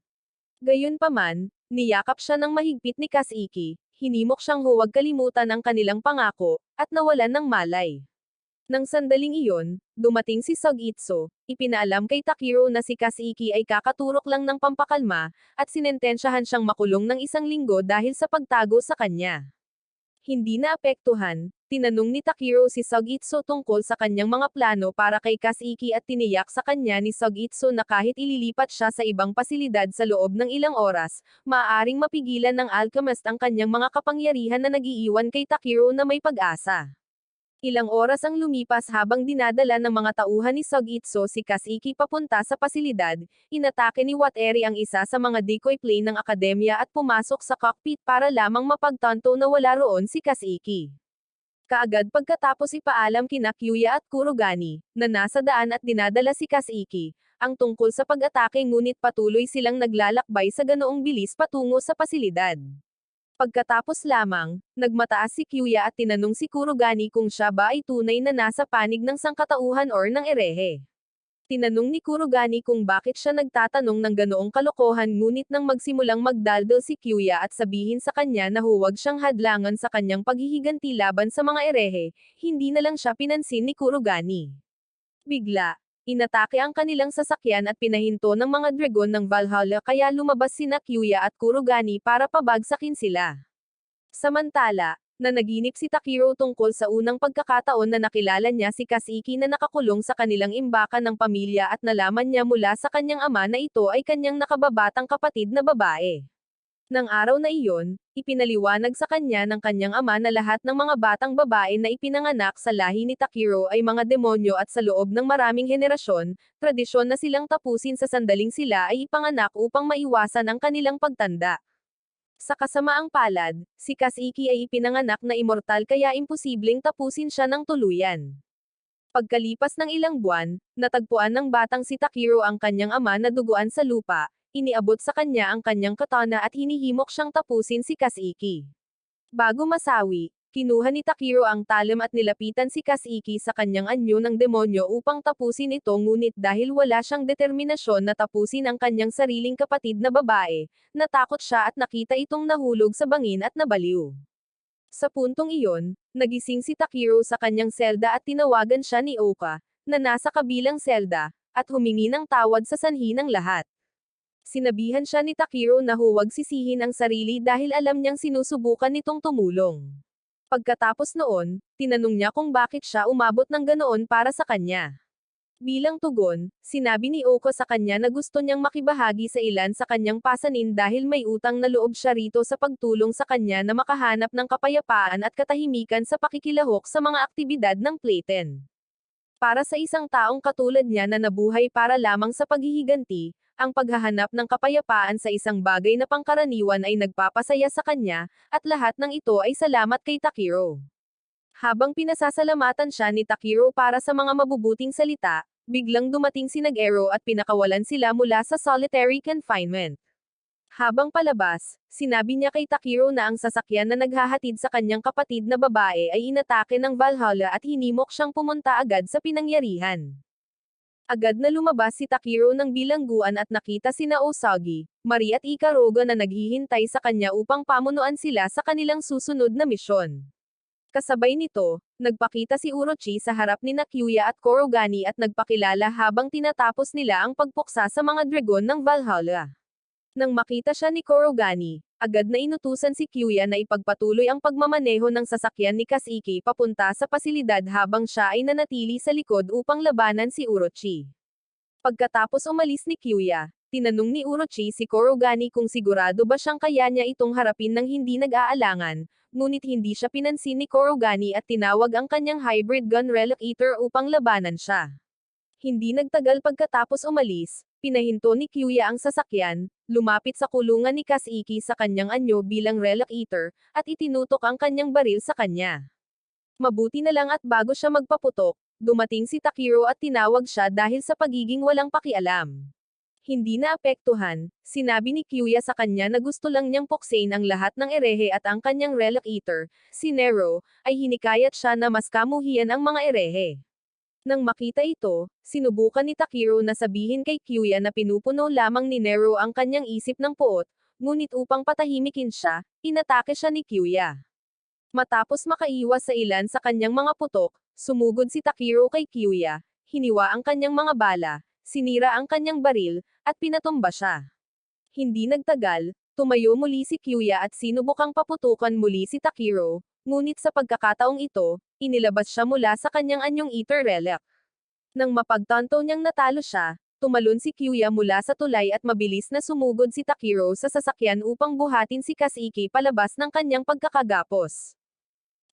Gayunpaman, niyakap siya ng mahigpit ni Kaseki, hinimok siyang huwag kalimutan ang kanilang pangako, at nawalan ng malay. Nang sandaling iyon, dumating si Sugitsu, ipinaalam kay Takiro na si Kaseki ay kakaturok lang ng pampakalma, at sinentensyahan siyang makulong ng 1 linggo dahil sa pagtago sa kanya. Hindi naapektuhan, tinanong ni Takiro si Sugitsu tungkol sa kanyang mga plano para kay Kaseki at tiniyak sa kanya ni Sugitsu na kahit ililipat siya sa ibang pasilidad sa loob ng ilang oras, maaaring mapigilan ng alchemist ang kanyang mga kapangyarihan na nag-iiwan kay Takiro na may pag-asa. Ilang oras ang lumipas habang dinadala ng mga tauhan ni Sugitsu si Kaseki papunta sa pasilidad, inatake ni Wateri ang isa sa mga decoy plane ng akademya at pumasok sa cockpit para lamang mapagtanto na wala roon si Kaseki. Kaagad pagkatapos ipaalam kina Kyuya at Kurogane, na nasa daan at dinadala si Kaseki, ang tungkol sa pag-atake ngunit patuloy silang naglalakbay sa ganoong bilis patungo sa pasilidad. Pagkatapos lamang, nagmataas si Kyuya at tinanong si Kurogane kung siya ba ay tunay na nasa panig ng sangkatauhan or ng erehe. Tinanong ni Kurogane kung bakit siya nagtatanong ng ganoong kalokohan ngunit nang magsimulang magdaldal si Kyuya at sabihin sa kanya na huwag siyang hadlangan sa kanyang paghihiganti laban sa mga erehe, hindi na lang siya pinansin ni Kurogane. Bigla, inatake ang kanilang sasakyan at pinahinto ng mga dragon ng Valhalla kaya lumabas sina Kyuya at Kurogane para pabagsakin sila. Samantala, nanaginip si Takiro tungkol sa unang pagkakataon na nakilala niya si Kaseki na nakakulong sa kanilang imbakan ng pamilya at nalaman niya mula sa kanyang ama na ito ay kanyang nakababatang kapatid na babae. Nang araw na iyon, ipinaliwanag sa kanya ng kanyang ama na lahat ng mga batang babae na ipinanganak sa lahi ni Takiro ay mga demonyo at sa loob ng maraming henerasyon, tradisyon na silang tapusin sa sandaling sila ay ipanganak upang maiwasan ang kanilang pagtanda. Sa kasamaang palad, si Kaseki ay ipinanganak na immortal kaya imposibleng tapusin siya ng tuluyan. Pagkalipas ng ilang buwan, natagpuan ng batang si Takiro ang kanyang ama na duguan sa lupa, iniabot sa kanya ang kanyang katana at hinihimok siyang tapusin si Kaseki. Bago masawi, kinuha ni Takiro ang talim at nilapitan si Kaseki sa kanyang anyo ng demonyo upang tapusin ito ngunit dahil wala siyang determinasyon na tapusin ang kanyang sariling kapatid na babae, natakot siya at nakita itong nahulog sa bangin at nabaliw. Sa puntong iyon, nagising si Takiro sa kanyang selda at tinawagan siya ni Oka, na nasa kabilang selda, at humingi ng tawad sa sanhi ng lahat. Sinabihan siya ni Takiro na huwag sisihin ang sarili dahil alam niyang sinusubukan nitong tumulong. Pagkatapos noon, tinanong niya kung bakit siya umabot ng ganoon para sa kanya. Bilang tugon, sinabi ni Oko sa kanya na gusto niyang makibahagi sa ilan sa kanyang pasanin dahil may utang na loob siya rito sa pagtulong sa kanya na makahanap ng kapayapaan at katahimikan sa pakikilahok sa mga aktibidad ng Platen. Para sa isang taong katulad niya na nabuhay para lamang sa paghihiganti, ang paghahanap ng kapayapaan sa isang bagay na pangkaraniwan ay nagpapasaya sa kanya, at lahat ng ito ay salamat kay Takiro. Habang pinasasalamatan siya ni Takiro para sa mga mabubuting salita, biglang dumating si Nag-Ero at pinakawalan sila mula sa solitary confinement. Habang palabas, sinabi niya kay Takiro na ang sasakyan na naghahatid sa kanyang kapatid na babae ay inatake ng Valhalla at hinimok siyang pumunta agad sa pinangyarihan. Agad na lumabas si Takiro ng bilangguan at nakita sina Usagi, Mari at Ikaruga na naghihintay sa kanya upang pamunuan sila sa kanilang susunod na misyon. Kasabay nito, nagpakita si Orochi sa harap ni Kyuya at Korogani at nagpakilala habang tinatapos nila ang pagpuksa sa mga dragon ng Valhalla. Nang makita siya ni Korogani, agad na inutusan si Kyuya na ipagpatuloy ang pagmamaneho ng sasakyan ni Kaseki papunta sa pasilidad habang siya ay nanatili sa likod upang labanan si Orochi. Pagkatapos umalis ni Kyuya, tinanong ni Orochi si Korogani kung sigurado ba siyang kaya niya itong harapin ng hindi nag-aalangan, ngunit hindi siya pinansin ni Korogani at tinawag ang kanyang hybrid gun Relic Eater upang labanan siya. Hindi nagtagal pagkatapos umalis, pinahinto ni Kyuya ang sasakyan, lumapit sa kulungan ni Kaseki sa kanyang anyo bilang Relic Eater, at itinutok ang kanyang baril sa kanya. Mabuti na lang at bago siya magpaputok, dumating si Takiro at tinawag siya dahil sa pagiging walang pakialam. Hindi naapektuhan, sinabi ni Kyuya sa kanya na gusto lang niyang puksain ang lahat ng erehe at ang kanyang Relic Eater, si Nero, ay hinikayat siya na mas kamuhian ang mga erehe. Nang makita ito, sinubukan ni Takiro na sabihin kay Kyuya na pinupuno lamang ni Nero ang kanyang isip ng puot, ngunit upang patahimikin siya, inatake siya ni Kyuya. Matapos makaiwas sa ilan sa kanyang mga putok, sumugod si Takiro kay Kyuya, hiniwa ang kanyang mga bala, sinira ang kanyang baril, at pinatumba siya. Hindi nagtagal, tumayo muli si Kyuya at sinubukang paputukan muli si Takiro, ngunit sa pagkakataong ito, inilabas siya mula sa kanyang anyong Eater Relic. Nang mapagtanto niyang natalo siya, tumalon si Kyuya mula sa tulay at mabilis na sumugod si Takiro sa sasakyan upang buhatin si Kaseki palabas ng kanyang pagkakagapos.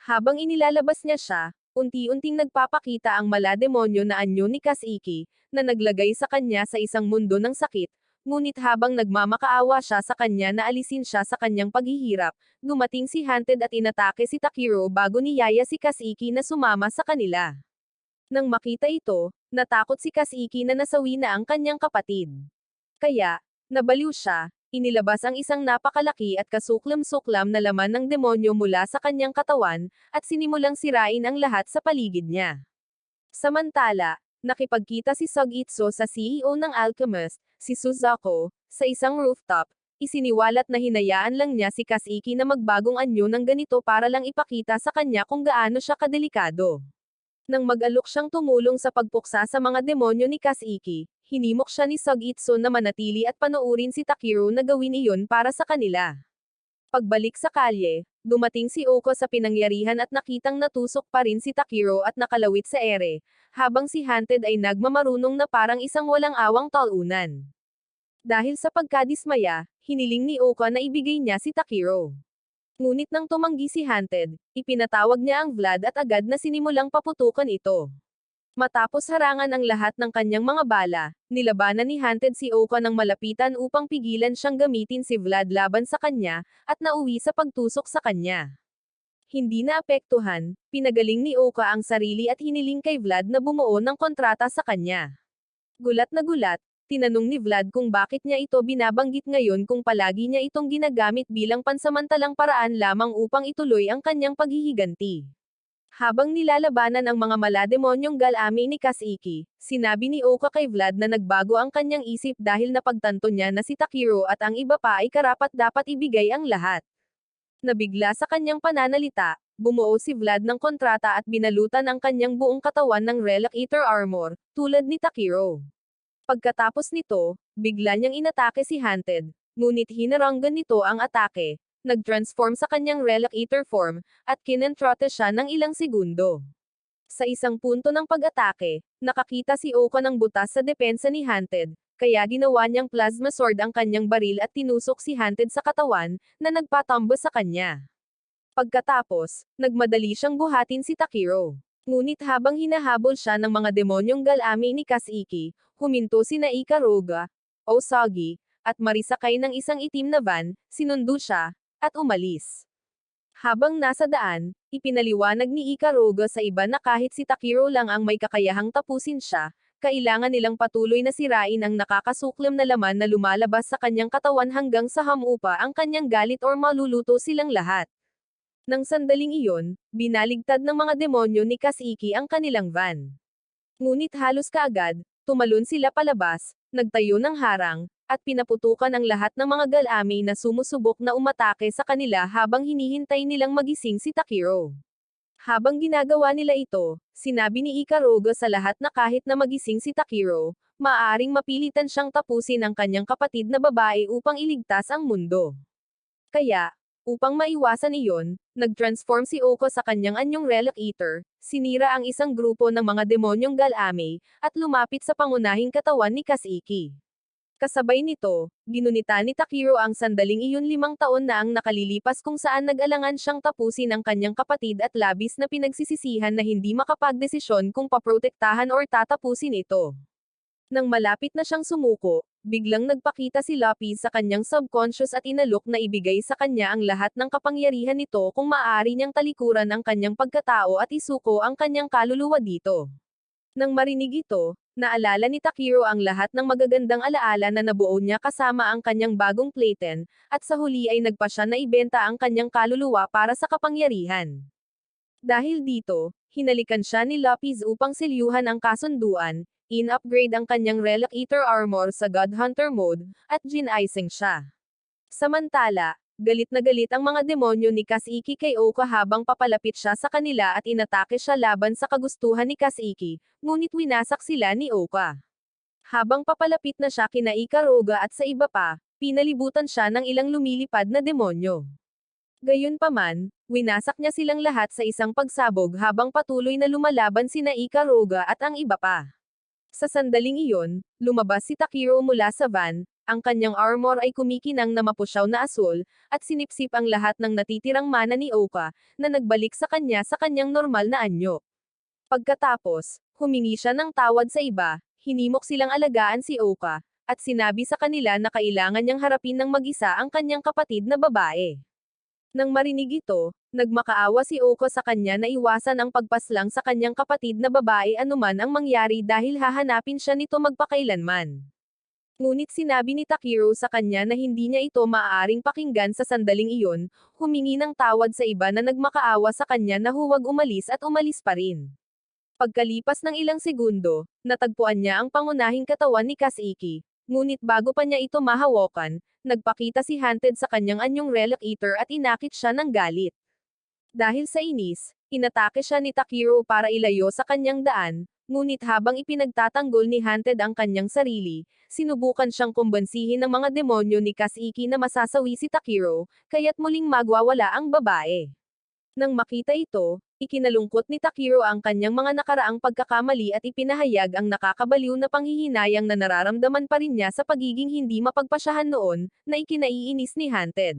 Habang inilalabas niya siya, unti-unting nagpapakita ang malademonyo na anyo ni Kaseki, na naglagay sa kanya sa isang mundo ng sakit, ngunit habang nagmamakaawa siya sa kanya na alisin siya sa kanyang paghihirap, dumating si Hunted at inatake si Takiro bago niyaya si Kaseki na sumama sa kanila. Nang makita ito, natakot si Kaseki na nasawi na ang kanyang kapatid. Kaya, nabaliw siya, inilabas ang isang napakalaki at kasuklam-suklam na laman ng demonyo mula sa kanyang katawan, at sinimulang sirain ang lahat sa paligid niya. Samantala, nakipagkita si Sugitsu sa CEO ng Alchemist, si Suzuko, sa isang rooftop, isiniwalat na hinayaan lang niya si Kaseki na magbagong anyo ng ganito para lang ipakita sa kanya kung gaano siya kadelikado. Nang mag-alok siyang tumulong sa pagpuksa sa mga demonyo ni Kaseki, hinimok siya ni Sugitsu na manatili at panoorin si Takiro na gawin iyon para sa kanila. Pagbalik sa kalye, dumating si Oko sa pinangyarihan at nakitang natusok pa rin si Takiro at nakalawit sa ere, habang si Hunted ay nagmamarunong na parang isang walang awang talunan. Dahil sa pagkadismaya, hiniling ni Oko na ibigay niya si Takiro. Ngunit nang tumanggi si Hunted, ipinatawag niya ang Vlad at agad na sinimulang paputukan ito. Matapos harangan ang lahat ng kanyang mga bala, nilabanan ni Hunted si Oko ng malapitan upang pigilan siyang gamitin si Vlad laban sa kanya, at nauwi sa pagtusok sa kanya. Hindi naapektuhan, pinagaling ni Oko ang sarili at hiniling kay Vlad na bumuo ng kontrata sa kanya. Gulat na gulat, tinanong ni Vlad kung bakit niya ito binabanggit ngayon kung palagi niya itong ginagamit bilang pansamantalang paraan lamang upang ituloy ang kanyang paghihiganti. Habang nilalabanan ang mga malademonyong galami ni Kaseki, sinabi ni Oko kay Vlad na nagbago ang kanyang isip dahil napagtanto niya na si Takiro at ang iba pa ay karapat-dapat ibigay ang lahat. Nabigla sa kanyang pananalita, bumuo si Vlad ng kontrata at binalutan ang kanyang buong katawan ng Relic Eater Armor, tulad ni Takiro. Pagkatapos nito, bigla niyang inatake si Hunted, ngunit hinaranggan nito ang atake, nag-transform sa kanyang Relic Eater form, at kinentrote siya ng ilang segundo. Sa isang punto ng pag-atake, nakakita si Oko ng butas sa depensa ni Hunted, kaya ginawa niyang plasma sword ang kanyang baril at tinusok si Hunted sa katawan, na nagpatambo sa kanya. Pagkatapos, nagmadali siyang buhatin si Takiro. Ngunit habang hinahabol siya ng mga demonyong galami ni Kaseki, huminto sina Ikaruga, Usagi, at marisakay ng isang itim na van, sinundo siya, at umalis. Habang nasa daan, ipinaliwanag ni Ikaruga sa iba na kahit si Takiro lang ang may kakayahang tapusin siya, kailangan nilang patuloy na sirain ang nakakasuklam na laman na lumalabas sa kanyang katawan hanggang sa hamupa ang kanyang galit or maluluto silang lahat. Nang sandaling iyon, binaligtad ng mga demonyo ni Kasiki ang kanilang van. Ngunit halos kaagad, tumalon sila palabas, nagtayo ng harang, at pinaputukan ang lahat ng mga galami na sumusubok na umatake sa kanila habang hinihintay nilang magising si Takiro. Habang ginagawa nila ito, sinabi ni Ikaruga sa lahat na kahit na magising si Takiro, maaaring mapilitan siyang tapusin ang kanyang kapatid na babae upang iligtas ang mundo. Kaya, upang maiwasan iyon, nag-transform si Oko sa kanyang anyong Relic Eater, sinira ang isang grupo ng mga demonyong galame, at lumapit sa pangunahing katawan ni Kasiki. Kasabay nito, ginunita ni Takiro ang sandaling iyon 5 taon na ang nakalilipas kung saan nag-alangan siyang tapusin ang kanyang kapatid at labis na pinagsisisihan na hindi makapagdesisyon kung paprotektahan or tatapusin ito. Nang malapit na siyang sumuko, biglang nagpakita si Luffy sa kanyang subconscious at inalok na ibigay sa kanya ang lahat ng kapangyarihan nito kung maaari niyang talikuran ang kanyang pagkatao at isuko ang kanyang kaluluwa dito. Nang marinig ito, naalala ni Takiro ang lahat ng magagandang alaala na nabuo niya kasama ang kanyang bagong Playten, at sa huli ay nagpa siya na ibenta ang kanyang kaluluwa para sa kapangyarihan. Dahil dito, hinalikan siya ni Lapis upang selyuhan ang kasunduan, in-upgrade ang kanyang Relic Eater armor sa God Hunter mode, at gin-icing siya. Samantala, galit na galit ang mga demonyo ni Kasiki kay Oka habang papalapit siya sa kanila at inatake siya laban sa kagustuhan ni Kasiki, ngunit winasak sila ni Oka. Habang papalapit na siya kina Ikaruga at sa iba pa, pinalibutan siya ng ilang lumilipad na demonyo. Gayunpaman, winasak niya silang lahat sa isang pagsabog habang patuloy na lumalaban sina Ikaruga at ang iba pa. Sa sandaling iyon, lumabas si Takiro mula sa van, ang kanyang armor ay kumikinang na mapusyaw na asul, at sinipsip ang lahat ng natitirang mana ni Oka, na nagbalik sa kanya sa kanyang normal na anyo. Pagkatapos, humingi siya ng tawad sa iba, hinimok silang alagaan si Oka, at sinabi sa kanila na kailangan niyang harapin ng mag-isa ang kanyang kapatid na babae. Nang marinig ito, nagmakaawa si Oko sa kanya na iwasan ang pagpaslang sa kanyang kapatid na babae anuman ang mangyari dahil hahanapin siya nito magpakailanman. Ngunit sinabi ni Takiro sa kanya na hindi niya ito maaaring pakinggan sa sandaling iyon, humingi ng tawad sa iba na nagmakaawa sa kanya na huwag umalis at umalis pa rin. Pagkalipas ng ilang segundo, natagpuan niya ang pangunahing katawan ni Kasiki, ngunit bago pa niya ito mahawakan, nagpakita si Hunted sa kanyang anyong Relic Eater at inakit siya ng galit. Dahil sa inis, inatake siya ni Takiro para ilayo sa kanyang daan, ngunit habang ipinagtatanggol ni Hunted ang kanyang sarili, sinubukan siyang kumbansihin ng mga demonyo ni Kasiki na masasawi si Takiro, kaya't muling magwawala ang babae. Nang makita ito, ikinalungkot ni Takiro ang kanyang mga nakaraang pagkakamali at ipinahayag ang nakakabaliw na panghihinayang na nararamdaman pa rin niya sa pagiging hindi mapagpasyahan noon, na ikinaiinis ni Hunted.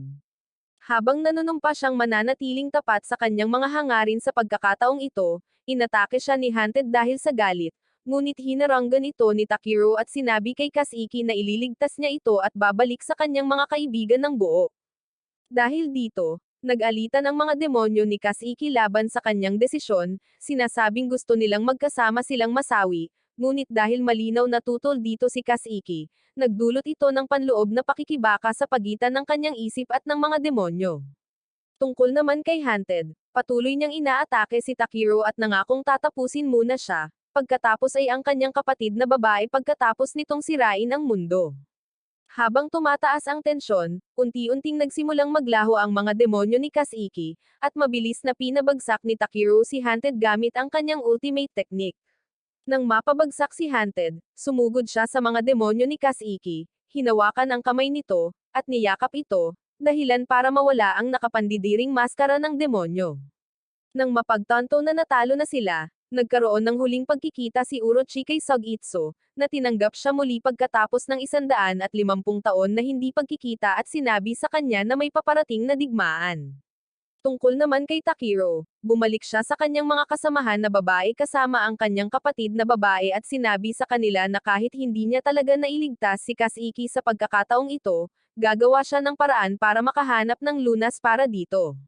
Habang nanunumpa siyang mananatiling tapat sa kanyang mga hangarin sa pagkakataong ito, inatake siya ni Hunted dahil sa galit, ngunit hinaranggan ito ni Takiro at sinabi kay Kasiki na ililigtas niya ito at babalik sa kanyang mga kaibigan ng buo. Dahil dito, nag-alitan ang mga demonyo ni Kasiki laban sa kanyang desisyon, sinasabing gusto nilang magkasama silang masawi, ngunit dahil malinaw na tutol dito si Kasiki, nagdulot ito ng panloob na pakikibaka sa pagitan ng kanyang isip at ng mga demonyo. Tungkol naman kay Hunted, patuloy niyang inaatake si Takiro at nangakong tatapusin muna siya, pagkatapos ay ang kanyang kapatid na babae pagkatapos nitong sirain ang mundo. Habang tumataas ang tensyon, unti-unting nagsimulang maglaho ang mga demonyo ni Kasiki, at mabilis na pinabagsak ni Takiro si Hunted gamit ang kanyang ultimate technique. Nang mapabagsak si Hunted, sumugod siya sa mga demonyo ni Kasiki, hinawakan ang kamay nito, at niyakap ito, dahilan para mawala ang nakapandidiring maskara ng demonyo. Nang mapagtanto na natalo na sila, nagkaroon ng huling pagkikita si Orochi kay Sugitsu, na tinanggap siya muli pagkatapos ng 150 taon na hindi pagkikita at sinabi sa kanya na may paparating na digmaan. Tungkol naman kay Takiro, bumalik siya sa kanyang mga kasamahan na babae kasama ang kanyang kapatid na babae at sinabi sa kanila na kahit hindi niya talaga nailigtas si Kasiki sa pagkakataong ito, gagawa siya ng paraan para makahanap ng lunas para dito.